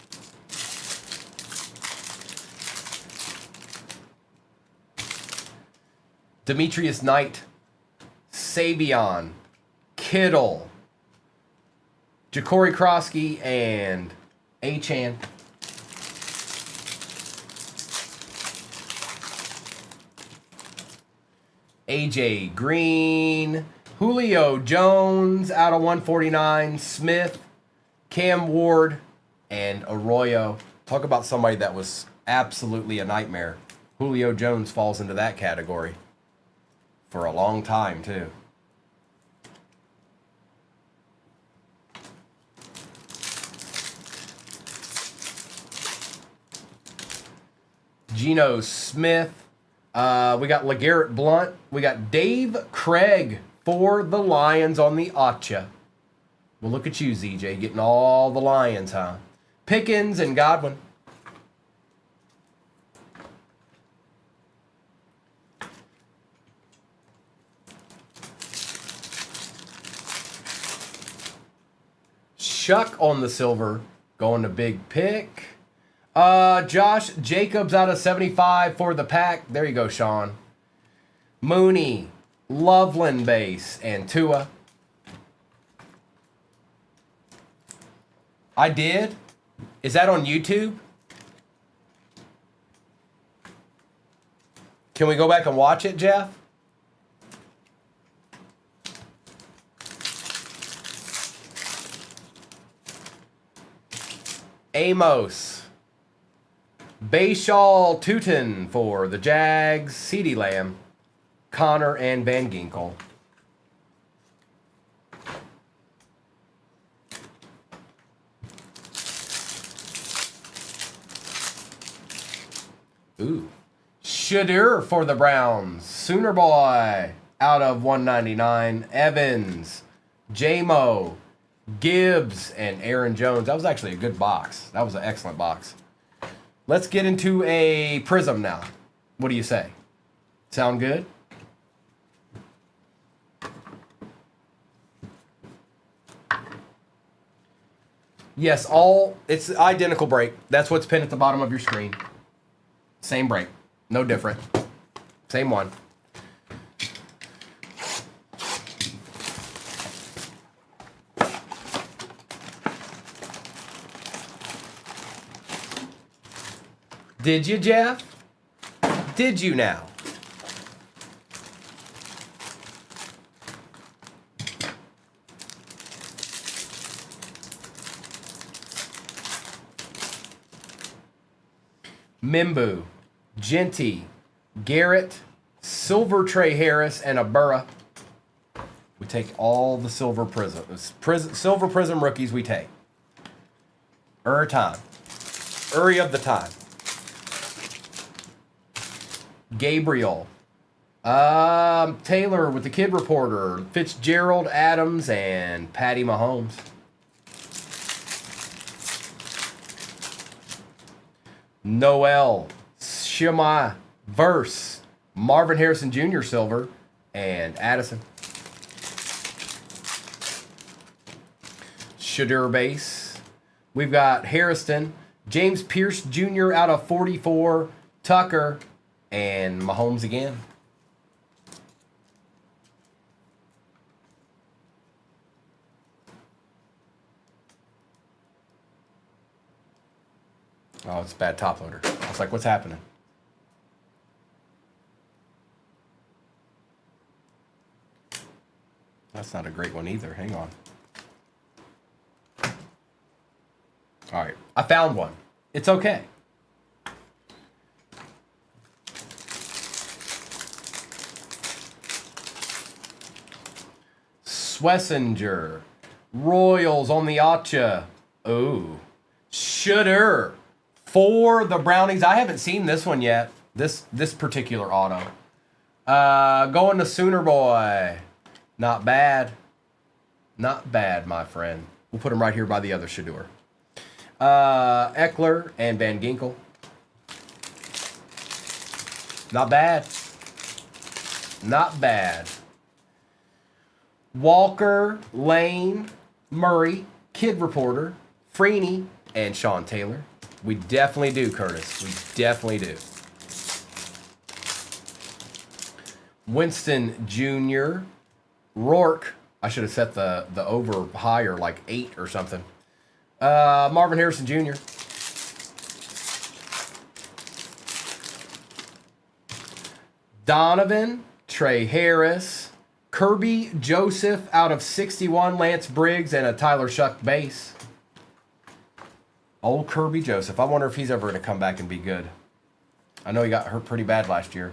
Demetrius Knight, Savion, Kittle, Ja'Cory Krosky, and Achan. AJ Green, Julio Jones out of 149, Smith, Cam Ward, and Arroyo. Talk about somebody that was absolutely a nightmare. Julio Jones falls into that category for a long time, too. Geno Smith. We got LeGarrette Blount. We got Dave Craig for the Lions on the Acha. Well, look at you, ZJ, getting all the Lions, huh? Pickens and Godwin. Chuck on the silver, going to big pick. Josh Jacobs out of 75 for the pack. There you go, Sean. Mooney, Loveland base, and Tua. I did? Is that on YouTube? Can we go back and watch it, Jeff? Amos, Bayshaw Tootin for the Jags, CeeDee Lamb, Connor, and Van Ginkel. Ooh. Shadur for the Browns. Sooner Boy out of 199. Evans, J-Mo, Gibbs, and Aaron Jones. That was actually a good box. That was an excellent box. Let's get into a Prism now. What do you say? Sound good? Yes, it's identical break. That's what's pinned at the bottom of your screen. Same break. No different. Same one. Did you, Jeff? Did you now? Mimbu, Genty, Garrett, Silver Trey Harris, and a Burra. We take all the silver silver prism rookies we take. Time. Uri of the time. Gabriel. Taylor with the Kid Reporter. Fitzgerald, Adams, and Patty Mahomes. Noel, Shema, Verse, Marvin Harrison Jr. Silver, and Addison. Shadur base. We've got Harrison, James Pierce Jr. out of 44, Tucker, and Mahomes again. Oh, it's a bad top loader. I was like, what's happening? That's not a great one either. Hang on. All right. I found one. It's okay. Swessinger. Royals on the Acha. Ooh. Shooter. For the Brownies. I haven't seen this one yet. This particular auto. Going to Sooner Boy. Not bad. Not bad, my friend. We'll put him right here by the other Shadur. Eckler and Van Ginkel. Not bad. Not bad. Walker, Lane, Murray, Kid Reporter, Freeney, and Sean Taylor. We definitely do, Curtis. We definitely do. Winston Jr., Rourke. I should have set the over higher, like 8 or something. Marvin Harrison Jr. Donovan, Trey Harris, Kirby Joseph out of 61, Lance Briggs, and a Tyler Shuck base. Old Kirby Joseph. I wonder if he's ever going to come back and be good. I know he got hurt pretty bad last year.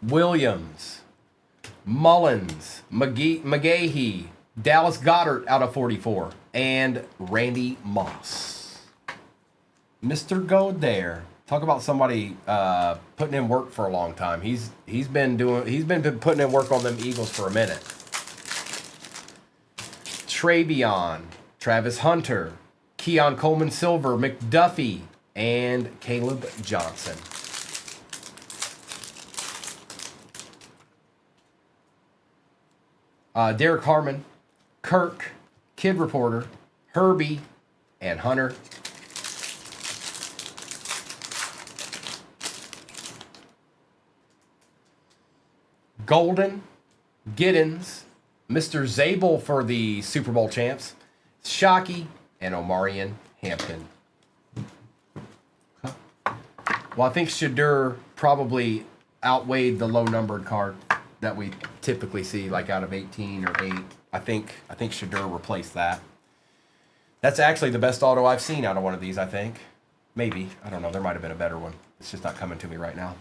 Williams, Mullins, McGahee, Dallas Goedert out of 44, and Randy Moss. Mr. Godare. Talk about somebody putting in work for a long time. He's been putting in work on them Eagles for a minute. Travion, Travis Hunter, Keon Coleman Silver, McDuffie, and Caleb Johnson. Derek Harmon, Kirk, Kid Reporter, Herbie, and Hunter. Golden, Giddens, Mr. Zabel for the Super Bowl champs, Shockey, and Omarion Hampton. Well, I think Shadur probably outweighed the low-numbered card that we typically see, like out of 18 or 8. I think Shadur replaced that. That's actually the best auto I've seen out of one of these, I think. Maybe. I don't know. There might have been a better one. It's just not coming to me right now.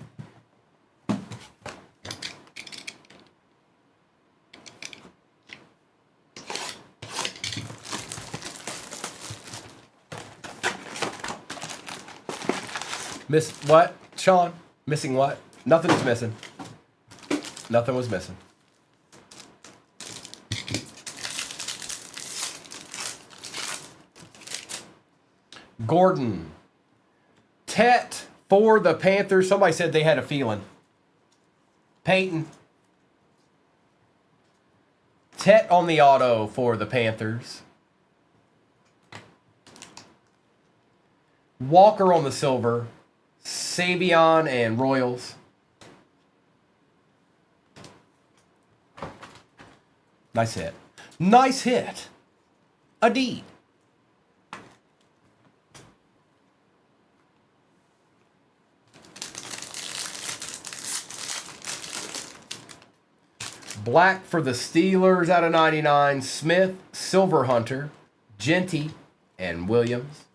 Miss what, Sean? Missing what? Nothing was missing. Nothing was missing. Gordon. Tet for the Panthers. Somebody said they had a feeling. Peyton. Tet on the auto for the Panthers. Walker on the silver. Savion and Royals. Nice hit. Nice hit. A D. Black for the Steelers out of 99. Smith, Silver Hunter, Genty, and Williams.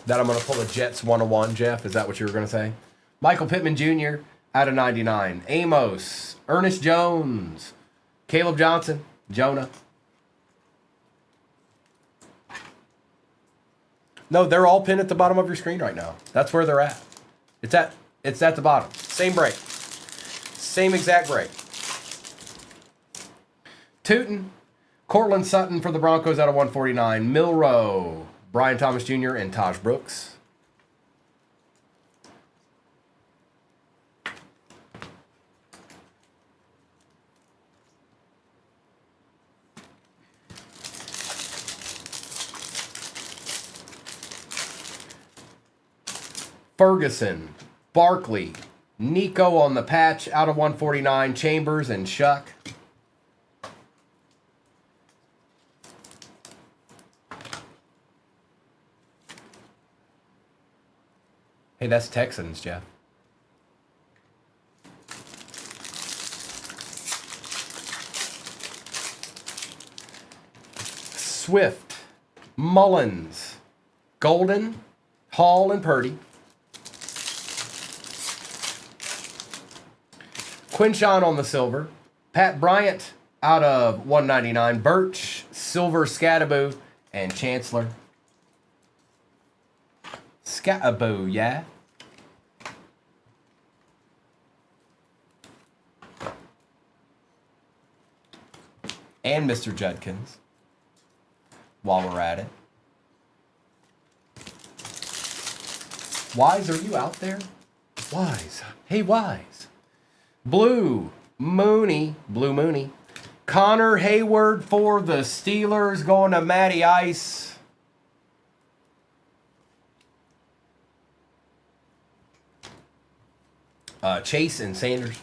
That I'm going to pull a Jets 101, Jeff. Is that what you were going to say? Michael Pittman Jr. out of 99. Amos, Ernest Jones, Caleb Johnson, Jonah. No, they're all pinned at the bottom of your screen right now. That's where they're at. It's at the bottom. Same break. Same exact break. Tootin, Cortland Sutton for the Broncos out of 149. Milrow, Brian Thomas Jr. and Taj Brooks. Ferguson, Barkley, Nico on the patch out of 149. Chambers and Shuck. Hey, that's Texans, Jeff. Swift, Mullins, Golden, Hall, and Purdy. Quinshon on the silver. Pat Bryant out of 199. Birch, Silver, Scattaboo, and Chancellor. Scattaboo, yeah. And Mr. Judkins, while we're at it. Wise, are you out there? Wise. Hey, Wise. Blue Mooney. Connor Hayward for the Steelers going to Matty Ice. Chase and Sanders.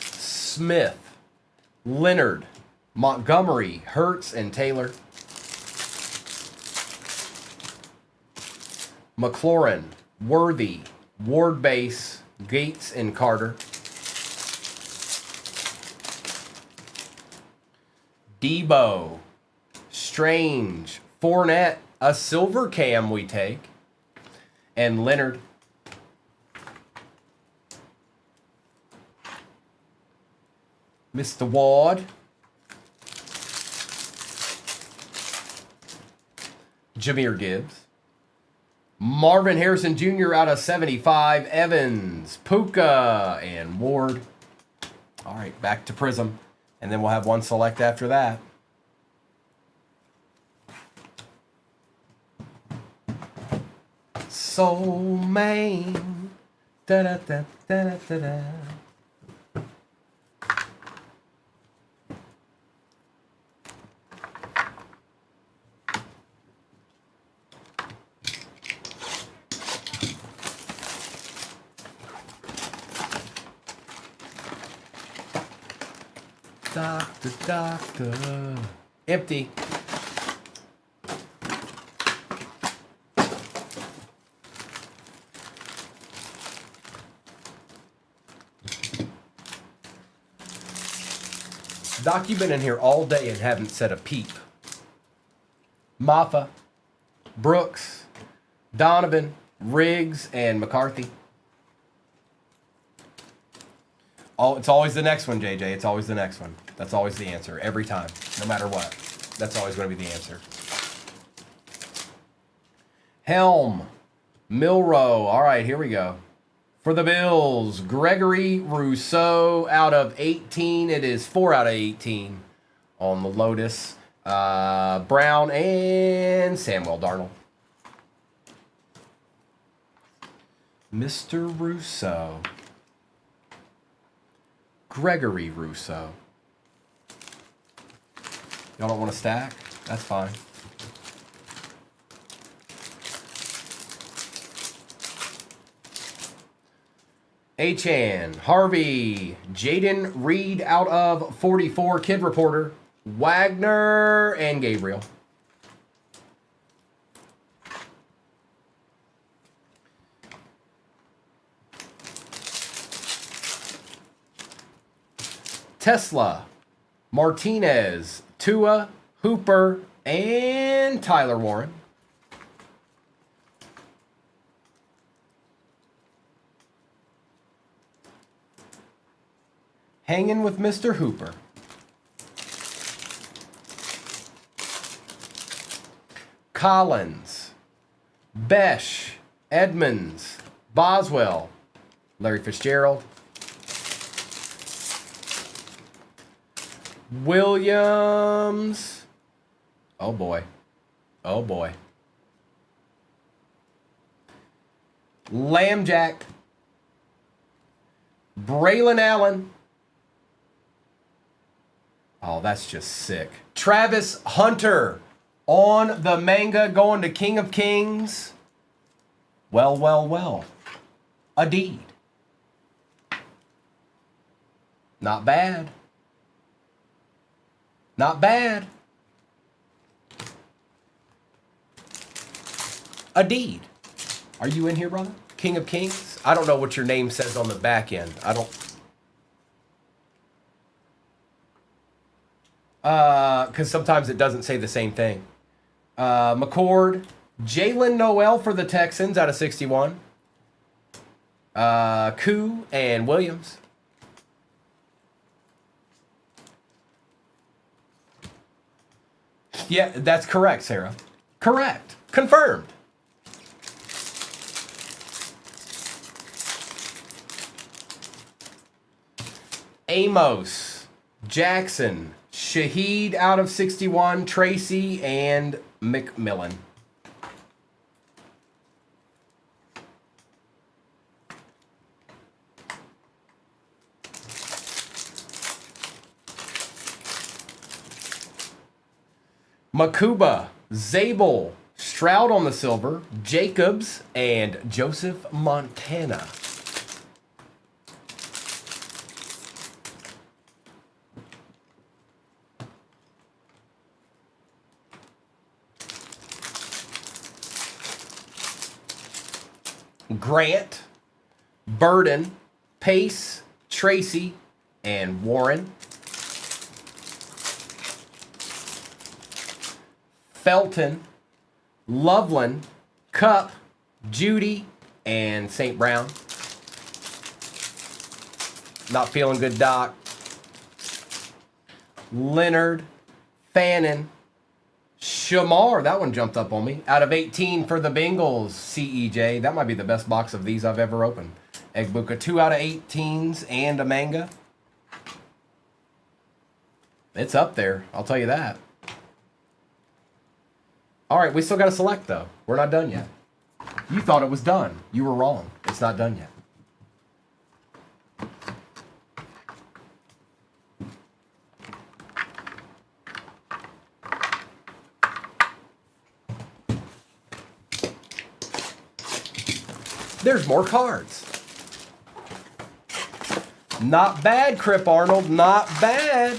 Smith, Leonard, Montgomery, Hurts, and Taylor. McLaurin, Worthy, Ward Base, Gates, and Carter. Debo, Strange, Fournette, a silver cam we take, and Leonard. Mr. Ward. Jahmyr Gibbs. Marvin Harrison Jr. out of 75. Evans, Puka, and Ward. All right, back to Prism. And then we'll have one select after that. Soul Main. Da da da da da da da. Doctor. Empty. Doc, you've been in here all day and haven't said a peep. Maffa, Brooks, Donovan, Riggs, and McCarthy. Oh, it's always the next one, JJ. It's always the next one. That's always the answer. Every time. No matter what. That's always going to be the answer. Helm. Milrow. All right, here we go. For the Bills, Gregory Rousseau out of 18. It is 4 out of 18 on the Lotus. Brown and Samuel Darnold. Mr. Rousseau. Gregory Rousseau. Y'all don't want to stack? That's fine. Achan, Harvey, Jaden Reed out of 44, Kid Reporter, Wagner, and Gabriel. Tesla, Martinez, Tua, Hooper, and Tyler Warren. Hanging with Mr. Hooper. Collins, Besh, Edmonds, Boswell, Larry Fitzgerald, Williams. Oh boy. Oh boy. Lambjack, Braylon Allen. Oh, that's just sick. Travis Hunter on the manga going to King of Kings. Well, well, well. A deed. Not bad. Not bad. A deed. Are you in here, brother? King of Kings? I don't know what your name says on the back end. I don't... because sometimes it doesn't say the same thing. McCord, Jalen Noel for the Texans out of 61. Koo and Williams. Yeah, that's correct, Sarah. Correct. Confirmed. Amos, Jackson, Shaheed out of 61, Tracy, and McMillan. Makuba, Zabel, Stroud on the silver, Jacobs, and Joseph Montana. Grant, Burden, Pace, Tracy, and Warren. Felton, Loveland, Cup, Judy, and St. Brown. Not feeling good, Doc. Leonard, Fannin, Shamar, that one jumped up on me. Out of 18 for the Bengals, CEJ. That might be the best box of these I've ever opened. Egbuka, 2 out of 18s and a manga. It's up there, I'll tell you that. All right, we still got to select, though. We're not done yet. You thought it was done. You were wrong. It's not done yet. There's more cards. Not bad, Crip Arnold. Not bad.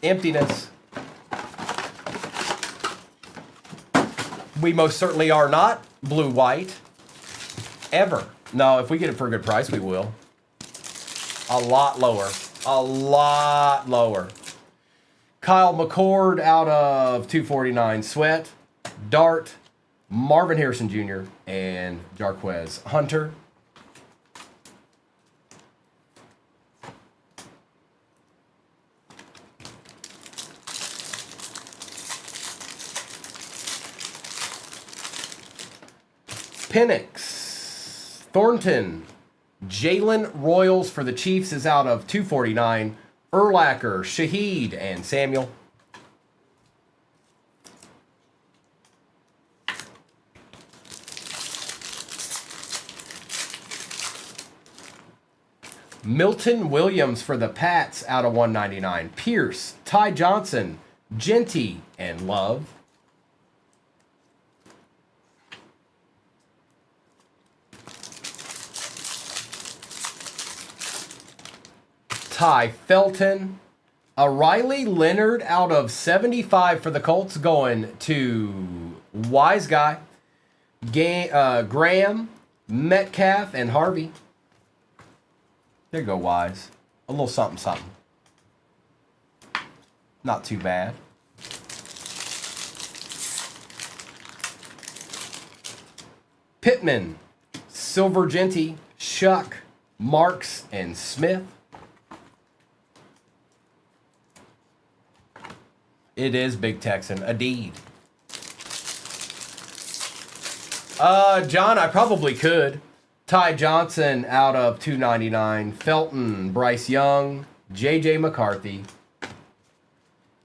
Emptiness. We most certainly are not blue-white. Ever. No, if we get it for a good price, we will. A lot lower. A lot lower. Kyle McCord out of 249. Sweat. Dart. Marvin Harrison Jr. and Jarquez Hunter. Penix, Thornton, Jalen Royals for the Chiefs is out of 249. Urlacher, Shaheed, and Samuel. Milton Williams for the Pats out of 199. Pierce, Ty Johnson, Genty, and Love. Ty Felton, a Riley Leonard out of 75 for the Colts going to Wise Guy, Graham, Metcalf, and Harvey. There you go, Wise. A little something, something. Not too bad. Pittman, Silver Genty, Shuck, Marks, and Smith. It is Big Texan. Indeed. John, I probably could. Ty Johnson out of 299. Felton, Bryce Young, J.J. McCarthy.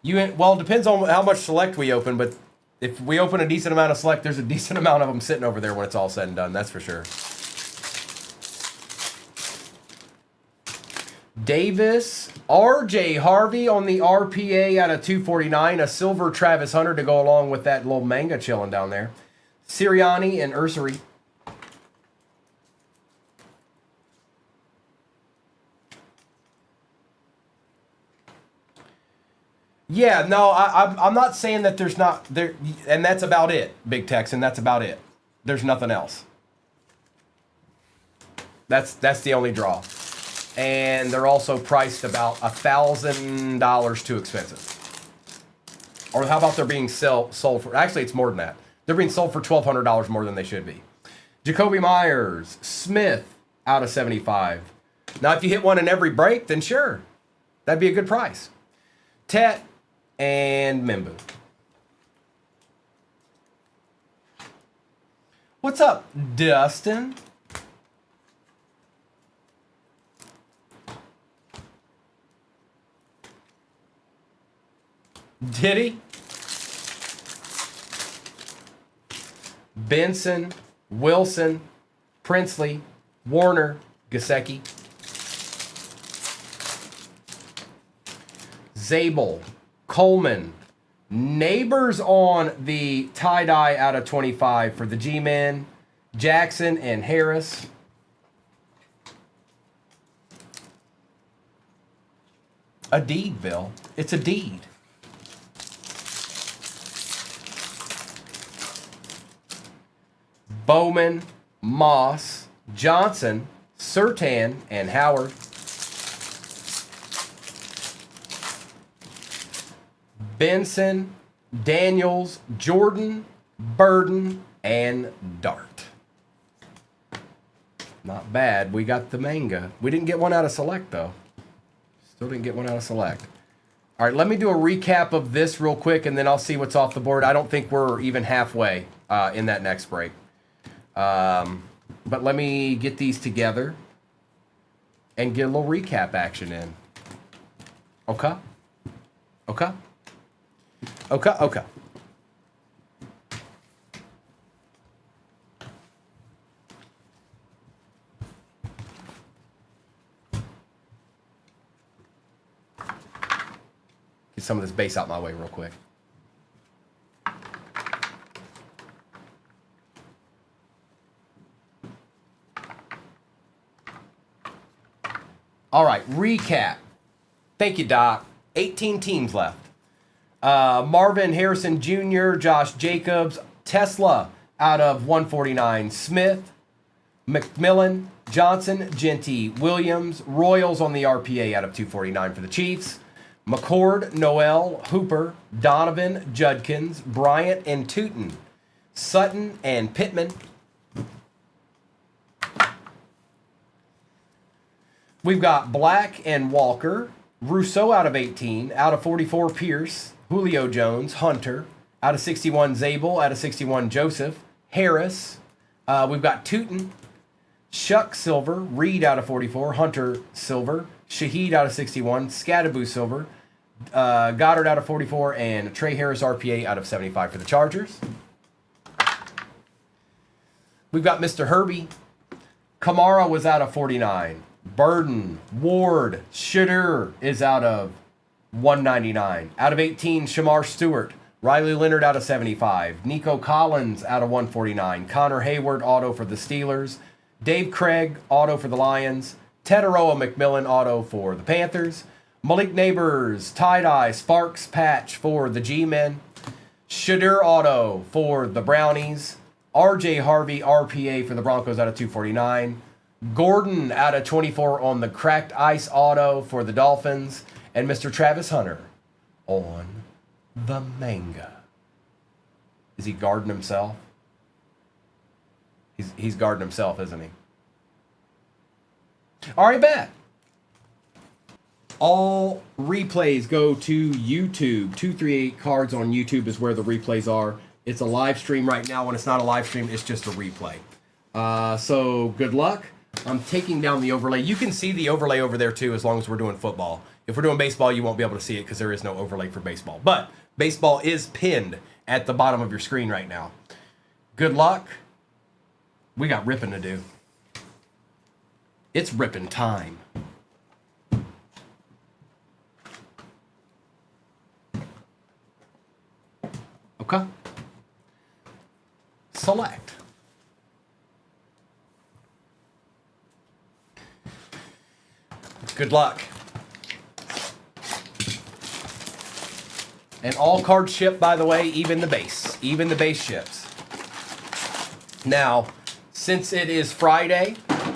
Well, it depends on how much select we open, but if we open a decent amount of select, there's a decent amount of them sitting over there when it's all said and done. That's for sure. Davis, R.J. Harvey on the RPA out of 249. A silver Travis Hunter to go along with that little manga chilling down there. Sirianni and Ursary. Yeah, no, I'm not saying that there's not there, and that's about it, Big Texan. That's about it. There's nothing else. That's the only draw, and they're also priced about $1,000 too expensive. Or how about they're being sold for? Actually, it's more than that. They're being sold for $1,200 more than they should be. Jacoby Myers, Smith out of 75. Now, if you hit one in every break, then sure, that'd be a good price. Tet and Mimbu. What's up, Dustin? Did he? Benson, Wilson, Princely, Warner, Gasecki. Zabel, Coleman, Neighbors on the tie-dye out of 25 for the G-Men, Jackson and Harris. A deed, Bill. It's a deed. Bowman, Moss, Johnson, Surtan, and Howard. Benson, Daniels, Jordan, Burden, and Dart. Not bad. We got the manga. We didn't get one out of Select, though. Still didn't get one out of Select. All right, let me do a recap of this real quick, and then I'll see what's off the board. I don't think we're even halfway in that next break. But let me get these together and get a little recap action in. Okay? Okay? Okay, okay. Get some of this base out my way real quick. All right, recap. Thank you, Doc. 18 teams left. Marvin Harrison Jr., Josh Jacobs, Tesla out of 149. Smith, McMillan, Johnson, Genty, Williams, Royals on the RPA out of 249 for the Chiefs. McCord, Noel, Hooper, Donovan, Judkins, Bryant, and Tootin. Sutton and Pittman. We've got Black and Walker. Rousseau out of 18. Out of 44, Pierce. Julio Jones, Hunter. Out of 61, Zabel. Out of 61, Joseph. Harris. We've got Tootin. Shuck Silver. Reed out of 44. Hunter Silver. Shaheed out of 61. Scadaboo Silver. Goddard out of 44. And Trey Harris RPA out of 75 for the Chargers. We've got Mr. Herbie. Kamara was out of 49. Burden, Ward, Shadur is out of 199. Out of 18, Shamar Stewart. Riley Leonard out of 75. Nico Collins out of 149. Connor Hayward, auto for the Steelers. Dave Craig, auto for the Lions. Tetaroa McMillan, auto for the Panthers. Malik Neighbors, tie-dye, Sparks patch for the G-Men. Shadur auto for the Brownies. RJ Harvey, RPA for the Broncos out of 249. Gordon out of 24 on the cracked ice auto for the Dolphins. And Mr. Travis Hunter on the manga. Is he guarding himself? He's guarding himself, isn't he? All right, bet. All replays go to YouTube. 238 Cards on YouTube is where the replays are. It's a live stream right now. When it's not a live stream, it's just a replay. So good luck. I'm taking down the overlay. You can see the overlay over there too, as long as we're doing football. If we're doing baseball, you won't be able to see it because there is no overlay for baseball. But baseball is pinned at the bottom of your screen right now. Good luck. We got ripping to do. It's ripping time. Okay. Select. Good luck. And all cards ship, by the way, even the base. Even the base ships. Now, since it is Friday,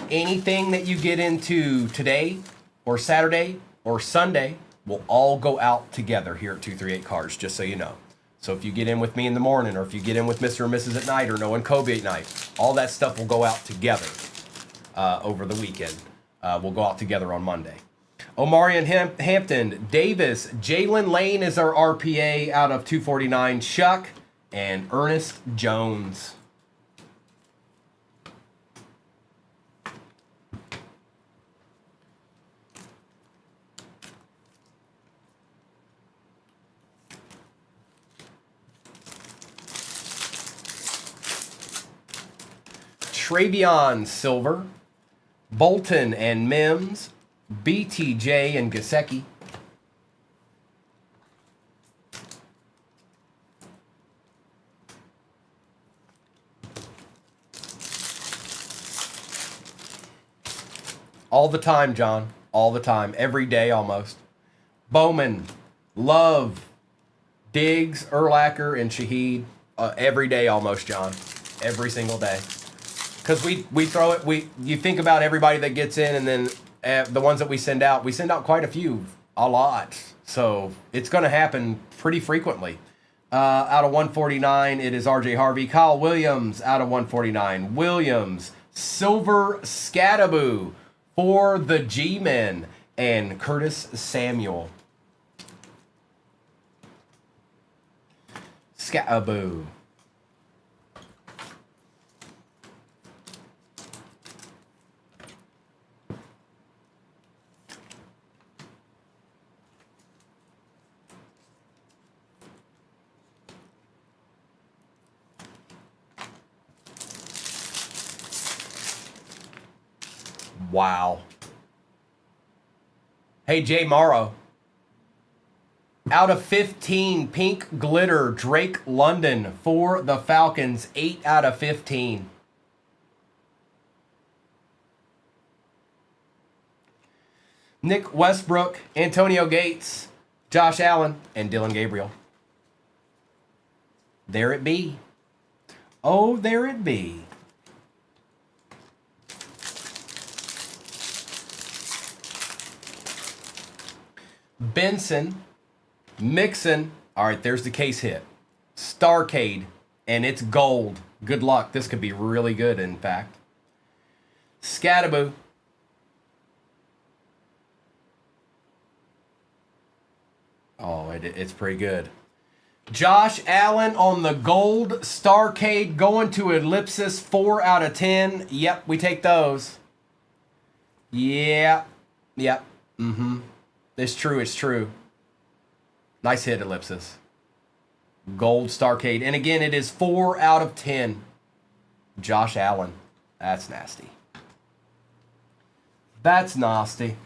anything that you get into today or Saturday or Sunday will all go out together here at 238 Cards, just so you know. So if you get in with me in the morning, or if you get in with Mr. and Mrs. at night, or Noah and Kobe at night, all that stuff will go out together over the weekend. We'll go out together on Monday. Omarion Hampton, Davis, Jalen Lane is our RPA out of 249. Shuck and Ernest Jones. Travion Silver, Bolton and Mims, BTJ and Gasecki. All the time, John. All the time. Every day almost. Bowman, Love, Diggs, Urlacher, and Shaheed. Every day almost, John. Every single day. Because we throw it, you think about everybody that gets in, and then the ones that we send out quite a few, a lot. So it's going to happen pretty frequently. Out of 149, it is RJ Harvey. Kyle Williams out of 149. Williams, Silver Scadaboo for the G-Men, and Curtis Samuel. Scadaboo. Wow. Hey, Jay Morrow. Out of 15, Pink Glitter, Drake London for the Falcons. 8 out of 15. Nick Westbrook, Antonio Gates, Josh Allen and Dylan Gabriel. There it be. Oh, there it be. Benson, Mixon. All right, there's the case hit. Starcade, and it's gold. Good luck. This could be really good, in fact. Scattaboo. Oh, it's pretty good. Josh Allen on the gold Starcade going to ellipsis 4 out of 10. Yep, we take those. Yeah. Yep. Mm-hmm. It's true. It's true. Nice hit, ellipsis. Gold Starcade. And again, it is 4 out of 10. Josh Allen. That's nasty. That's nasty.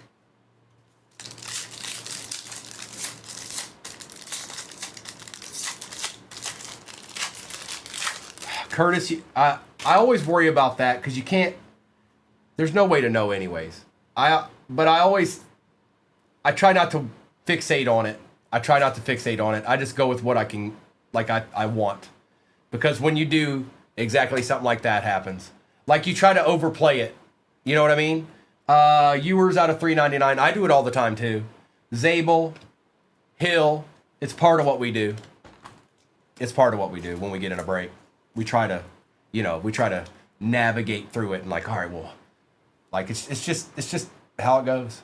Curtis, I always worry about that because you can't. There's no way to know, anyways. But I try not to fixate on it. I just go with what I can, like I want, because when you do, exactly something like that happens. Like you try to overplay it. You know what I mean? Ewers out of 399. I do it all the time too. Zabel, Hill. It's part of what we do. It's part of what we do when we get in a break. We try to, navigate through it and like, all right, well, like it's just how it goes.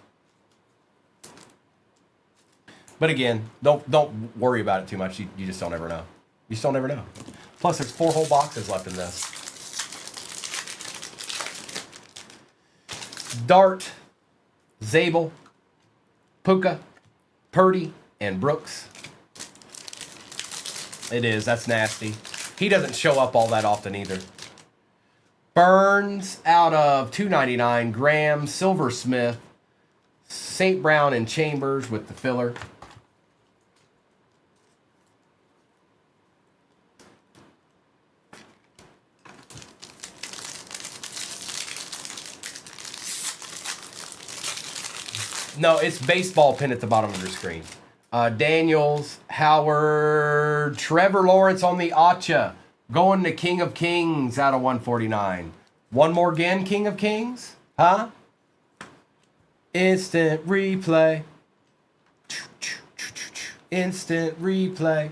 But again, don't worry about it too much. You just don't ever know. You just don't ever know. Plus, there's 4 whole boxes left in this. Dart, Zabel, Puka, Purdy, and Brooks. It is. That's nasty. He doesn't show up all that often either. Burns out of 299. Graham, Silversmith, St. Brown, and Chambers with the filler. No, it's baseball pin at the bottom of your screen. Daniels, Howard, Trevor Lawrence on the Acha. Going to King of Kings out of 149. One more again, King of Kings? Huh? Instant replay. Instant replay.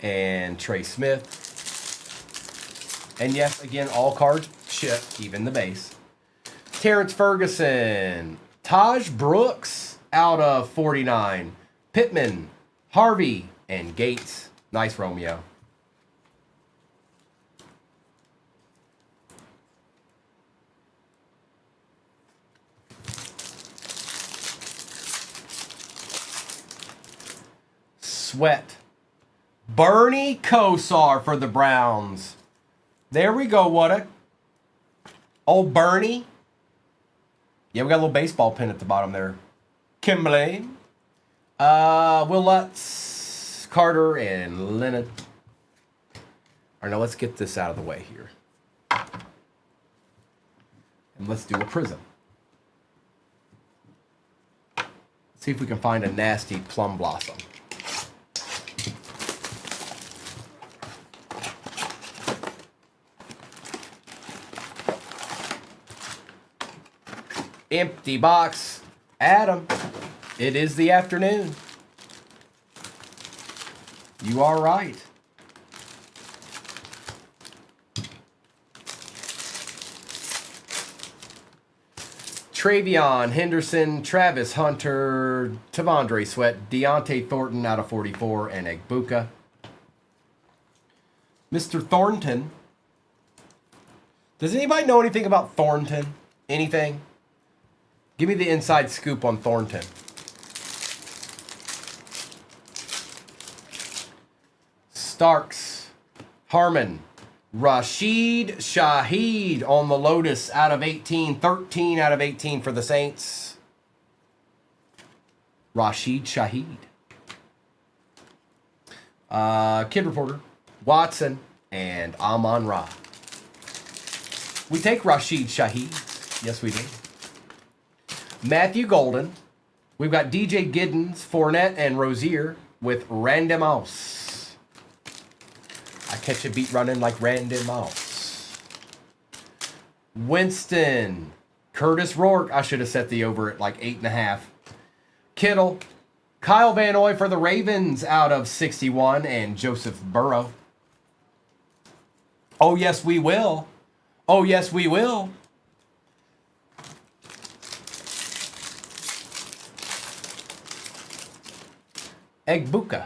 And Trey Smith. And yes, again, all cards ship, even the base. Terrence Ferguson. Taj Brooks out of 49. Pittman, Harvey, and Gates. Nice Romeo. Sweat. Bernie Kosar for the Browns. There we go, what a... Old Bernie. Yeah, we got a little baseball pin at the bottom there. Kimberly. Will Lutz, Carter, and Lennon. All right, now let's get this out of the way here. And let's do a prism. See if we can find a nasty plum blossom. Empty box. Adam, it is the afternoon. You are right. Travion, Henderson, Travis Hunter, Tavondre Sweat, Deontay Thornton out of 44, and Egbuka. Mr. Thornton. Does anybody know anything about Thornton? Anything? Give me the inside scoop on Thornton. Starks, Harmon, Rashid Shaheed on the Lotus out of 18. 13 out of 18 for the Saints. Rashid Shaheed. Kid Reporter, Watson, and Amon-Ra. We take Rashid Shaheed. Yes, we do. Matthew Golden, We've got DJ Giddens, Fournette, and Rozier with Randy Moss. I catch a beat running like Randy Moss. Winston, Curtis Rourke. I should have set the over at like 8.5. Kittle, Kyle Van Noy for the Ravens out of 61, and Joseph Burrow. Oh, yes, we will. Oh, yes, we will. Egbuka,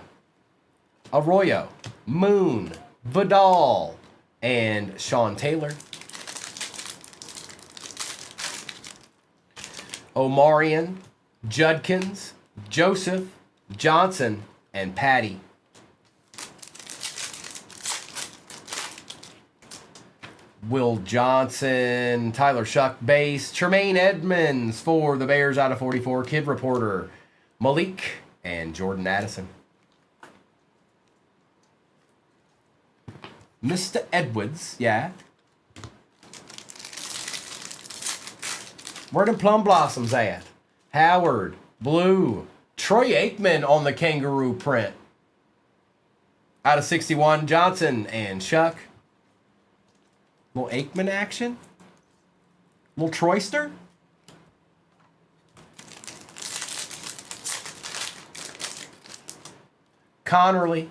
Arroyo, Moon, Vidal, and Sean Taylor. Omarion, Judkins, Joseph, Johnson, and Patty. Will Johnson, Tyler Shuck base, Tremaine Edmonds for the Bears out of 44, Kid Reporter, Malik, and Jordan Addison. Mr. Edwards, yeah. Where the plum blossoms at? Howard, Blue, Troy Aikman on the kangaroo print. Out of 61, Johnson and Shuck. Little Aikman action. Little Troyster. Connerly,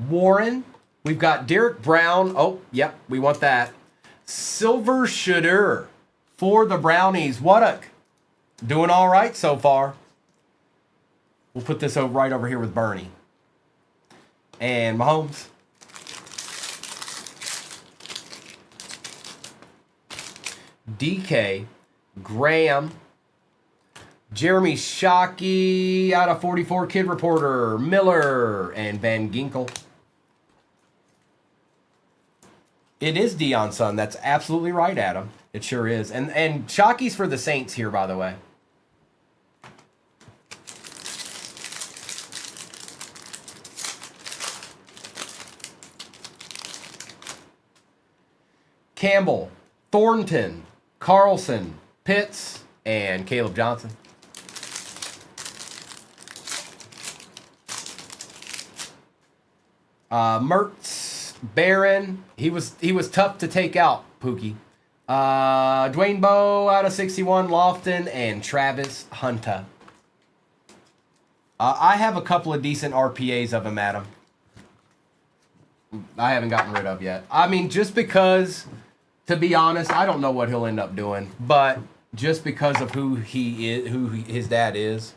Warren. We've got Derek Brown. Oh, yep, we want that. Silver Shooter for the Brownies. Waddock. Doing all right so far. We'll put this over right over here with Bernie. And Mahomes. DK, Graham, Jeremy Shockey out of 44, Kid Reporter, Miller, and Van Ginkel. It is Deion's son. That's absolutely right, Adam. It sure is. And Shockey's for the Saints here, by the way. Campbell, Thornton, Carlson, Pitts, and Caleb Johnson. Mertz, Barron. He was tough to take out, Pookie. Dwayne Bowe out of 61, Lofton, and Travis Hunter. I have a couple of decent RPAs of him, Adam. I haven't gotten rid of yet. I mean, just because, to be honest, I don't know what he'll end up doing, but just because of who he is, his dad is,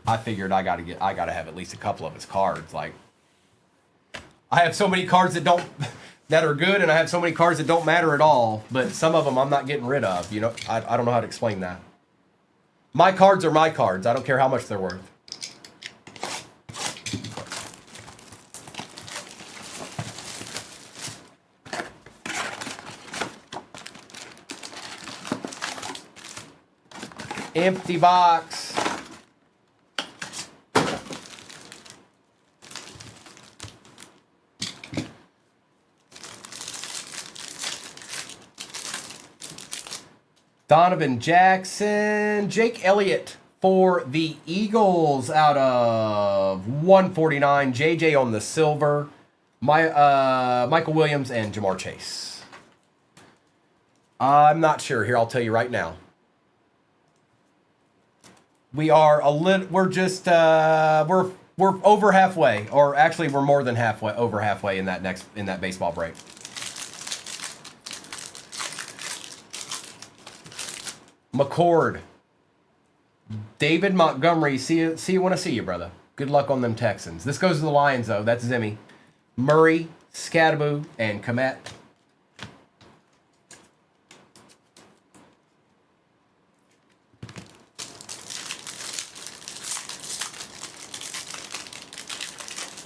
I figured I gotta have at least a couple of his cards. Like, I have so many cards that are good, and I have so many cards that don't matter at all. But some of them I'm not getting rid of. You know, I don't know how to explain that. My cards are my cards. I don't care how much they're worth. Empty box. Donovan Jackson, Jake Elliott for the Eagles out of 149. JJ on the silver. Michael Williams and Jamar Chase. I'm not sure. Here, I'll tell you right now. We are we're just we're over halfway, or actually we're more than halfway, over halfway in that baseball break. McCord, David Montgomery. See you when I see you, brother. Good luck on them Texans. This goes to the Lions though. That's Zimmy, Murray, Scadaboo, and Komet.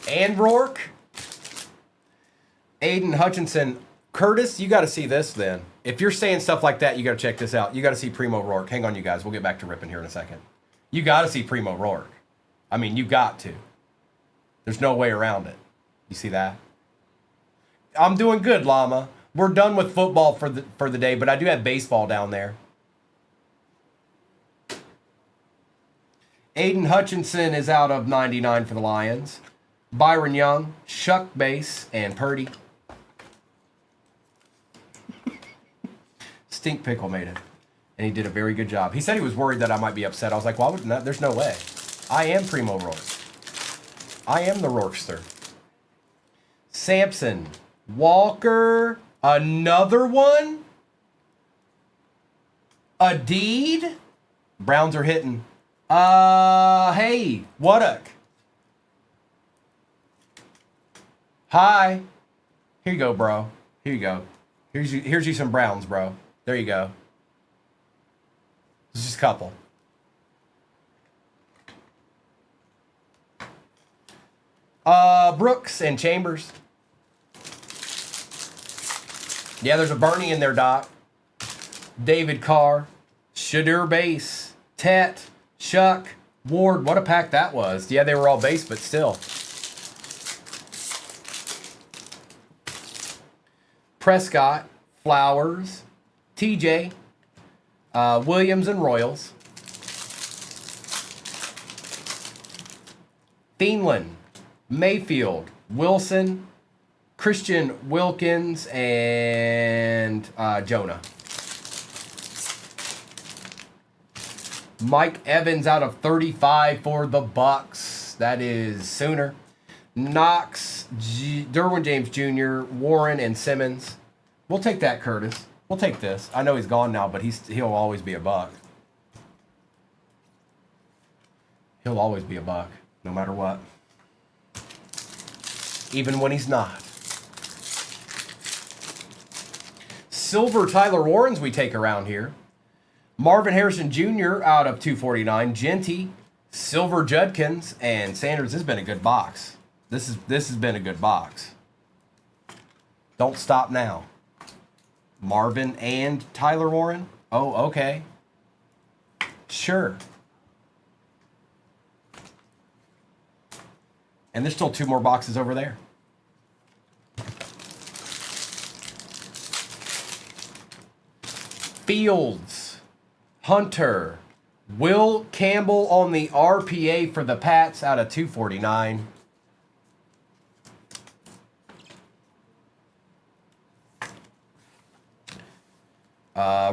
And Rourke, Aiden Hutchinson. Curtis, you got to see this then. If you're saying stuff like that, you got to check this out. You got to see Primo Rourke. Hang on, you guys. We'll get back to ripping here in a second. You got to see Primo Rourke. I mean, you got to. There's no way around it. You see that? I'm doing good, Llama. We're done with football for the day, but I do have baseball down there. Aiden Hutchinson is out of 99 for the Lions. Byron Young, Shuck Base, and Purdy. Stink Pickle made it. And he did a very good job. He said he was worried that I might be upset. I was like, why would not? There's no way. I am Primo Rourke. I am the Rourkester. Sampson. Walker. Another one? A deed? Browns are hitting. Hey, Wadduck. Hi. Here you go, bro. Here you go. Here's you some Browns, bro. There you go. Just a couple. Brooks and Chambers. Yeah, there's a Bernie in there, Doc. David Carr. Shadur Base. Tet. Shuck. Ward. What a pack that was. Yeah, they were all base, but still. Prescott. Flowers. TJ. Williams and Royals. Thielen. Mayfield. Wilson. Christian Wilkins and Jonah. Mike Evans out of 35 for the Bucks. That is Sooner. Knox, Derwin James Jr., Warren, and Simmons. We'll take that, Curtis. We'll take this. I know he's gone now, but he'll always be a Buck. He'll always be a Buck, no matter what. Even when he's not. Silver Tyler Warrens we take around here. Marvin Harrison Jr. out of 249. Genty, Silver Judkins, and Sanders. This has been a good box. This has been a good box. Don't stop now. Marvin and Tyler Warren. Oh, okay. Sure. And there's still 2 more boxes over there. Fields, Hunter, Will Campbell on the RPA for the Pats out of 249.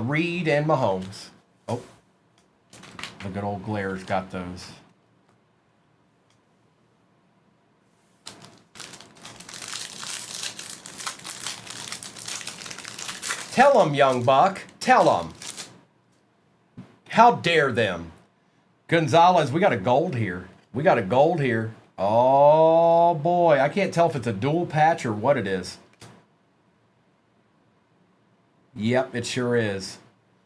Reed and Mahomes. Oh, the good old Glare's got those. Tell them, young buck. Tell them. How dare them? Gonzalez, we got a gold here. We got a gold here. Oh, boy. I can't tell if it's a dual patch or what it is. Yep, it sure is.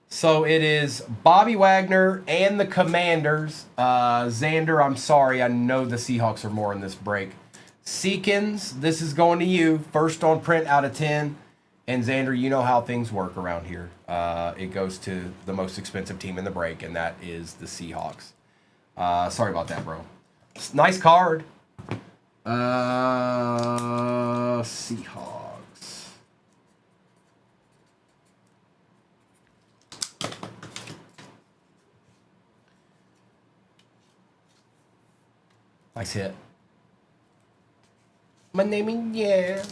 So it is Bobby Wagner and the Commanders. Xander, I'm sorry. I know the Seahawks are more in this break. Seekins, this is going to you. First on print out of 10. And Xander, you know how things work around here. It goes to the most expensive team in the break, and that is the Seahawks. Sorry about that, bro. Nice card. Seahawks. Nice hit. My name is, yeah.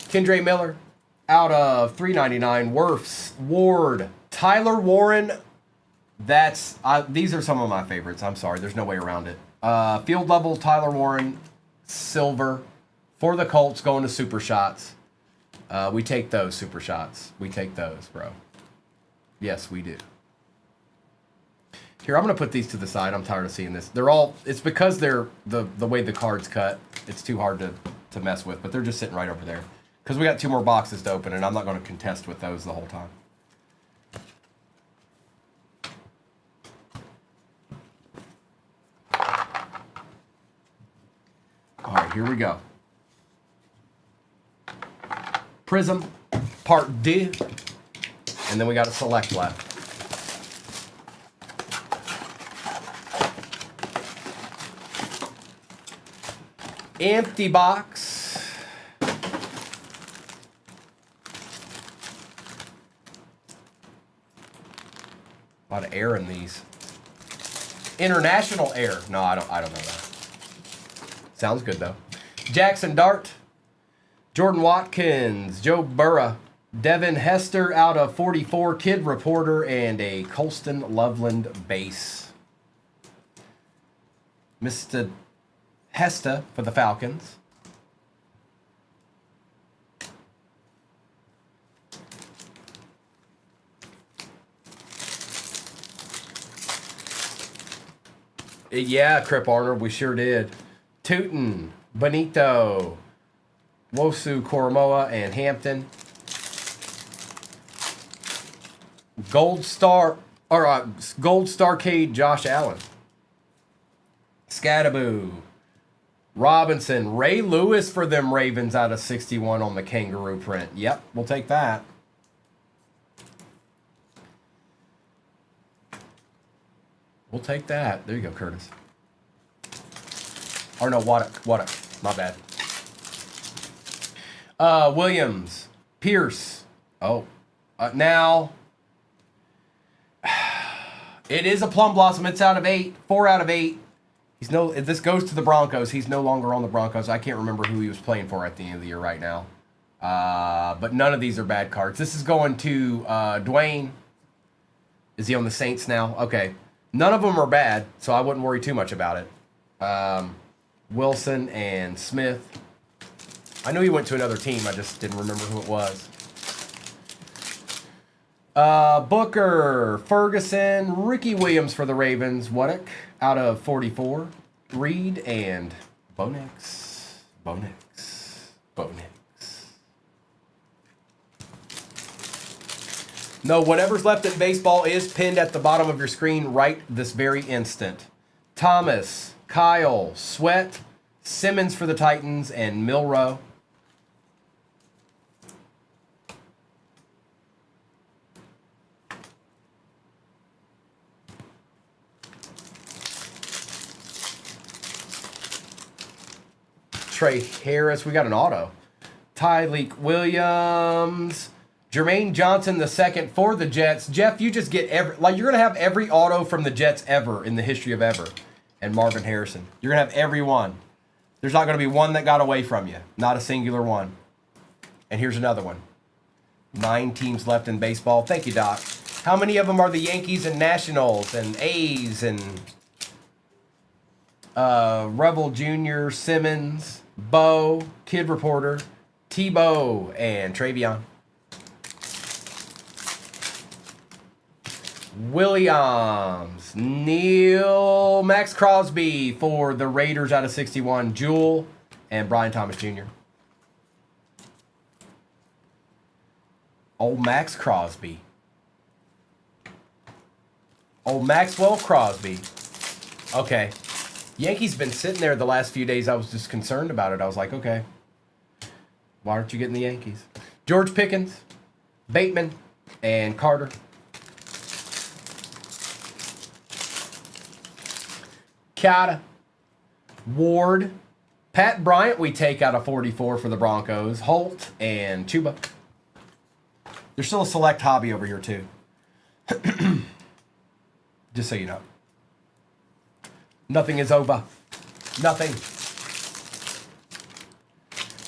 Kendre Miller out of 399. Wirfs, Ward, Tyler Warren. These are some of my favorites. I'm sorry. There's no way around it. Field level, Tyler Warren, silver. For the Colts, going to super shots. We take those super shots. We take those, bro. Yes, we do. Here, I'm going to put these to the side. I'm tired of seeing this. It's because they're the way the card's cut. It's too hard to mess with, but they're just sitting right over there. Because we got 2 more boxes to open, and I'm not going to contest with those the whole time. All right, here we go. Prism, Part D, and then we got a select left. Empty box. A lot of air in these. International air. No, I don't know that. Sounds good though. Jackson Dart, Jordan Watkins, Joe Burrow, Devin Hester out of 44, Kid Reporter, and a Colston Loveland base. Mr. Hester for the Falcons. Yeah, Crip Arnold, we sure did. Tootin, Benito, Wosu, Koromoa, and Hampton. Gold Star, or Gold Starcade, Josh Allen. Scattaboo. Robinson, Ray Lewis for them Ravens out of 61 on the kangaroo print. Yep, we'll take that. We'll take that. There you go, Curtis. Or no, Waddock. My bad. Williams. Pierce. Oh. Now. It is a Plum Blossom. It's out of 8. 4 out of 8. If this goes to the Broncos, he's no longer on the Broncos. I can't remember who he was playing for at the end of the year right now. But none of these are bad cards. This is going to Dwayne. Is he on the Saints now? Okay. None of them are bad, so I wouldn't worry too much about it. Wilson and Smith. I knew he went to another team. I just didn't remember who it was. Booker, Ferguson, Ricky Williams for the Ravens. Waddick out of 44. Reed and Bonex. No, whatever's left in baseball is pinned at the bottom of your screen right this very instant. Thomas, Kyle, Sweat, Simmons for the Titans, and Milrow. Trey Harris, we got an auto. Tyleek Williams, Jermaine Johnson II for the Jets. Jeff, you just get you're gonna have every auto from the Jets ever in the history of ever. And Marvin Harrison, you're gonna have every one. There's not gonna be one that got away from you, not a singular one. And here's another one. 9 teams left in baseball. Thank you, Doc. How many of them are the Yankees and Nationals and A's and Rebel Jr., Simmons, Bo, Kid Reporter, Tebow, and Travion. Williams, Neil, Max Crosby for the Raiders out of 61, Jewel, and Brian Thomas Jr. Old Max Crosby. Old Maxwell Crosby. Okay. Yankees been sitting there the last few days. I was just concerned about it. I was like, okay, why aren't you getting the Yankees? George Pickens, Bateman, and Carter. Kata, Ward, Pat Bryant we take out of 44 for the Broncos, Holt, and Chuba. There's still a select hobby over here too. Just so you know. Nothing is over. Nothing.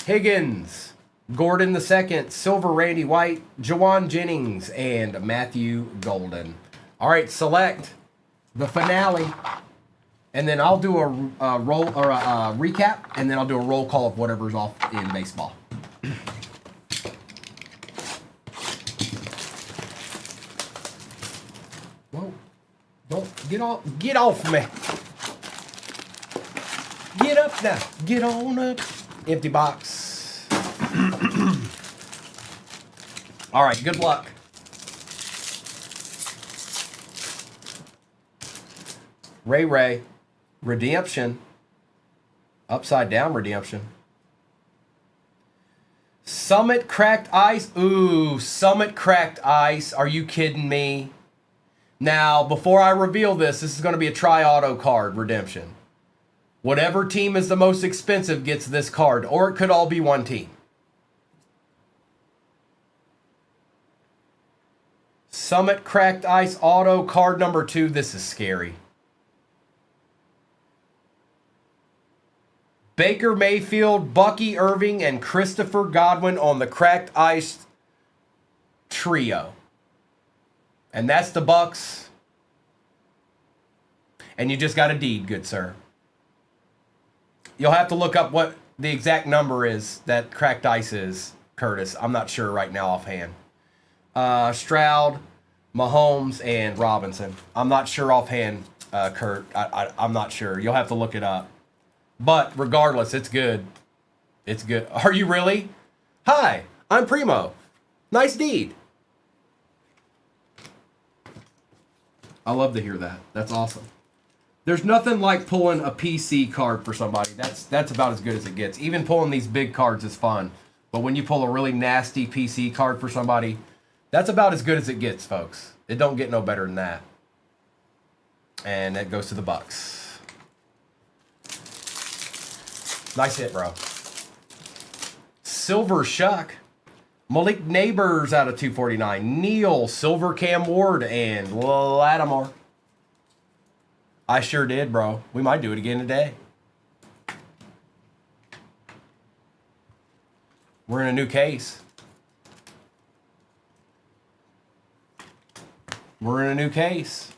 Higgins, Gordon II, Silver Randy White, Jawan Jennings, and Matthew Golden. All right, select the finale. And then I'll do a roll or a recap, and then I'll do a roll call of whatever's off in baseball. Whoa! Don't get off me! Get up now! Get on up! Empty box. All right, good luck. Ray. Redemption. Upside down redemption. Summit cracked ice. Ooh, Summit cracked ice. Are you kidding me? Now, before I reveal this is going to be a tri-auto card redemption. Whatever team is the most expensive gets this card, or it could all be one team. Summit Cracked Ice Auto card number 2. This is scary. Baker Mayfield, Bucky Irving, and Christopher Godwin on the Cracked Ice trio. And that's the Bucks. And you just got a deed, good sir. You'll have to look up what the exact number is that Cracked Ice is, Curtis. I'm not sure right now offhand. Stroud, Mahomes, and Robinson. I'm not sure offhand, Kurt. I'm not sure. You'll have to look it up. But regardless, it's good. It's good. Are you really? Hi, I'm Primo. Nice deed. I love to hear that. That's awesome. There's nothing like pulling a PC card for somebody. That's about as good as it gets. Even pulling these big cards is fun. But when you pull a really nasty PC card for somebody, that's about as good as it gets, folks. It don't get no better than that. And that goes to the Bucks. Nice hit, bro. Silver Shuck. Malik Neighbors out of 249. Neal, Silver Cam Ward, and Lattimore. I sure did, bro. We might do it again today. We're in a new case. We're in a new case.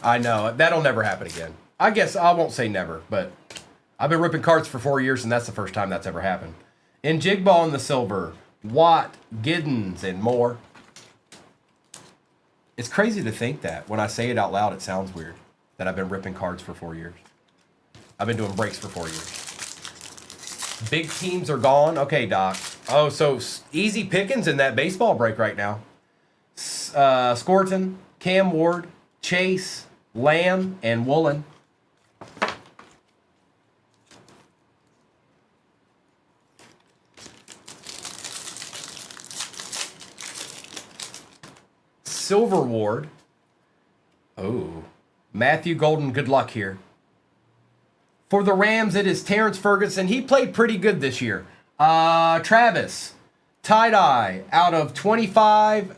I know. That'll never happen again. I guess I won't say never, but I've been ripping cards for 4 years, and that's the first time that's ever happened. In Jigba in the silver, Watt, Giddens, and more. It's crazy to think that when I say it out loud, it sounds weird that I've been ripping cards for 4 years. I've been doing breaks for 4 years. Big teams are gone. Okay, Doc. Oh, so easy pickings in that baseball break right now. Scorton, Cam Ward, Chase, Lamb, and Woolen. Silver Ward. Oh. Matthew Golden, good luck here. For the Rams, it is Terrence Ferguson. He played pretty good this year. Travis. Tie-dye out of 25.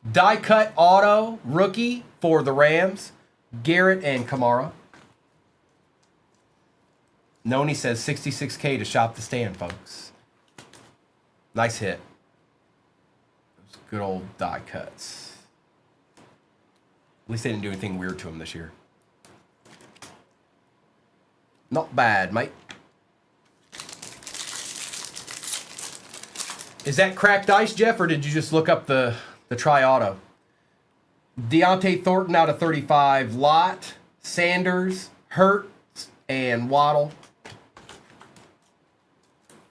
Die-cut auto. Rookie for the Rams. Garrett and Kamara. Noni says 66K to shop the stand, folks. Nice hit. Those good old die cuts. At least they didn't do anything weird to him this year. Not bad, mate. Is that cracked ice, Jeff, or did you just look up the tri-auto? Deontay Thornton out of 35. Lott, Sanders, Hurts, and Waddle.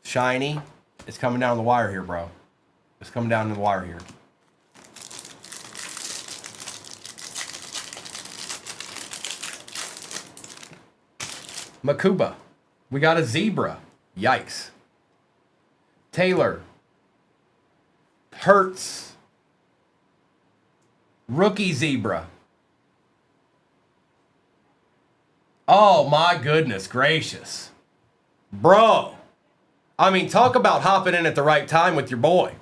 Shiny. It's coming down the wire here, bro. It's coming down the wire here. Makuba. We got a zebra. Yikes. Taylor. Hurts. Rookie zebra. Oh my goodness gracious. Bro. I mean, talk about hopping in at the right time with your boy.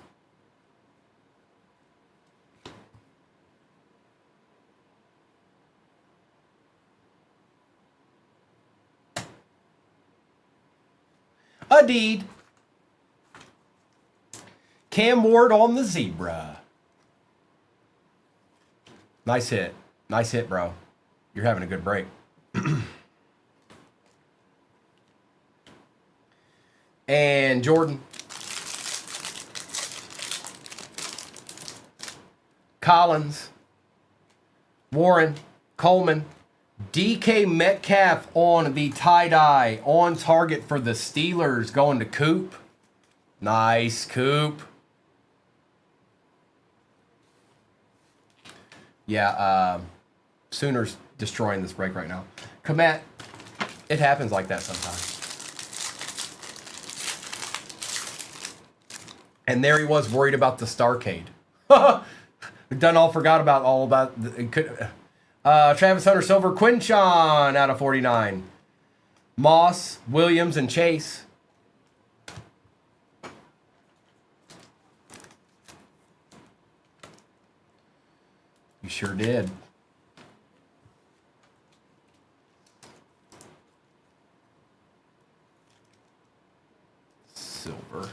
A deed. Cam Ward on the zebra. Nice hit. Nice hit, bro. You're having a good break. And Jordan. Collins. Warren. Coleman. DK Metcalf on the tie-dye. On target for the Steelers. Going to Coop. Nice, Coop. Yeah, Sooners destroying this break right now. Komet, it happens like that sometimes. And there he was worried about the Starcade. We done all forgot about all about it. Travis Hunter Silver, Quinchon out of 49. Moss, Williams, and Chase. You sure did. Silver.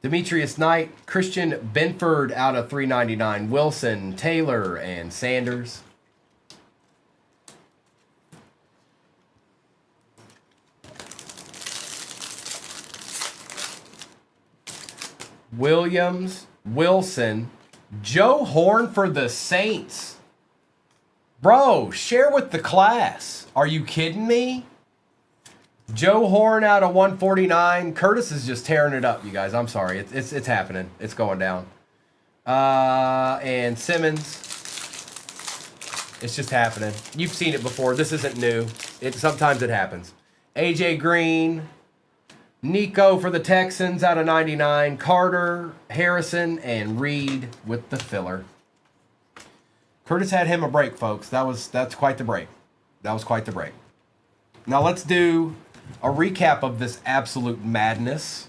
Demetrius Knight, Christian Benford out of 399. Wilson, Taylor, and Sanders. Williams, Wilson, Joe Horn for the Saints. Bro, share with the class. Are you kidding me? Joe Horn out of 149. Curtis is just tearing it up, you guys. I'm sorry. It's happening. It's going down. And Simmons. It's just happening. You've seen it before. This isn't new. Sometimes it happens. AJ Green. Nico for the Texans out of 99. Carter, Harrison, and Reed with the filler. Curtis had him a break, folks. That's quite the break. That was quite the break. Now let's do a recap of this absolute madness.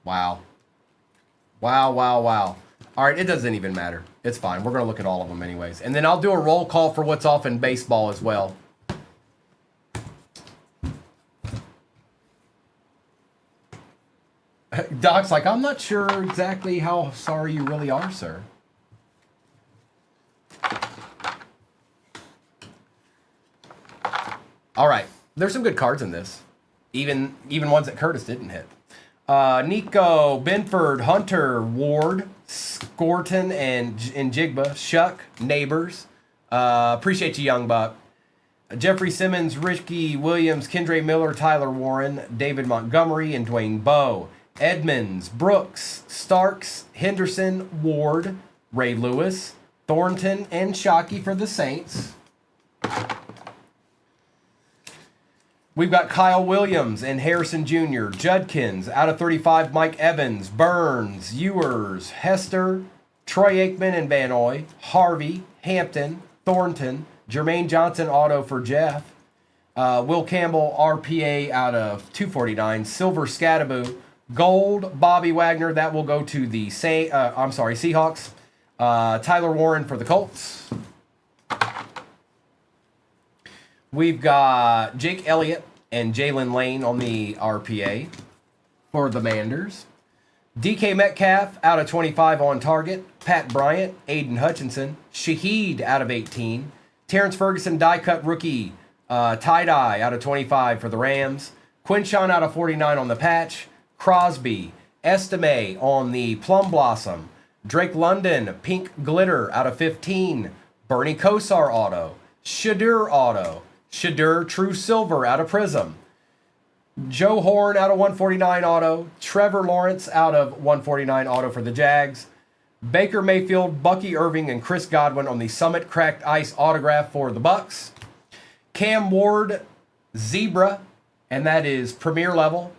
Wow. Wow, wow, wow. All right, it doesn't even matter. It's fine. We're going to look at all of them anyways. And then I'll do a roll call for what's off in baseball as well. Doc's like, I'm not sure exactly how sorry you really are, sir. All right. There's some good cards in this. Even ones that Curtis didn't hit. Nico, Benford, Hunter, Ward, Scorton, and Jigba, Shuck, Neighbors. Appreciate you, Young Buck. Jeffrey Simmons, Ricky Williams, Kendre Miller, Tyler Warren, David Montgomery, and Dwayne Bowe. Edmonds, Brooks, Starks, Henderson, Ward, Ray Lewis, Thornton, and Shockey for the Saints. We've got Kyle Williams and Harrison Jr., Judkins, out of 35, Mike Evans, Burns, Ewers, Hester, Troy Aikman and Van Oy, Harvey, Hampton, Thornton, Jermaine Johnson auto for Jeff, Will Campbell RPA out of 249, Silver Scattaboo, Gold, Bobby Wagner, that will go to the Seahawks, Tyler Warren for the Colts. We've got Jake Elliott and Jalen Lane on the RPA for the Manders. DK Metcalf out of 25 on target. Pat Bryant, Aiden Hutchinson, Shaheed out of 18. Terrence Ferguson die cut rookie tie-dye out of 25 for the Rams. Quinchon out of 49 on the patch. Crosby, Estime on the Plum Blossom. Drake London, pink glitter out of 15. Bernie Kosar auto. Shadur auto. Shadur True Silver out of Prism. Joe Horn out of 149 auto. Trevor Lawrence out of 149 auto for the Jags. Baker Mayfield, Bucky Irving, and Chris Godwin on the Summit Cracked Ice autograph for the Bucks. Cam Ward, Zebra, and that is Premier Level.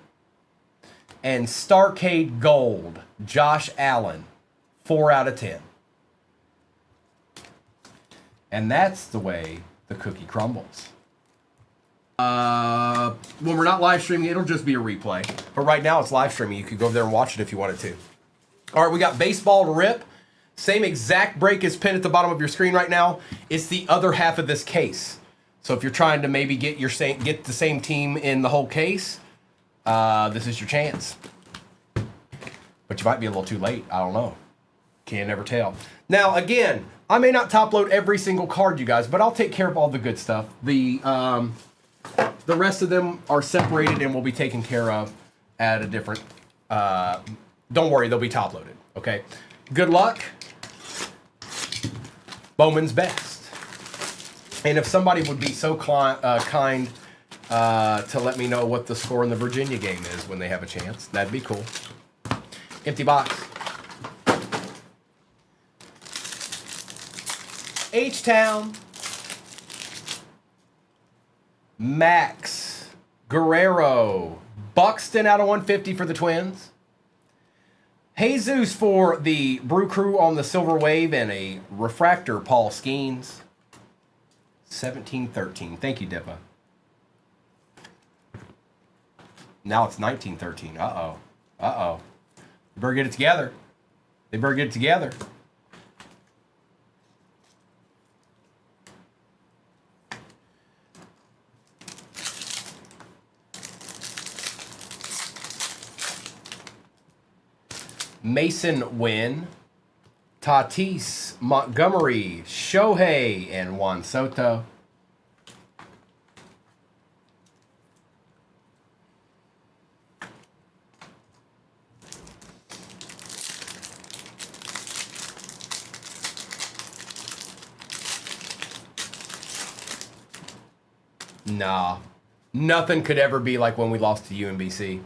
And Starcade Gold, Josh Allen, 4 out of 10. And that's the way the cookie crumbles. When we're not live streaming, it'll just be a replay. But right now it's live streaming. You could go over there and watch it if you wanted to. All right, we got baseball to rip. Same exact break as pinned at the bottom of your screen right now. It's the other half of this case. So if you're trying to maybe get the same team in the whole case, this is your chance. But you might be a little too late. I don't know. Can't never tell. Now, again, I may not top load every single card, you guys, but I'll take care of all the good stuff. The rest of them are separated and will be taken care of at a different... don't worry, they'll be top loaded, okay? Good luck. Bowman's best. And if somebody would be so kind to let me know what the score in the Virginia game is when they have a chance. That'd be cool. Empty box. H-Town. Max Guerrero. Buxton out of 150 for the Twins. Jesus for the Brew Crew on the Silver Wave and a refractor, Paul Skeens. 17-13. Thank you, Dippa. Now it's 19-13. Uh-oh. Uh-oh. They better get it together. They better get it together. Mason Wynn, Tatis, Montgomery, Shohei, and Juan Soto. Nah, nothing could ever be like when we lost to UMBC.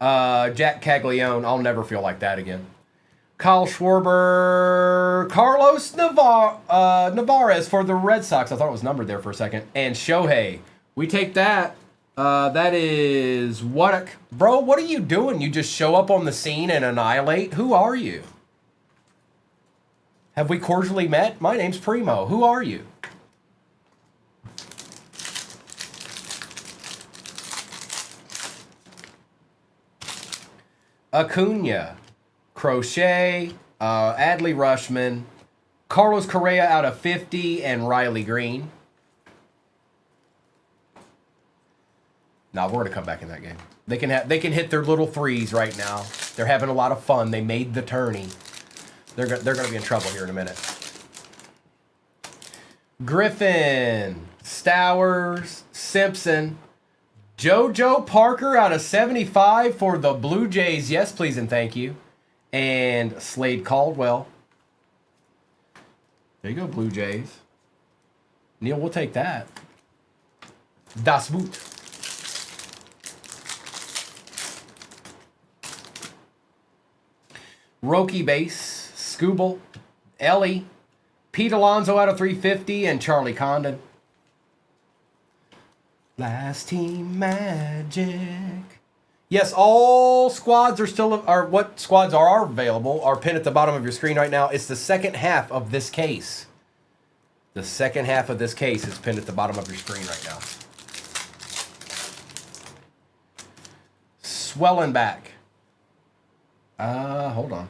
Jack Caglione, I'll never feel like that again. Kyle Schwarber, Carlos Navarez for the Red Sox. I thought it was numbered there for a second. And Shohei. We take that. That is Waddick. Bro, what are you doing? You just show up on the scene and annihilate? Who are you? Have we cordially met? My name's Primo. Who are you? Acuna, Crochet, Adley Rushman, Carlos Correa out of 50, and Riley Green. Now we're going to come back in that game. They can hit their little threes right now. They're having a lot of fun. They made the tourney. They're going to be in trouble here in a minute. Griffin, Stowers, Simpson, JoJo Parker out of 75 for the Blue Jays. Yes, please and thank you. And Slade Caldwell. There you go, Blue Jays. Neil, we'll take that. Das Boot. Roki base, Scooble, Ellie, Pete Alonso out of 350, and Charlie Condon. Last team magic. Yes, all squads are still, or what squads are available are pinned at the bottom of your screen right now. It's the second half of this case. The second half of this case is pinned at the bottom of your screen right now. Swelling back. Hold on.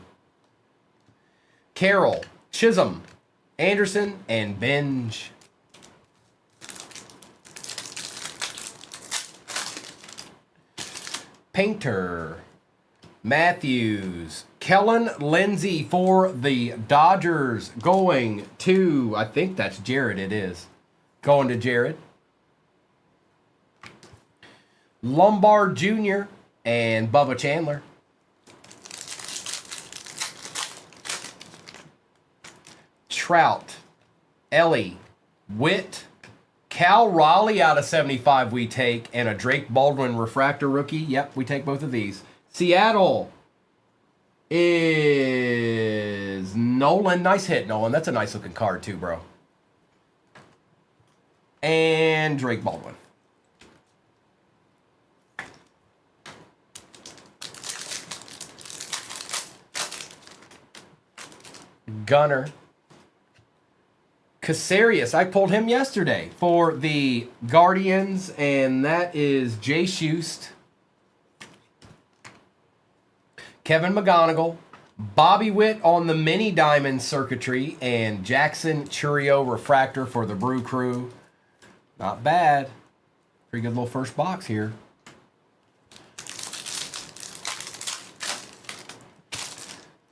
Carroll, Chisholm, Anderson, and Benj. Painter, Matthews, Kellen Lindsey for the Dodgers, going to, I think that's Jared, it is. Going to Jared. Lombard Jr. and Bubba Chandler. Trout, Ellie, Witt, Cal Raleigh out of 75 we take, and a Drake Baldwin refractor rookie. Yep, we take both of these. Seattle is Nolan. Nice hit, Nolan. That's a nice looking card too, bro. And Drake Baldwin. Gunner. Casarius, I pulled him yesterday for the Guardians, and that is Jay Schust, Kevin McGonigal, Bobby Witt on the mini diamond circuitry, and Jackson Churio refractor for the Brew Crew. Not bad. Pretty good little first box here.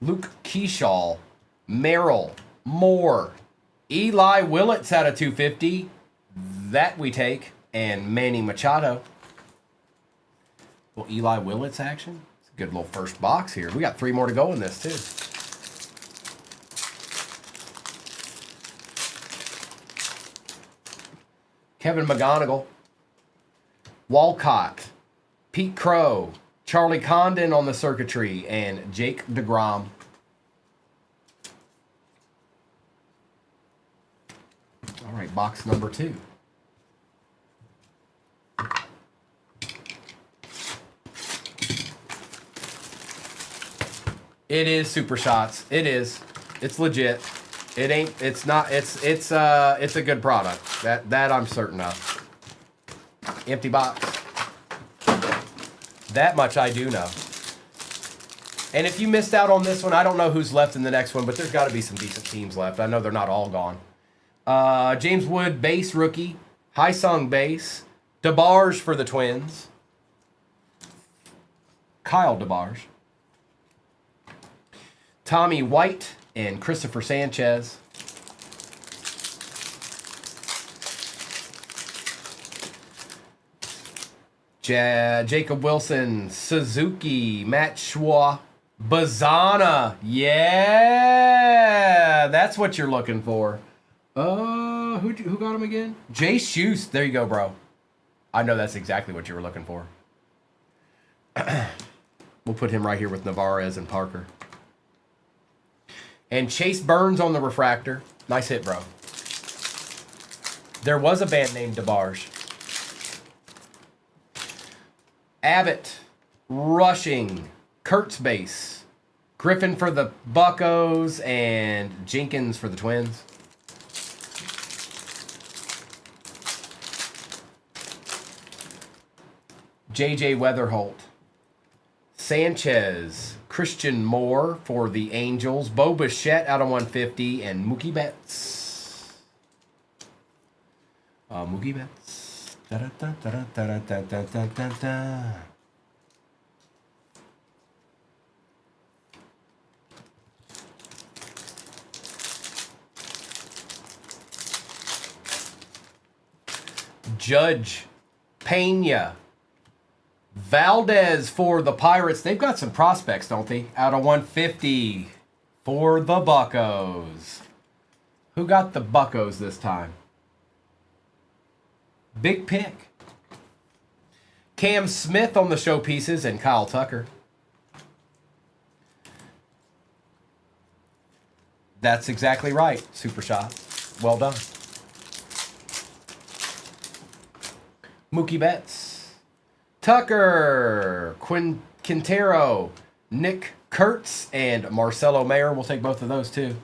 Luke Keyshaw, Merrill, Moore, Eli Willits out of 250. That we take. And Manny Machado. Little Eli Willits action. It's a good little first box here. We got 3 more to go in this, too. Kevin McGonigal. Walcott, Pete Crow, Charlie Condon on the circuitry, and Jake DeGrom. All right, box number 2. It is Super Shots. It is. It's legit. It ain't. It's not. It's a good product. That I'm certain of. Empty box. That much I do know. And if you missed out on this one, I don't know who's left in the next one, but there's got to be some decent teams left. I know they're not all gone. James Wood, base rookie. Hysung base. DeBarge for the Twins. Kyle DeBarge. Tommy White and Christopher Sanchez. Jacob Wilson, Suzuki, Matt Schwa, Bazana. Yeah, that's what you're looking for. Who got him again? Jay Schust. There you go, bro. I know that's exactly what you were looking for. We'll put him right here with Navarez and Parker. And Chase Burns on the refractor. Nice hit, bro. There was a band named DeBarge. Abbott, rushing, Kurtz base, Griffin for the Buccos, and Jenkins for the Twins. J.J. Weatherholt, Sanchez, Christian Moore for the Angels, Bo Bichette out of 150, and Mookie Betts. Mookie Betts. Da-da-da-da-da-da-da-da-da-da. Judge, Pena, Valdez for the Pirates. They've got some prospects, don't they? Out of 150 for the Buccos. Who got the Buccos this time? Big pick. Cam Smith on the showpieces and Kyle Tucker. That's exactly right, Super Shot. Well done. Mookie Betts. Tucker. Quintero. Nick Kurtz and Marcelo Mayer. We'll take both of those too.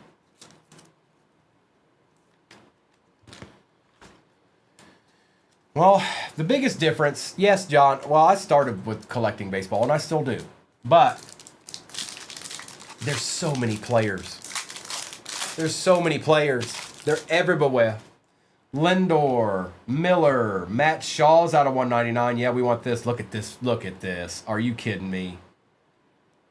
Well, the biggest difference, yes, John, well, I started with collecting baseball, and I still do. But there's so many players. There's so many players. They're everywhere. Lindor, Miller, Matt Shaw's out of 199. Yeah, we want this. Look at this. Look at this. Are you kidding me?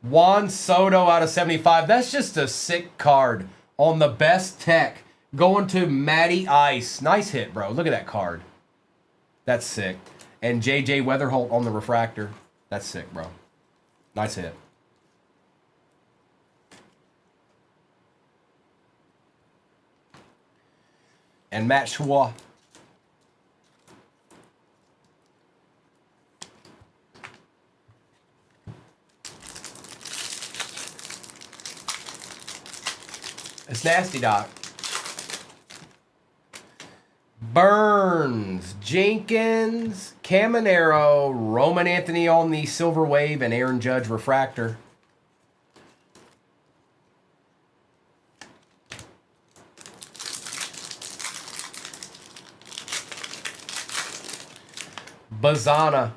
Juan Soto out of 75. That's just a sick card on the best tech. Going to Matty Ice. Nice hit, bro. Look at that card. That's sick. And J.J. Weatherholt on the refractor. That's sick, bro. Nice hit. And Matt Schwa. It's nasty, Doc. Burns, Jenkins, Caminero, Roman Anthony on the Silver Wave, and Aaron Judge refractor. Bazana,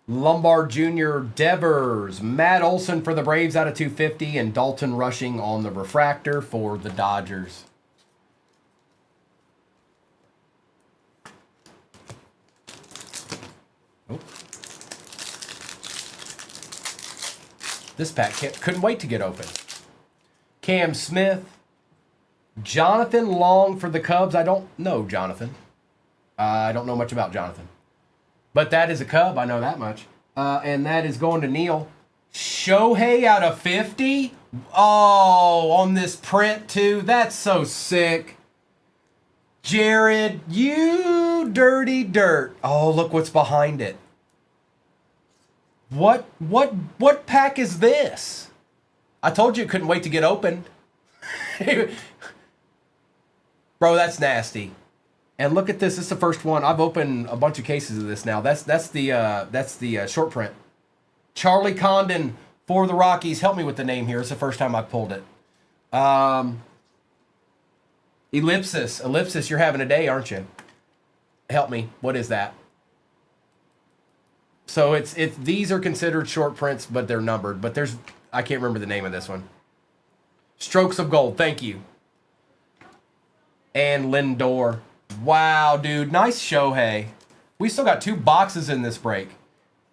Lombard Jr., Devers, Matt Olson for the Braves out of 250, and Dalton Rushing on the refractor for the Dodgers. Oh. This pack couldn't wait to get open. Cam Smith, Jonathan Long for the Cubs. I don't know Jonathan. I don't know much about Jonathan. But that is a Cub. I know that much. And that is going to Neil. Shohei out of 50. Oh, on this print too. That's so sick. Jared, you You dirty dirt. Oh, look what's behind it. What pack is this? I told you it couldn't wait to get opened. Bro, that's nasty. And look at this. This is the first one. I've opened a bunch of cases of this now. That's the short print. Charlie Condon for the Rockies. Help me with the name here. It's the first time I've pulled it. Ellipsis. Ellipsis, you're having a day, aren't you? Help me. What is that? So it's these are considered short prints, but they're numbered. But I can't remember the name of this one. Strokes of Gold. Thank you. And Lindor. Wow, dude. Nice Shohei. We still got 2 boxes in this break.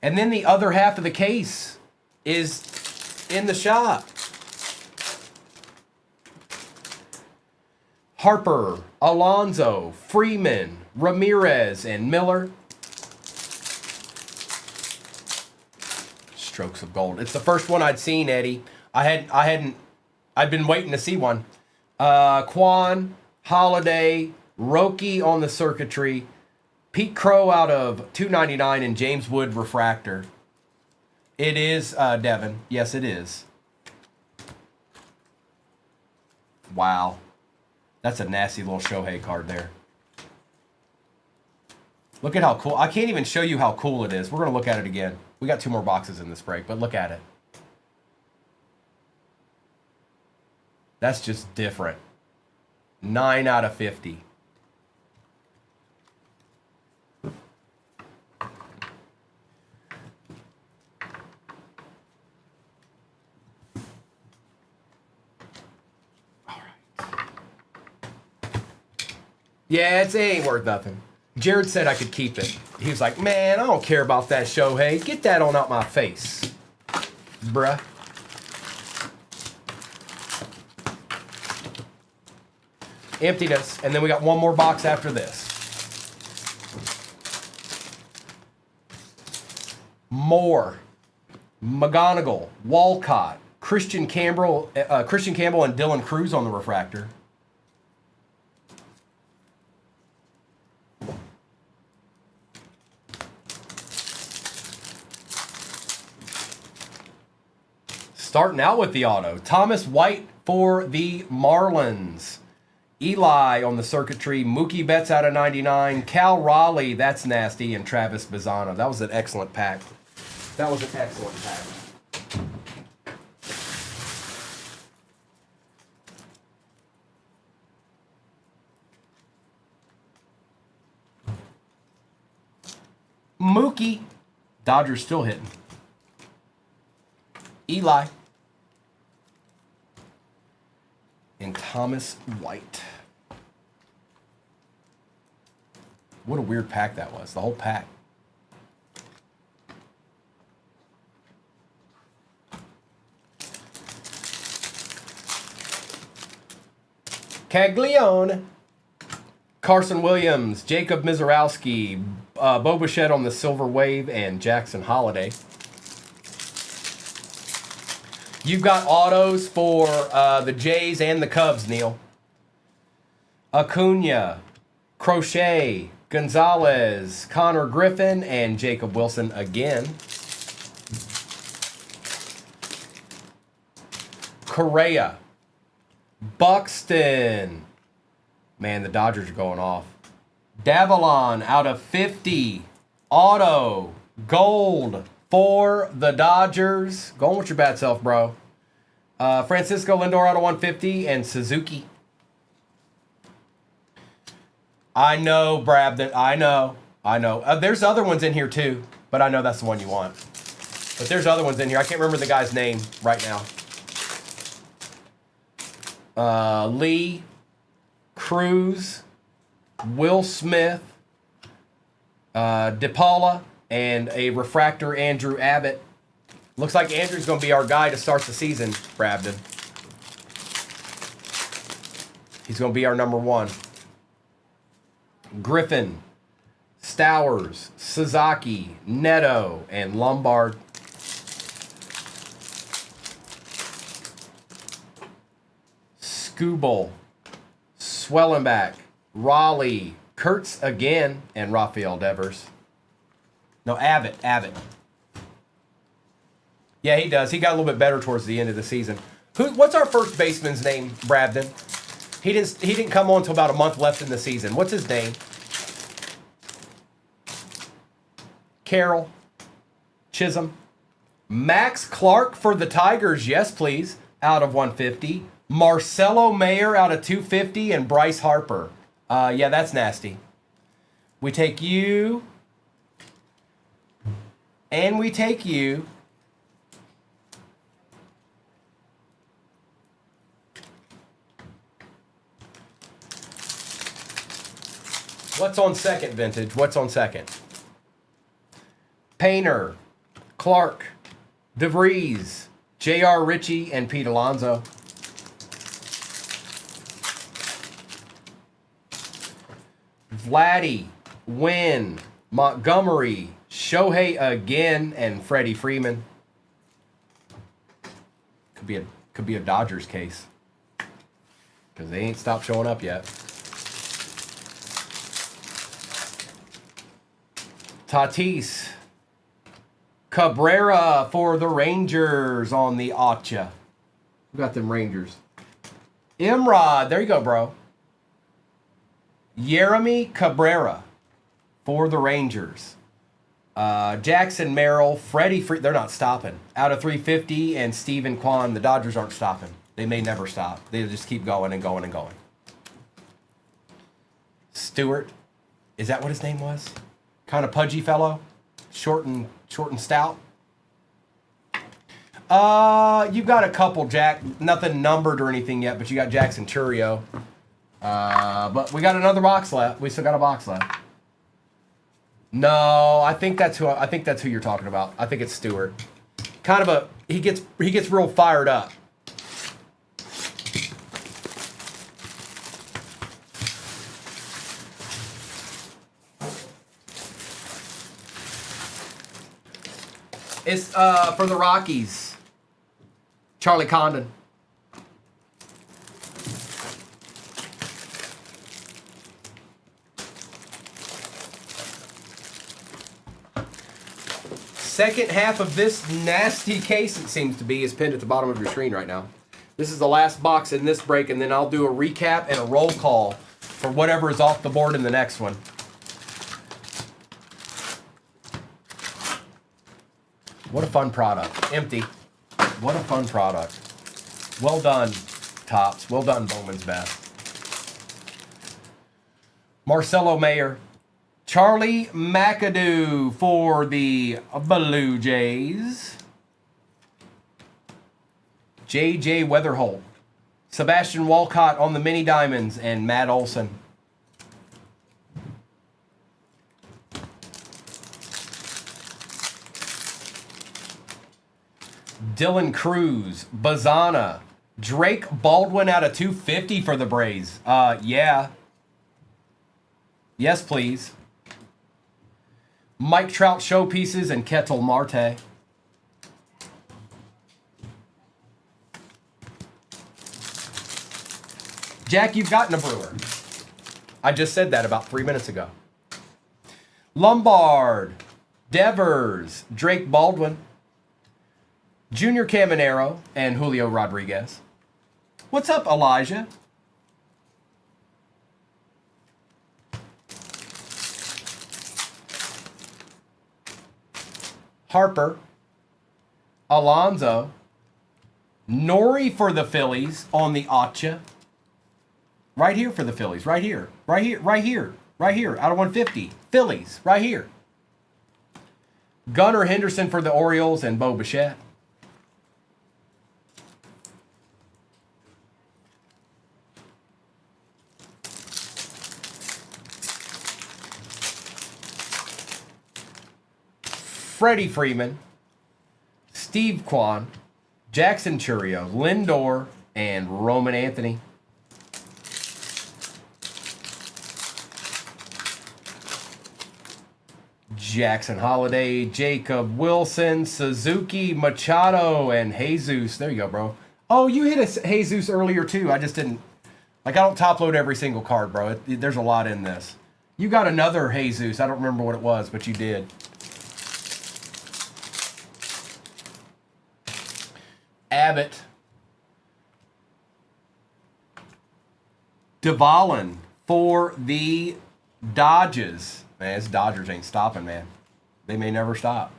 And then the other half of the case is in the shop. Harper, Alonso, Freeman, Ramirez, and Miller. Strokes of Gold. It's the first one I'd seen, Eddie. I'd been waiting to see one. Quan, Holiday, Roki on the circuitry, Pete Crow out of 299, and James Wood refractor. It is Devin. Yes, it is. Wow. That's a nasty little Shohei card there. Look at how cool. I can't even show you how cool it is. We're going to look at it again. We got 2 more boxes in this break, but look at it. That's just different. 9 out of 50. Yeah, it ain't worth nothing. Jared said I could keep it. He was like, man, I don't care about that Shohei. Get that on out my face. Bruh. Emptiness. And then we got one more box after this. Moore. McGonigal. Walcott. Christian Campbell and Dylan Cruz on the refractor. Starting out with the auto. Thomas White for the Marlins. Eli on the circuitry. Mookie Betts out of 99. Cal Raleigh, that's nasty. And Travis Bazzano. That was an excellent pack. That was an excellent pack. Mookie. Dodgers still hitting. Eli. And Thomas White. What a weird pack that was. The whole pack. Caglione. Carson Williams. Jacob Mizorowski. Bo Bichette on the Silver Wave. And Jackson Holiday. You've got autos for the Jays and the Cubs, Neil. Acuna, Crochet, Gonzalez, Connor Griffin, and Jacob Wilson again. Correa, Buxton. Man, the Dodgers are going off. Davalon out of 50. Auto, gold. For the Dodgers. Going with your bad self, bro. Francisco Lindor out of 150 and Suzuki. I know, Brad. I know. There's other ones in here too, but I know that's the one you want. But there's other ones in here. I can't remember the guy's name right now. Lee, Cruz, Will Smith, DePaula, and a refractor, Andrew Abbott. Looks like Andrew's going to be our guy to start the season, Brabden. He's going to be our number 1. Griffin, Stowers, Sasaki, Neto, and Lombard. Skubal, Swellenbach, Raleigh, Kurtz again and Rafael Devers. No, Abbott. Yeah, he does. He got a little bit better towards the end of the season. What's our first baseman's name, Brabden? He didn't come on until about a month left in the season. What's his name? Carroll. Chisholm. Max Clark for the Tigers, yes please, out of 150. Marcelo Mayer out of 250 and Bryce Harper. Yeah, that's nasty. We take you. And we take you. What's on second, Vintage? What's on second? Painter, Clark, DeVries, J.R. Ritchie, and Pete Alonso. Vladdy, Wynn, Montgomery, Shohei again, and Freddie Freeman. Could be a Dodgers case because they ain't stopped showing up yet. Tatis, Cabrera for the Rangers on the Acha. Who got them Rangers? Imrod, there you go, bro. Yeremy Cabrera for the Rangers. Jackson Merrill, Freddie Free, they're not stopping. Out of 350, and Steven Kwan, the Dodgers aren't stopping. They may never stop. They just keep going and going and going. Stewart, is that what his name was? Kind of pudgy fellow, short and stout. You've got a couple, Jack. Nothing numbered or anything yet, but you got Jackson Churio. But we got another box left. We still got a box left. No, I think that's who you're talking about. I think it's Stewart. Kind of he gets real fired up. It's for the Rockies. Charlie Condon. Second half of this nasty case, it seems to be, is pinned at the bottom of your screen right now. This is the last box in this break, and then I'll do a recap and a roll call for whatever is off the board in the next one. What a fun product. Empty. What a fun product. Well done, Topps. Well done, Bowman's Best. Marcelo Mayer. Charlie McAdoo for the Blue Jays. J.J. Weatherholt. Sebastian Walcott on the Mini Diamonds, and Matt Olson. Dylan Cruz, Bazana, Drake Baldwin out of 250 for the Braves. Yeah. Yes, please. Mike Trout showpieces and Ketel Marte. Jack, you've gotten a Brewer. I just said that about 3 minutes ago. Lombard, Devers, Drake Baldwin, Junior Caminero, and Julio Rodriguez. What's up, Elijah? Harper, Alonso, Nori for the Phillies on the Acha. Right here for the Phillies. Right here. Right here. Right here. Right here. Out of 150. Phillies. Right here. Gunnar Henderson for the Orioles and Bo Bichette. Freddie Freeman, Steve Kwan, Jackson Churio, Lindor, and Roman Anthony. Jackson Holiday, Jacob Wilson, Suzuki, Machado, and Jesus. There you go, bro. Oh, you hit a Jesus earlier, too. I just didn't. Like, I don't top load every single card, bro. There's a lot in this. You got another Jesus. I don't remember what it was, but you did. Abbott. Duvallin for the Dodgers. Man, this Dodgers ain't stopping, man. They may never stop.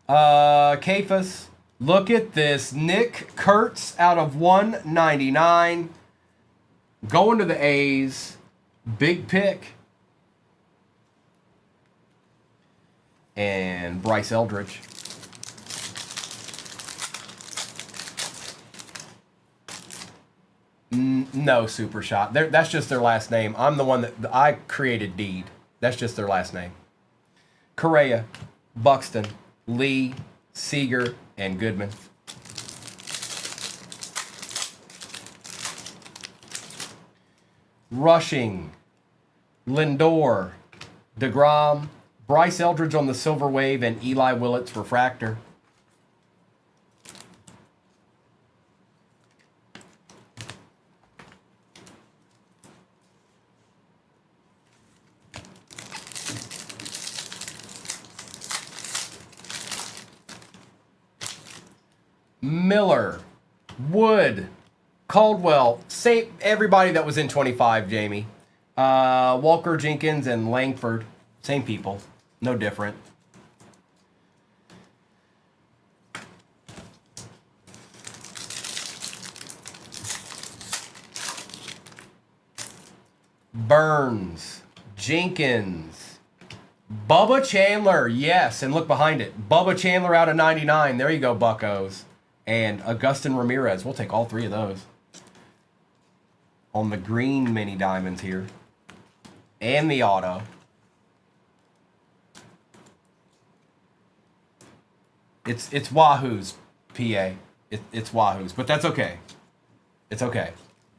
Cephas. Look at this. Nick Kurtz out of 199. Going to the A's. Big pick. And Bryce Eldridge. No, Super Shot. That's just their last name. I'm the one that I created Deed. That's just their last name. Correa, Buxton, Lee, Seager, and Goodman. Rushing, Lindor, DeGrom, Bryce Eldridge on the Silver Wave, and Eli Willett's Refractor. Miller, Wood, Caldwell, same everybody that was in 25, Jamie. Walker, Jenkins, and Langford, same people, no different. Burns, Jenkins, Bubba Chandler, yes, and look behind it. Bubba Chandler out of 99. There you go, buckos. And Augustin Ramirez. We'll take all three of those. On the green mini diamonds here. And the auto. It's Wahoo's, PA. It's Wahoo's, but that's okay. It's okay.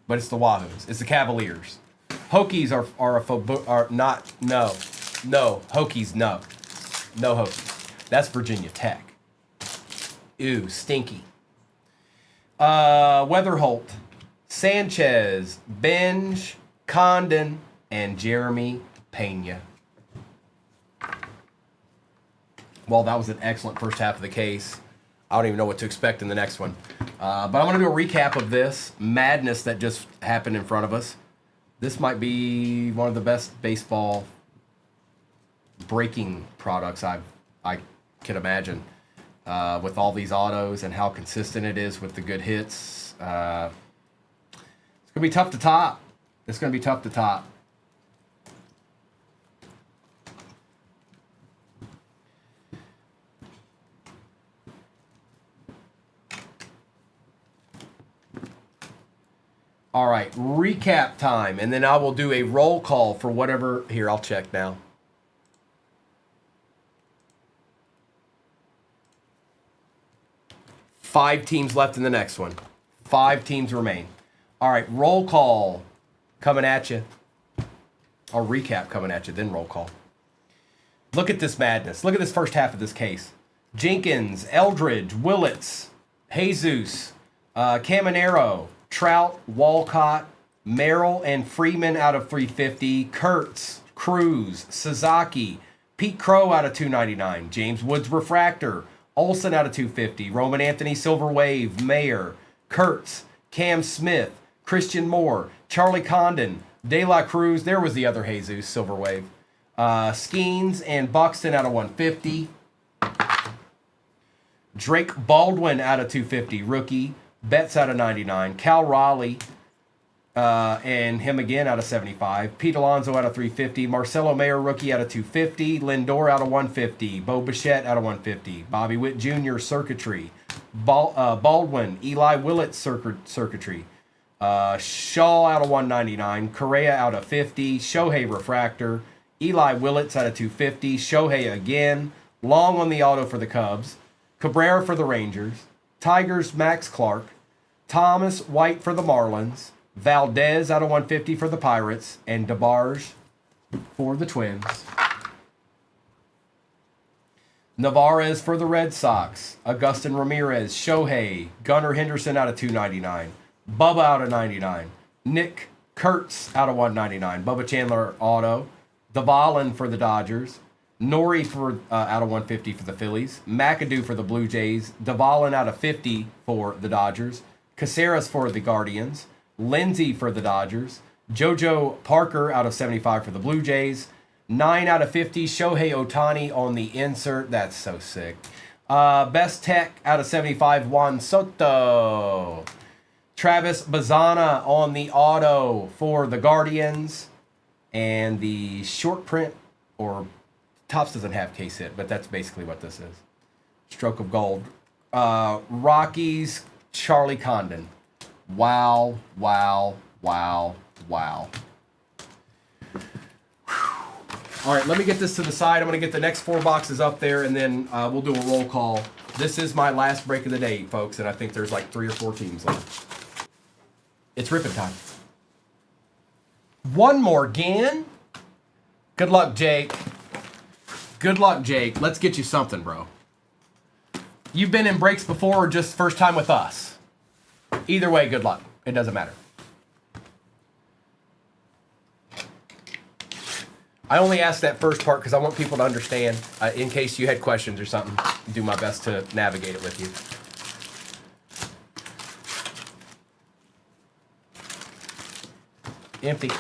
But it's the Wahoos. It's the Cavaliers. Hokies are not, no. No, Hokies, no. No Hokies. That's Virginia Tech. Ew, stinky. Weatherholt, Sanchez, Benj, Condon, and Jeremy Pena. Well, that was an excellent first half of the case. I don't even know what to expect in the next one. But I'm going to do a recap of this madness that just happened in front of us. This might be one of the best baseball breaking products I can imagine. With all these autos and how consistent it is with the good hits. It's going to be tough to top. It's going to be tough to top. All right, recap time, and then I will do a roll call for whatever. Here, I'll check now. Five teams left in the next one. 5 teams remain. All right, roll call coming at you. Or recap coming at you, then roll call. Look at this madness. Look at this first half of this case. Jenkins, Eldridge, Willits, Jesus, Caminero, Trout, Walcott, Merrill, and Freeman out of 350. Kurtz, Cruz, Sasaki, Pete Crow out of 299. James Woods Refractor, Olsen out of 250. Roman Anthony Silver Wave, Mayer, Kurtz, Cam Smith, Christian Moore, Charlie Condon, De La Cruz. There was the other Jesus Silver Wave. Skeens and Buxton out of 150. Drake Baldwin out of 250, rookie. Betts out of 99. Cal Raleigh and him again out of 75. Pete Alonso out of 350. Marcelo Mayer, rookie, out of 250. Lindor out of 150. Bo Bichette out of 150. Bobby Witt Jr., circuitry. Baldwin, Eli Willett, circuitry. Shaw out of 199. Correa out of 50. Shohei refractor. Eli Willits out of 250. Shohei again. Long on the auto for the Cubs. Cabrera for the Rangers. Tigers, Max Clark. Thomas White for the Marlins. Valdez out of 150 for the Pirates. And DeBarge for the Twins. Navarez for the Red Sox. Augustin Ramirez. Shohei. Gunnar Henderson out of 299. Bubba out of 99. Nick Kurtz out of 199. Bubba Chandler auto. Dvalin for the Dodgers. Nori for out of 150 for the Phillies. McAdoo for the Blue Jays. Dvalin out of 50 for the Dodgers. Caceres for the Guardians. Lindsey for the Dodgers. JoJo Parker out of 75 for the Blue Jays. 9 out of 50. Shohei Ohtani on the insert. That's so sick. Best Tech out of 75. Juan Soto. Travis Bazana on the auto for the Guardians. And the short print, or Topps doesn't have case hit, but that's basically what this is. Stroke of gold. Rockies, Charlie Condon. Wow, wow, wow, wow. All right, let me get this to the side. I'm going to get the next 4 boxes up there, and then we'll do a roll call. This is my last break of the day, folks, and I think there's like 3 or 4 teams left. It's ripping time. One more again. Good luck, Jake. Good luck, Jake. Let's get you something, bro. You've been in breaks before or just first time with us? Either way, good luck. It doesn't matter. I only asked that first part because I want people to understand, in case you had questions or something, do my best to navigate it with you. Empty.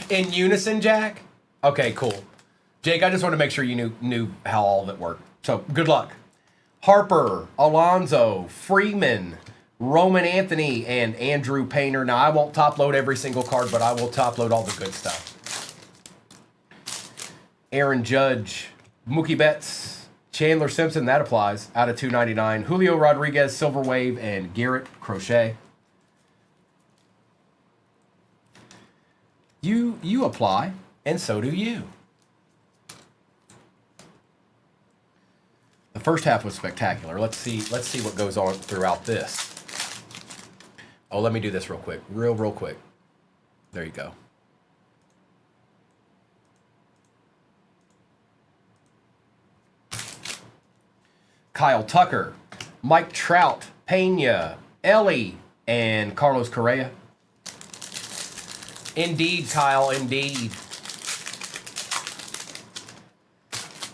In unison, Jack? Okay, cool. Jake, I just want to make sure you knew how all of it worked. So, good luck. Harper, Alonso, Freeman, Roman Anthony, and Andrew Painter. Now, I won't top load every single card, but I will top load all the good stuff. Aaron Judge, Mookie Betts, Chandler Simpson, that applies, out of 299. Julio Rodriguez, Silver Wave, and Garrett Crochet. You apply, and so do you. The first half was spectacular. Let's see what goes on throughout this. Oh, let me do this real quick. Real quick. There you go. Kyle Tucker, Mike Trout, Pena, Ellie, and Carlos Correa. Indeed, Kyle, indeed.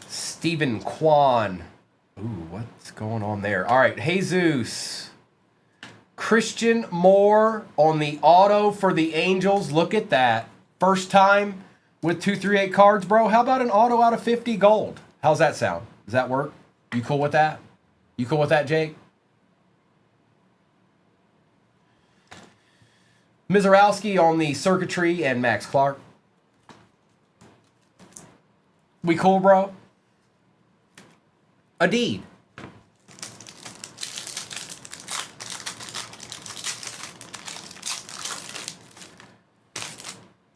Stephen Kwan. Ooh, what's going on there? All right, Jesus. Christian Moore on the auto for the Angels. Look at that. First time with 238 cards, bro. How about an auto out of 50 gold? How's that sound? Does that work? You cool with that? You cool with that, Jake? Mizorowski on the circuitry and Max Clark. We cool, bro? A deed.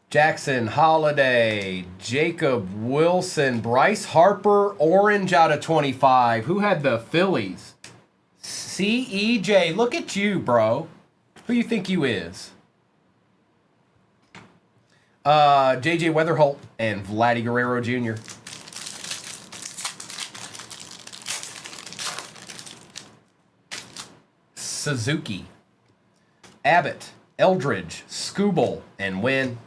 Jackson Holiday, Jacob Wilson, Bryce Harper, orange out of 25. Who had the Phillies? CEJ, look at you, bro. Who you think you is? JJ Weatherholt and Vladdy Guerrero Jr. Suzuki, Abbott, Eldridge, Skubal, and Wynn.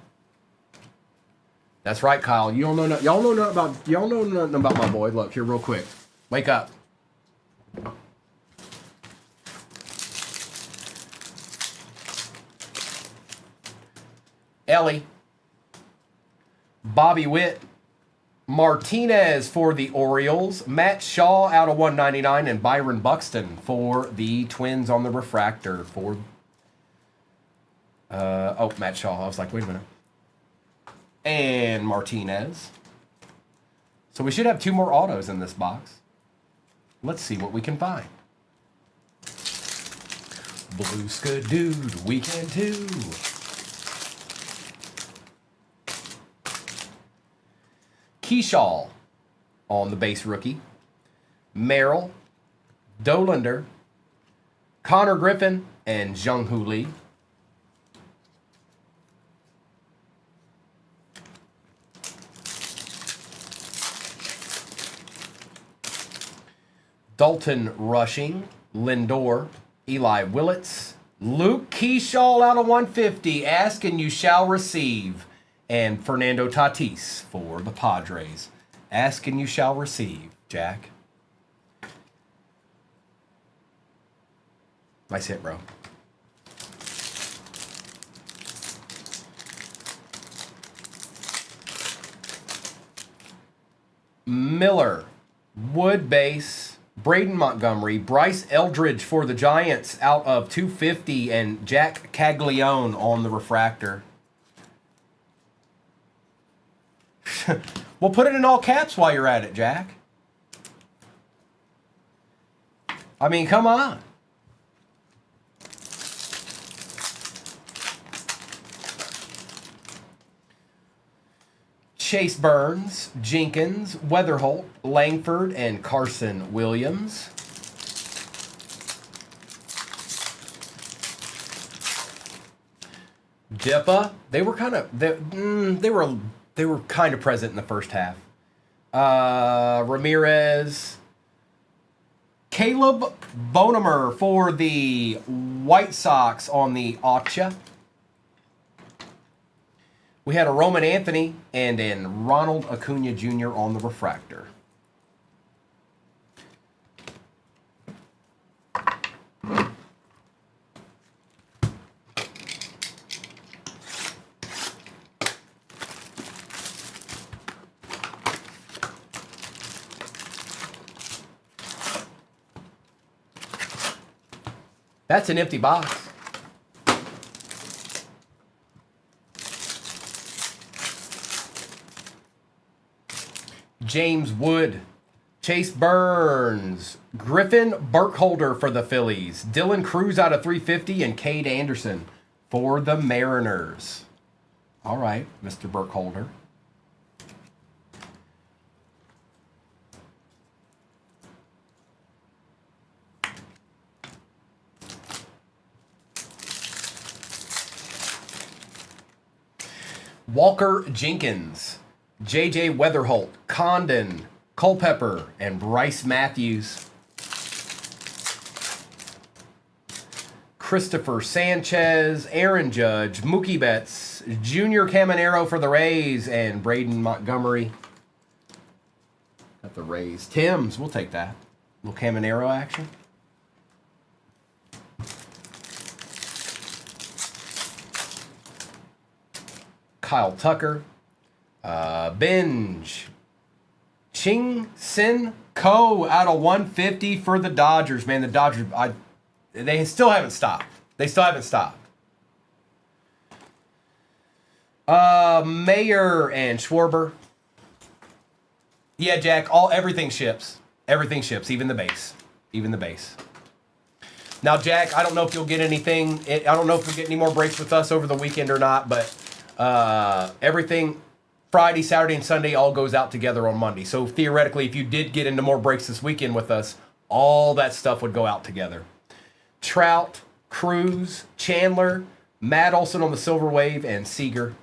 That's right, Kyle. Y'all know nothing about my boy. Look here, real quick. Wake up. Ellie, Bobby Witt, Martinez for the Orioles, Matt Shaw out of 199, and Byron Buxton for the Twins on the refractor for. Matt Shaw. I was like, wait a minute. And Martinez. So we should have 2 more autos in this box. Let's see what we can find. Blue Skadood, weekend 2. Keyshaw on the base rookie. Merrill, Dolander, Connor Griffin, and Jung-Hoo Lee. Dalton Rushing, Lindor, Eli Willits, Luke Keyshaw out of 150. Ask and you shall receive. And Fernando Tatis for the Padres. Ask and you shall receive, Jack. Nice hit, bro. Miller, Wood base, Braden Montgomery, Bryce Eldridge for the Giants out of 250, and Jack Caglione on the refractor. We'll put it in all caps while you're at it, Jack. I mean, come on. Chase Burns, Jenkins, Weatherholt, Langford, and Carson Williams. Dippa, they were kind of they were kind of present in the first half. Ramirez, Caleb Bonemer for the White Sox on the Acha. We had a Roman Anthony and an Ronald Acuna Jr. on the refractor. That's an empty box. James Wood, Chase Burns, Griffin Burkholder for the Phillies, Dylan Cruz out of 350, and Cade Anderson for the Mariners. All right, Mr. Burkholder. Walker Jenkins, J.J. Weatherholt, Condon, Culpepper, and Bryce Matthews. Christopher Sanchez, Aaron Judge, Mookie Betts, Junior Caminero for the Rays, and Braden Montgomery. Got the Rays. Tim's, we'll take that. Little Caminero action. Kyle Tucker, Benj, Ching Sin Ko out of 150 for the Dodgers. Man, the Dodgers, they still haven't stopped. They still haven't stopped. Mayer and Schwarber. Yeah, Jack, everything ships. Everything ships, even the base. Even the base. Now, Jack, I don't know if you'll get anything. I don't know if you'll get any more breaks with us over the weekend or not, but everything Friday, Saturday, and Sunday all goes out together on Monday. So theoretically, if you did get into more breaks this weekend with us, all that stuff would go out together. Trout, Cruz, Chandler, Matt Olson on the Silver Wave, and Seager.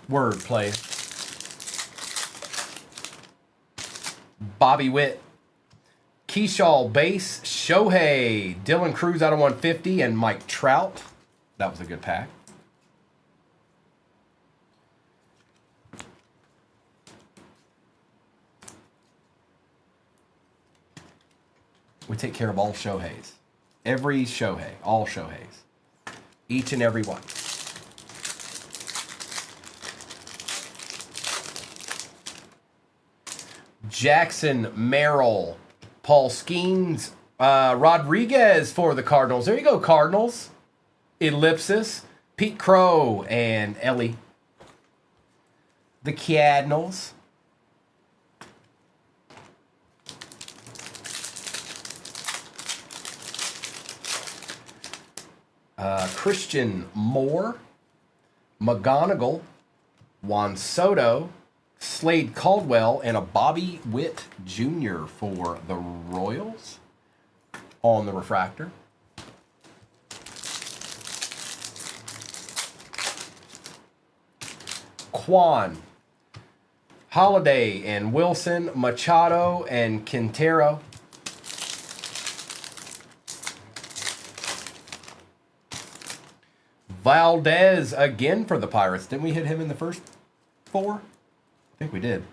Wordplay. Bobby Witt, Keyshaw base, Shohei, Dylan Cruz out of 150, and Mike Trout. That was a good pack. We take care of all Shoheis. Every Shohei, all Shoheis. Each and every one. Jackson Merrill, Paul Skeens, Rodriguez for the Cardinals. There you go, Cardinals. Ellipsis, Pete Crow, and Ellie. The Cardinals. Christian Moore, McGonigal, Juan Soto, Slade Caldwell, and a Bobby Witt Jr. for the Royals on the refractor. Quan, Holiday and Wilson, Machado and Quintero. Valdez again for the Pirates. Didn't we hit him in the first 4? I think we did.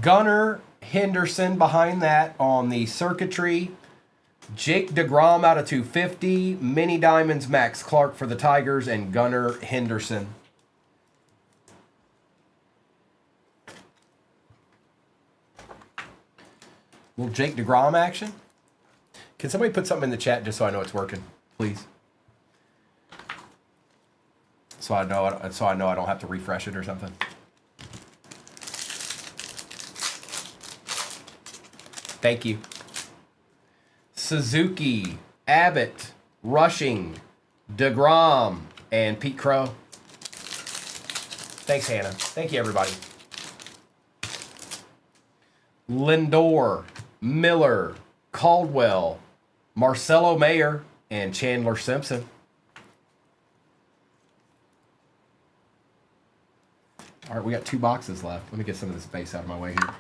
Gunnar Henderson behind that on the circuitry. Jake DeGrom out of 250. Mini Diamonds, Max Clark for the Tigers, and Gunnar Henderson. Little Jake DeGrom action. Can somebody put something in the chat just so I know it's working, please? So I know I don't have to refresh it or something. Thank you. Suzuki, Abbott, Rushing, DeGrom, and Pete Crow. Thanks, Hannah. Thank you, everybody. Lindor, Miller, Caldwell, Marcelo Mayer, and Chandler Simpson. All right, we got 2 boxes left. Let me get some of this base out of my way here.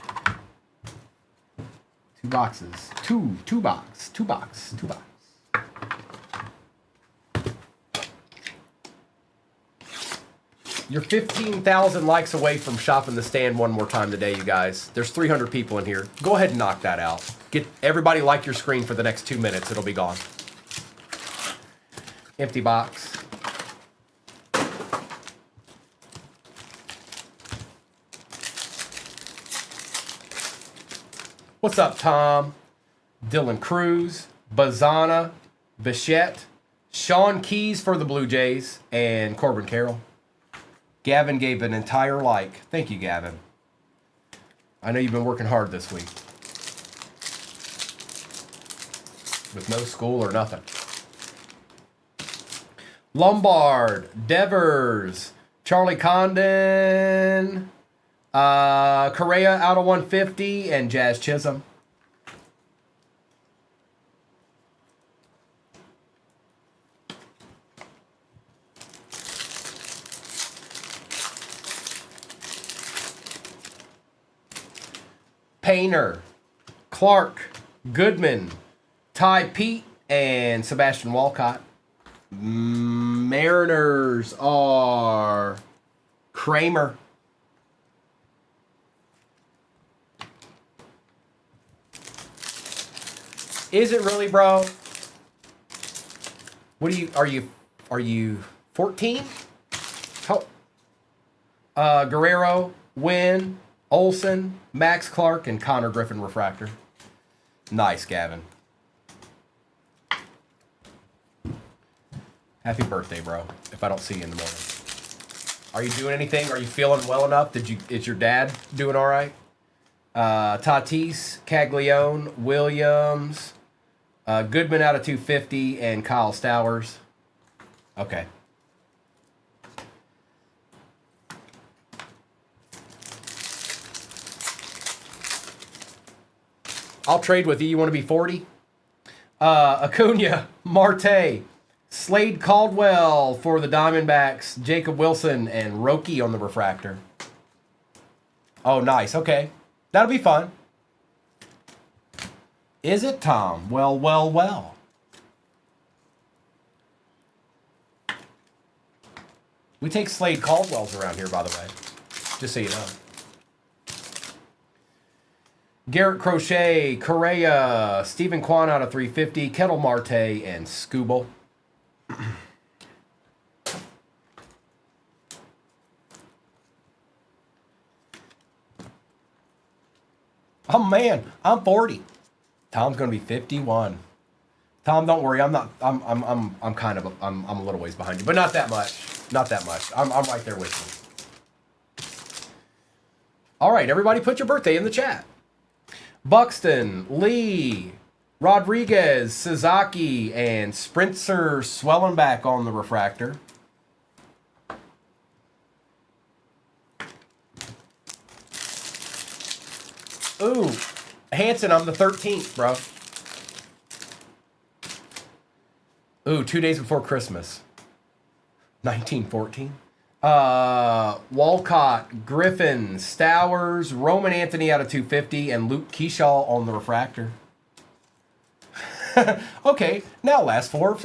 2 boxes. Two box. You're 15,000 likes away from shopping the stand one more time today, you guys. There's 300 people in here. Go ahead and knock that out. Get everybody like your screen for the next 2 minutes. It'll be gone. Empty box. What's up, Tom? Dylan Cruz, Bazana, Bichette, Sean Keys for the Blue Jays, and Corbin Carroll. Gavin gave an entire like. Thank you, Gavin. I know you've been working hard this week. With no school or nothing. Lombard, Devers, Charlie Condon, Correa out of 150, and Jazz Chisholm. Painter, Clark, Goodman, Ty Pete, and Sebastian Walcott. Mariners are Kramer. Is it really, bro? What are you 14? Guerrero, Wynn, Olson, Max Clark, and Connor Griffin refractor. Nice, Gavin. Happy birthday, bro. If I don't see you in the morning. Are you doing anything? Are you feeling well enough? Is your dad doing all right? Tatis, Caglione, Williams, Goodman out of 250, and Kyle Stowers. Okay. I'll trade with you. You want to be 40? Acuna, Marte, Slade Caldwell for the Diamondbacks, Jacob Wilson, and Roki on the refractor. Oh, nice. Okay. That'll be fun. Is it, Tom? Well. We take Slade Caldwells around here, by the way. Just so you know. Garrett Crochet, Correa, Stephen Kwan out of 350, Kettle Marte, and Scooble. Oh man, I'm 40. Tom's gonna be 51. Tom, don't worry. I'm a little ways behind you, but not that much. Not that much. I'm right there with you. All right, everybody, put your birthday in the chat. Buxton, Lee, Rodriguez, Sasaki, and Spencer Swellenback on the refractor. Ooh, Hanson, I'm the 13th, bro. Ooh, 2 days before Christmas. 1914. Walcott, Griffin, Stowers, Roman Anthony out of 250, and Luke Keyshaw on the refractor. Okay, now last four.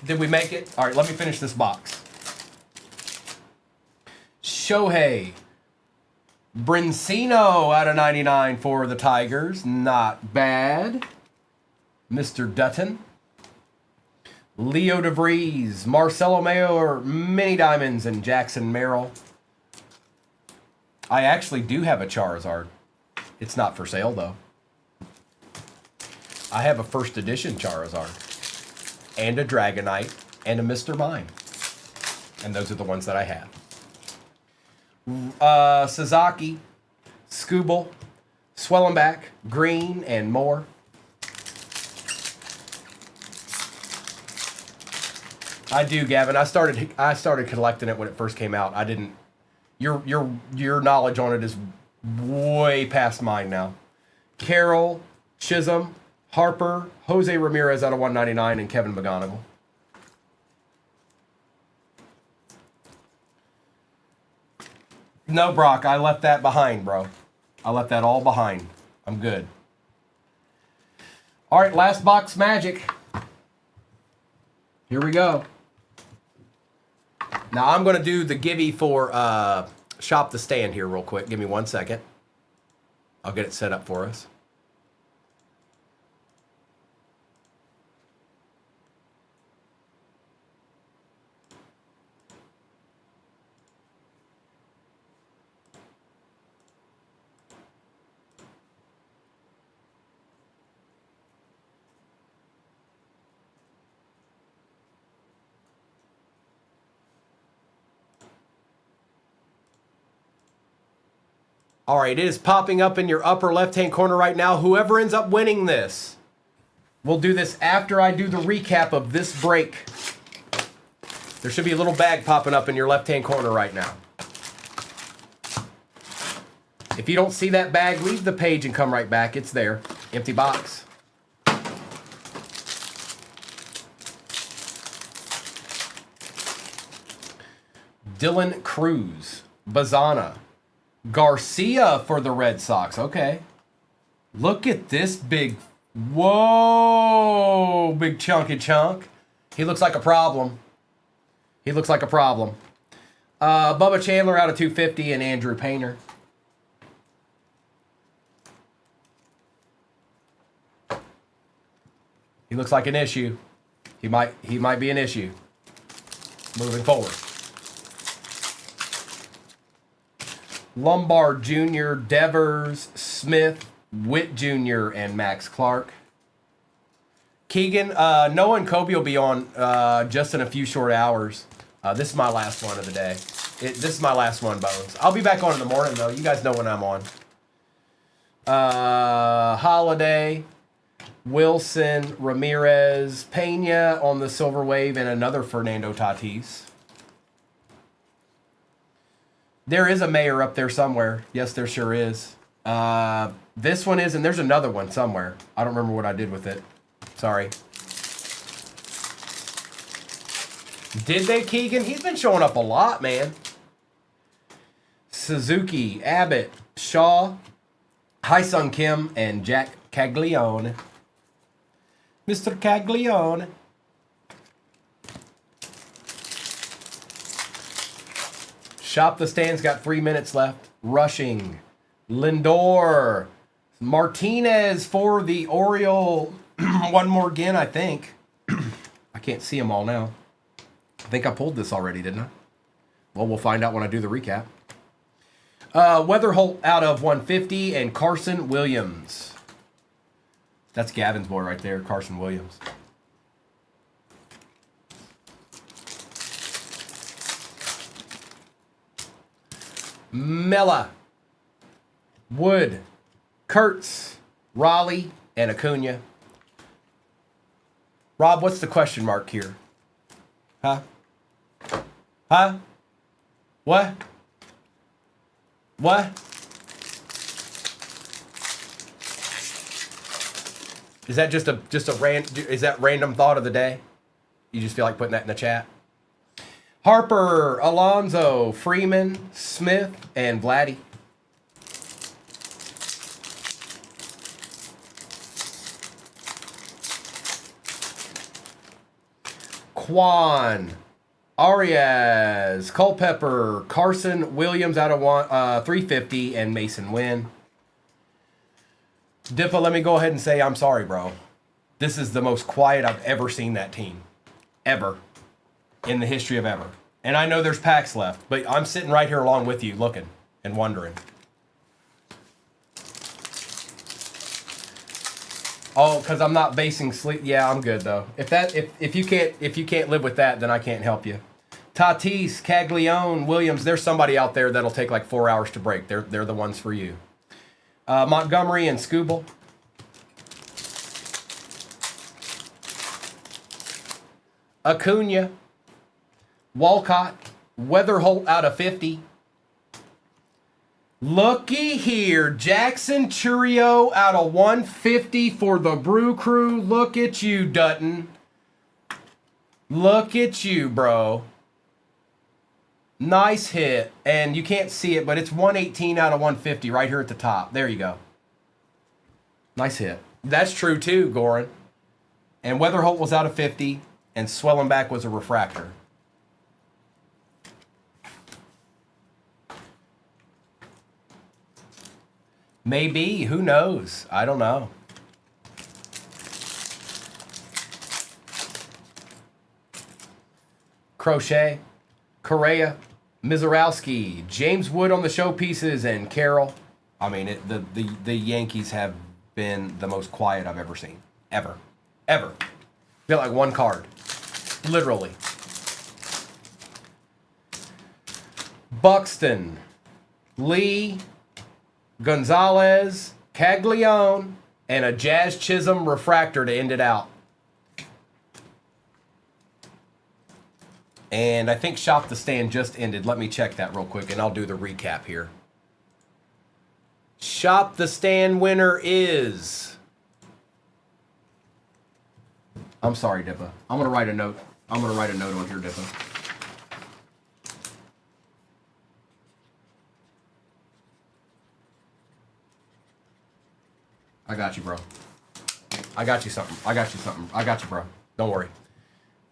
Did we make it? All right, let me finish this box. Shohei Brincino out of 99 for the Tigers. Not bad. Mr. Dutton. Leo DeVries, Marcelo Mayer, Mini Diamonds, and Jackson Merrill. I actually do have a Charizard. It's not for sale, though. I have a first edition Charizard, and a Dragonite, and a Mr. Mime. And those are the ones that I have. Sasaki, Scooble, Swellenback, Green, and more. I do, Gavin. I started collecting it when it first came out. I didn't. Your knowledge on it is way past mine now. Carroll, Chisholm, Harper, Jose Ramirez out of 199, and Kevin McGonigal. No, Brock, I left that behind, bro. I left that all behind. I'm good. All right, last box magic. Here we go. Now I'm going to do the givey for Shop the Stand here real quick. Give me 1 second. I'll get it set up for us. All right, it is popping up in your upper left-hand corner right now. Whoever ends up winning this, we'll do this after I do the recap of this break. There should be a little bag popping up in your left-hand corner right now. If you don't see that bag, leave the page and come right back. It's there. Empty box. Dylan Cruz, Bazana. Garcia for the Red Sox. Okay. Look at this big, whoa, big chunky chunk. He looks like a problem. He looks like a problem. Bubba Chandler out of 250 and Andrew Painter. He looks like an issue. He might be an issue moving forward. Lombard Jr., Devers, Smith, Witt Jr., and Max Clark. Keegan, Noah and Kobe will be on just in a few short hours. This is my last one of the day. This is my last one, Bones. I'll be back on in the morning, though. You guys know when I'm on. Holiday, Wilson, Ramirez, Pena on the Silver Wave, and another Fernando Tatis. There is a Mayor up there somewhere. Yes, there sure is. This one is, and there's another one somewhere. I don't remember what I did with it. Sorry. Did they, Keegan? He's been showing up a lot, man. Suzuki, Abbott, Shaw, Hi-Sung Kim, and Jack Caglione. Mr. Caglione. Shop the Stand's got 3 minutes left. Rushing. Lindor. Martinez for the Oriole. One more again, I think. I can't see them all now. I think I pulled this already, didn't I? Well, we'll find out when I do the recap. Weatherholt out of 150 and Carson Williams. That's Gavin's boy right there, Carson Williams. Mella, Wood, Kurtz, Raleigh, and Acuna. Rob, what's the question mark here? Huh? Huh? What? What? Is that is that random thought of the day? You just feel like putting that in the chat? Harper, Alonzo, Freeman, Smith, and Vladdy. Quan, Arias, Culpepper, Carson Williams out of 350, and Mason Wynn. Diffa, let me go ahead and say I'm sorry, bro. This is the most quiet I've ever seen that team. Ever. In the history of ever. And I know there's packs left, but I'm sitting right here along with you looking and wondering. Oh, because I'm not basing sleep. Yeah, I'm good though. If you can't live with that, then I can't help you. Tatis, Caglione, Williams, there's somebody out there that'll take like 4 hours to break. They're the ones for you. Montgomery and Scooble. Acuna, Walcott, Weatherholt out of 50. Looky here, Jackson Churio out of 150 for the Brew Crew. Look at you, Dutton. Look at you, bro. Nice hit. And you can't see it, but it's 118 out of 150 right here at the top. There you go. Nice hit. That's true too, Goran. And Weatherholt was out of 50, and Swellenbach was a refractor. Maybe. Who knows? I don't know. Crochet, Correa, Mizorowski, James Wood on the showpieces, and Carroll. I mean, the Yankees have been the most quiet I've ever seen. Ever. Ever. Feel like one card. Literally. Buxton, Lee, Gonzalez, Caglione, and a Jazz Chisholm refractor to end it out. And I think Shop the Stand just ended. Let me check that real quick, and I'll do the recap here. Shop the Stand winner is... I'm sorry, Dippa. I'm going to write a note. I'm going to write a note on here, Dippa. I got you, bro. I got you something. I got you something. I got you, bro. Don't worry.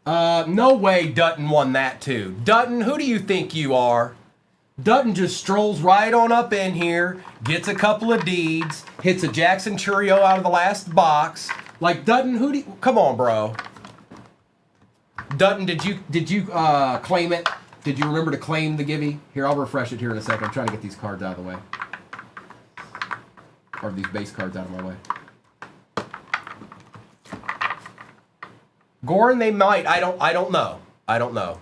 No way Dutton won that too. Dutton, who do you think you are? Dutton just strolls right on up in here, gets a couple of deeds, hits a Jackson Churio out of the last box. Like Dutton, who do you, come on, bro. Dutton, did you claim it? Did you remember to claim the givey? Here, I'll refresh it here in a second. I'm trying to get these cards out of the way. Or these base cards out of my way. Goran, they might. I don't know. I don't know.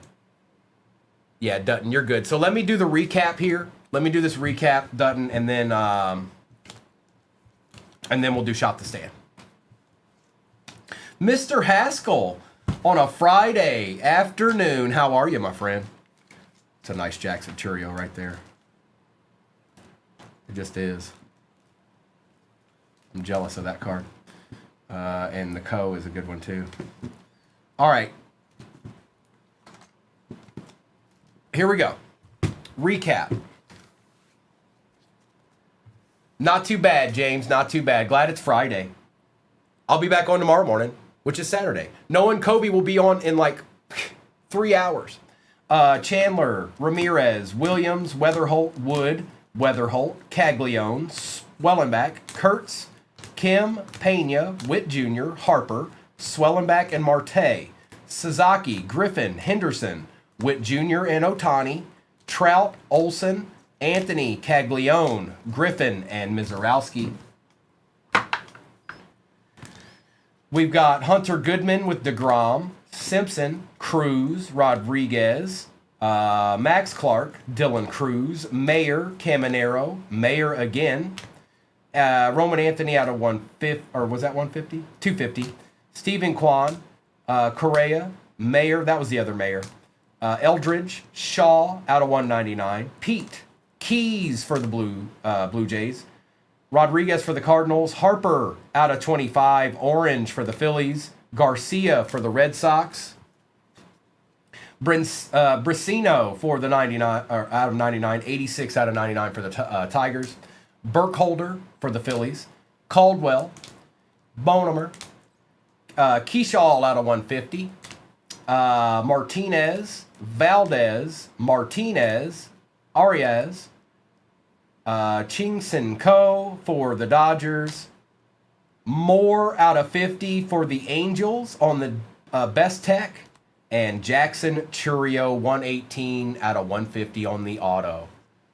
Yeah, Dutton, you're good. So let me do the recap here. Let me do this recap, Dutton, and then we'll do Shop the Stand. Mr. Haskell on a Friday afternoon. How are you, my friend? It's a nice Jackson Churio right there. It just is. I'm jealous of that card. And the Co is a good one too. All right. Here we go. Recap. Not too bad, James. Not too bad. Glad it's Friday. I'll be back on tomorrow morning, which is Saturday. Noah and Kobe will be on in like 3 hours. Chandler, Ramirez, Williams, Weatherholt, Wood, Weatherholt, Caglione, Swellenbach, Kurtz, Kim, Pena, Witt Jr., Harper, Swellenbach, and Marte, Sasaki, Griffin, Henderson, Witt Jr. and Otani, Trout, Olson, Anthony, Caglione, Griffin, and Mizorowski. We've got Hunter Goodman with DeGrom, Simpson, Cruz, Rodriguez, Max Clark, Dylan Cruz, Mayer, Caminero, Mayer again, Roman Anthony out of 150, or was that 150? 250. Stephen Kwan, Correa, Mayer, that was the other Mayer. Eldridge, Shaw out of 199. Pete, Keys for the Blue Jays. Rodriguez for the Cardinals. Harper out of 25. Orange for the Phillies. Garcia for the Red Sox. Brissino for the 99, or out of 99. 86 out of 99 for the Tigers. Burkholder for the Phillies. Caldwell. Bonham. Keyshaw out of 150. Martinez. Valdez. Martinez. Arias. Ching-Sin Ko for the Dodgers. Moore out of 50 for the Angels on the Best Tech. And Jackson Churio 118 out of 150 on the auto.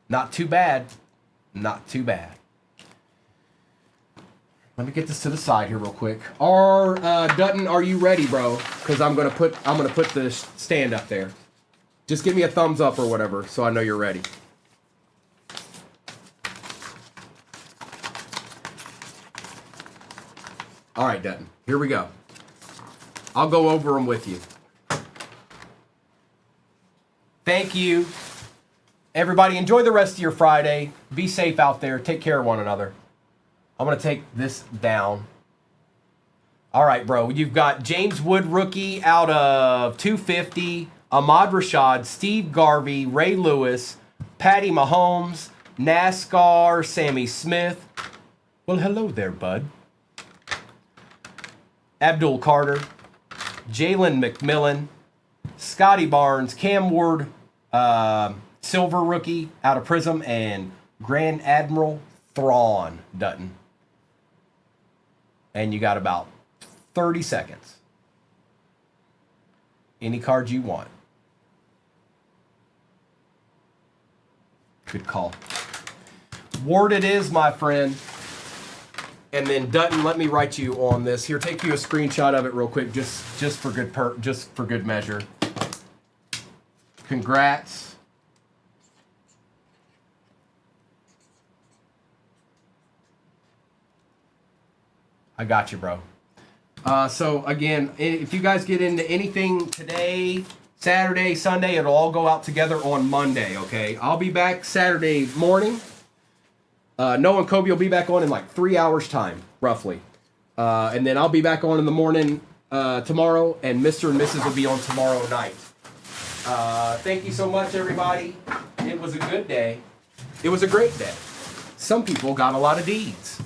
Not too bad. Not too bad. Let me get this to the side here real quick. Dutton, are you ready, bro? Because I'm gonna put the stand up there. Just give me a thumbs up or whatever, so I know you're ready. All right, Dutton. Here we go. I'll go over them with you. Thank you. Everybody, enjoy the rest of your Friday. Be safe out there. Take care of one another. I'm going to take this down. All right, bro. You've got James Wood rookie out of 250. Ahmad Rashad, Steve Garvey, Ray Lewis, Patty Mahomes, NASCAR, Sammy Smith. Well, hello there, bud. Abdul Carter, Jalen McMillan, Scotty Barnes, Cam Ward, silver rookie out of Prism, and Grand Admiral Thrawn Dutton. And you got about 30 seconds. Any card you want. Good call. Ward it is, my friend. And then Dutton, let me write you on this. Here, take you a screenshot of it real quick, just for good measure. Congrats. I got you, bro. So again, if you guys get into anything today, Saturday, Sunday, it'll all go out together on Monday, okay? I'll be back Saturday morning. Noah and Kobe will be back on in like 3 hours time, roughly. And then I'll be back on in the morning tomorrow, and Mr. and Mrs. will be on tomorrow night. Thank you so much, everybody. It was a good day. It was a great day. Some people got a lot of deeds.